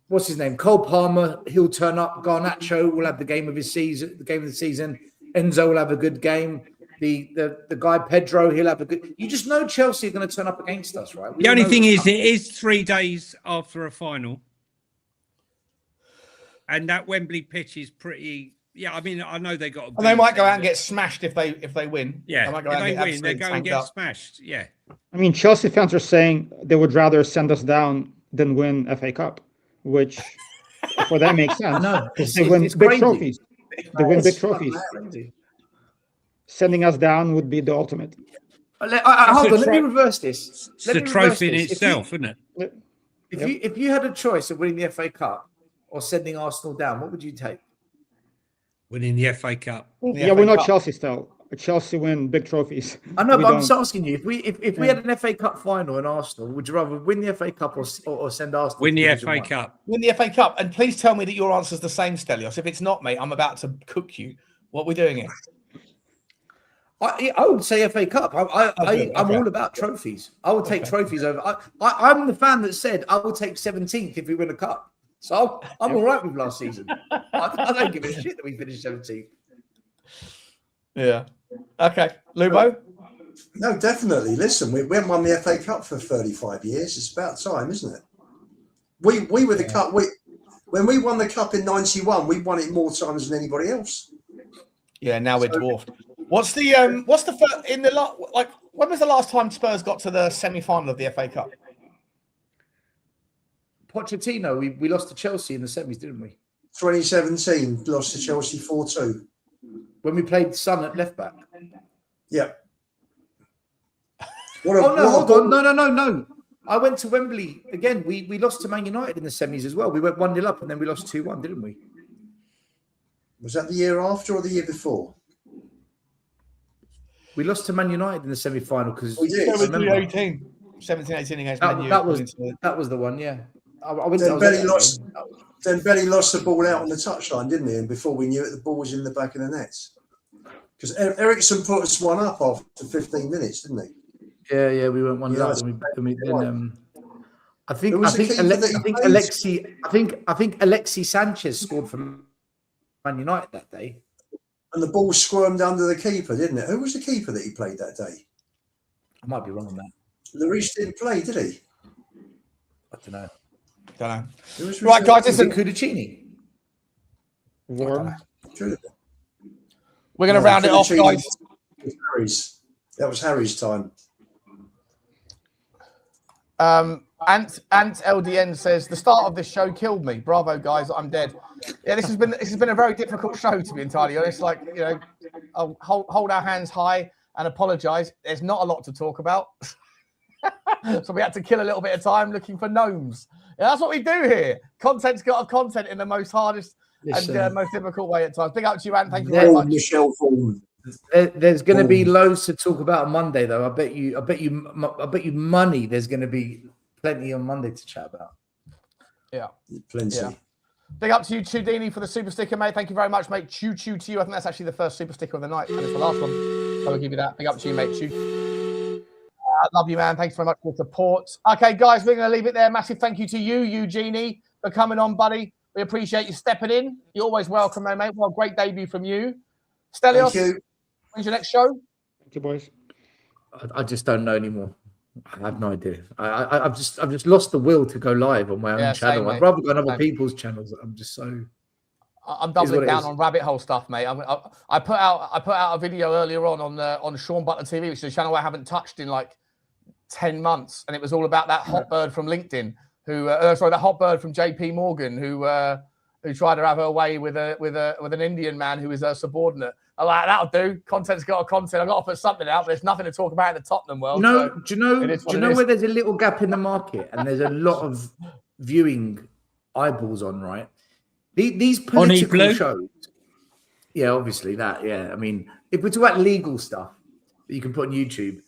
what's his name, Cole Palmer, he'll turn up. Garnacho will have the game of the season. Enzo will have a good game. The guy Pedro, he'll have a good. You just know Chelsea are going to turn up against us, right? The only thing is, it is 3 days after a final, and that Wembley pitch is pretty. Yeah, I mean, I know they got. And they might go out and get smashed if they win. Yeah, they might go if out they and win, they go and get up. smashed. Yeah. I mean, Chelsea fans are saying they would rather send us down than win FA Cup, which for them makes sense. No, They win big trophies. They win big trophies. Crazy. Sending us down would be the ultimate. Hold on, let me reverse this. It's a trophy in itself, isn't it? If you had a choice of winning the FA Cup or sending Arsenal down, what would you take? Winning the FA Cup. Yeah, we're not Chelsea style. Chelsea win big trophies. I know, We but I'm don't. just asking you: if we had an FA Cup final in Arsenal, would you rather win the FA Cup or send Arsenal? Win to the Division FA One? Cup. Win the FA Cup, and please tell me that your answer's the same, Stelios. If it's not, mate, I'm about to cook you. What are we doing here? I would say FA Cup. I'm all about trophies. I would take trophies over. I'm the fan that said I will take 17th if we win a cup. So I'm all right with last season. I don't give a shit that we finished 17th. Yeah. Okay. Lubo? No, definitely. Listen, we haven't won the FA Cup for 35 years. It's about time, isn't it? We were the cup. When we won the cup in '91, we won it more times than anybody else. Yeah. Now we're dwarfed. What's the first in the like? When was the last time Spurs got to the semi-final of the FA Cup? Pochettino, we lost to Chelsea in the semis, didn't we? 2017, lost to Chelsea 4-2. When we played Son at left back. Yeah. Hold on. No. I went to Wembley again. We lost to Man United in the semis as well. We went 1-0 up and then we lost 2-1, didn't we? Was that the year after or the year before? We lost to Man United in the semi-final because We did. 17-18 against Man U. that was the one. Yeah. Then Belly lost the ball out on the touchline, didn't he? And before we knew it, the ball was in the back of the nets. Because Ericsson put us 1 up after 15 minutes, didn't he? Yeah, we went 1-0 up. I think Alexi Sanchez scored for Man United that day. And the ball squirmed under the keeper, didn't it? Who was the keeper that he played that day? I might be wrong on that. Lloris didn't play, did he? I don't know. Right, guys, Is it listen. Cudicini? Warm. Could have been. We're going to round it off, guys. That was Harry's time. Ant LDN says the start of this show killed me. Bravo, guys, I'm dead. Yeah, this has been a very difficult show, to be entirely honest. Like, you know, I'll hold our hands high and apologise. There's not a lot to talk about, so we had to kill a little bit of time looking for gnomes. Yeah, that's what we do here. Content's got content in the most hardest and most difficult way at times. Big up to you, Ant. Thank you very much. Michelle Vaughan. There's going to be loads to talk about on Monday, though. I bet you money. There's going to be plenty on Monday to chat about. Yeah, Plenty. Yeah. Big up to you, Chudini, for the super sticker, mate. Thank you very much, mate. Choo to you. I think that's actually the first super sticker of the night, and it's the last one. So I'll give you that. Big up to you, mate. Choo. Love you, man. Thanks very much for the support. Okay, guys, we're going to leave it there. Massive thank you to you, Eugenie, for coming on, buddy. We appreciate you stepping in. You're always welcome, mate. Well, great debut from you. Stelios, Thank you. when's your next show? Thank you, boys. I just don't know anymore. I have no idea. I've just lost the will to go live on my own channel. I'd rather go on other people's channels. I'm just so. I'm doubling down on rabbit hole stuff, mate. I put out a video earlier on Sean Butler TV, which is a channel I haven't touched in like 10 months, and it was all about that hot bird from LinkedIn, that hot bird from JP Morgan, who tried to have her way with an Indian man who was her subordinate. I'm like, that'll do. Content's got a content. I've got to put something out, but there's nothing to talk about in the Tottenham world. Do you know where there's a little gap in the market and there's a lot of viewing eyeballs on, right? These political shows. Yeah, obviously that. Yeah, I mean, if we're talking about legal stuff that you can put on YouTube,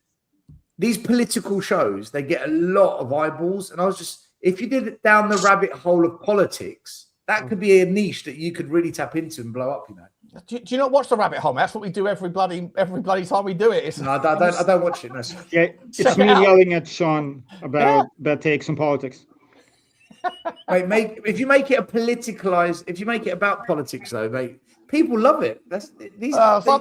these political shows, they get a lot of eyeballs. And I was just, if you did it down the rabbit hole of politics, that could be a niche that you could really tap into and blow up, you know. Do you not watch the rabbit hole, man? That's what we do every bloody time we do it. No, I don't watch it. No. Yeah, it's me yelling at Sean about bad takes on politics. Mate, if you make it if you make it about politics, though, mate, people love it.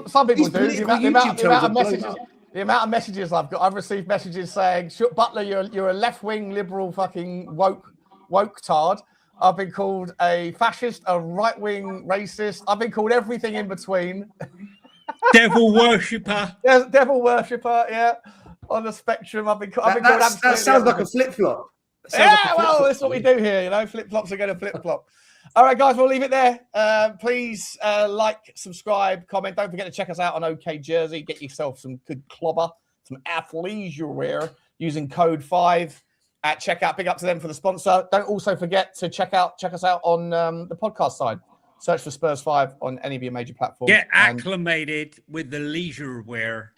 Some people do. The amount of messages I've received messages saying, Butler, you're a left-wing liberal fucking woke tard. I've been called a fascist, a right-wing racist. I've been called everything in between. Devil worshipper. Yeah, devil worshipper. Yeah, on the spectrum, I've been called. That sounds like a flip-flop. Well, that's what we do here. You know, flip-flops are going to flip-flop. All right, guys, we'll leave it there. Please like, subscribe, comment. Don't forget to check us out on OK Jersey. Get yourself some good clobber, some athleisure wear using code 5 at checkout. Big up to them for the sponsor. Don't also forget to check us out on the podcast side. Search for Spurs 5 on any of your major platforms. Get acclimated with the leisure wear.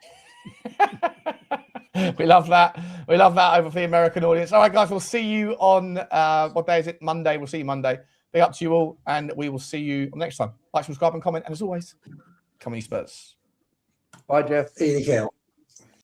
We love that. We love that over for the American audience. All right, guys, we'll see you on what day is it? Monday. We'll see you Monday. Big up to you all, and we will see you next time. Like, subscribe, and comment. And as always, come on, you Spurs. Bye, Jeff. Eat a cow.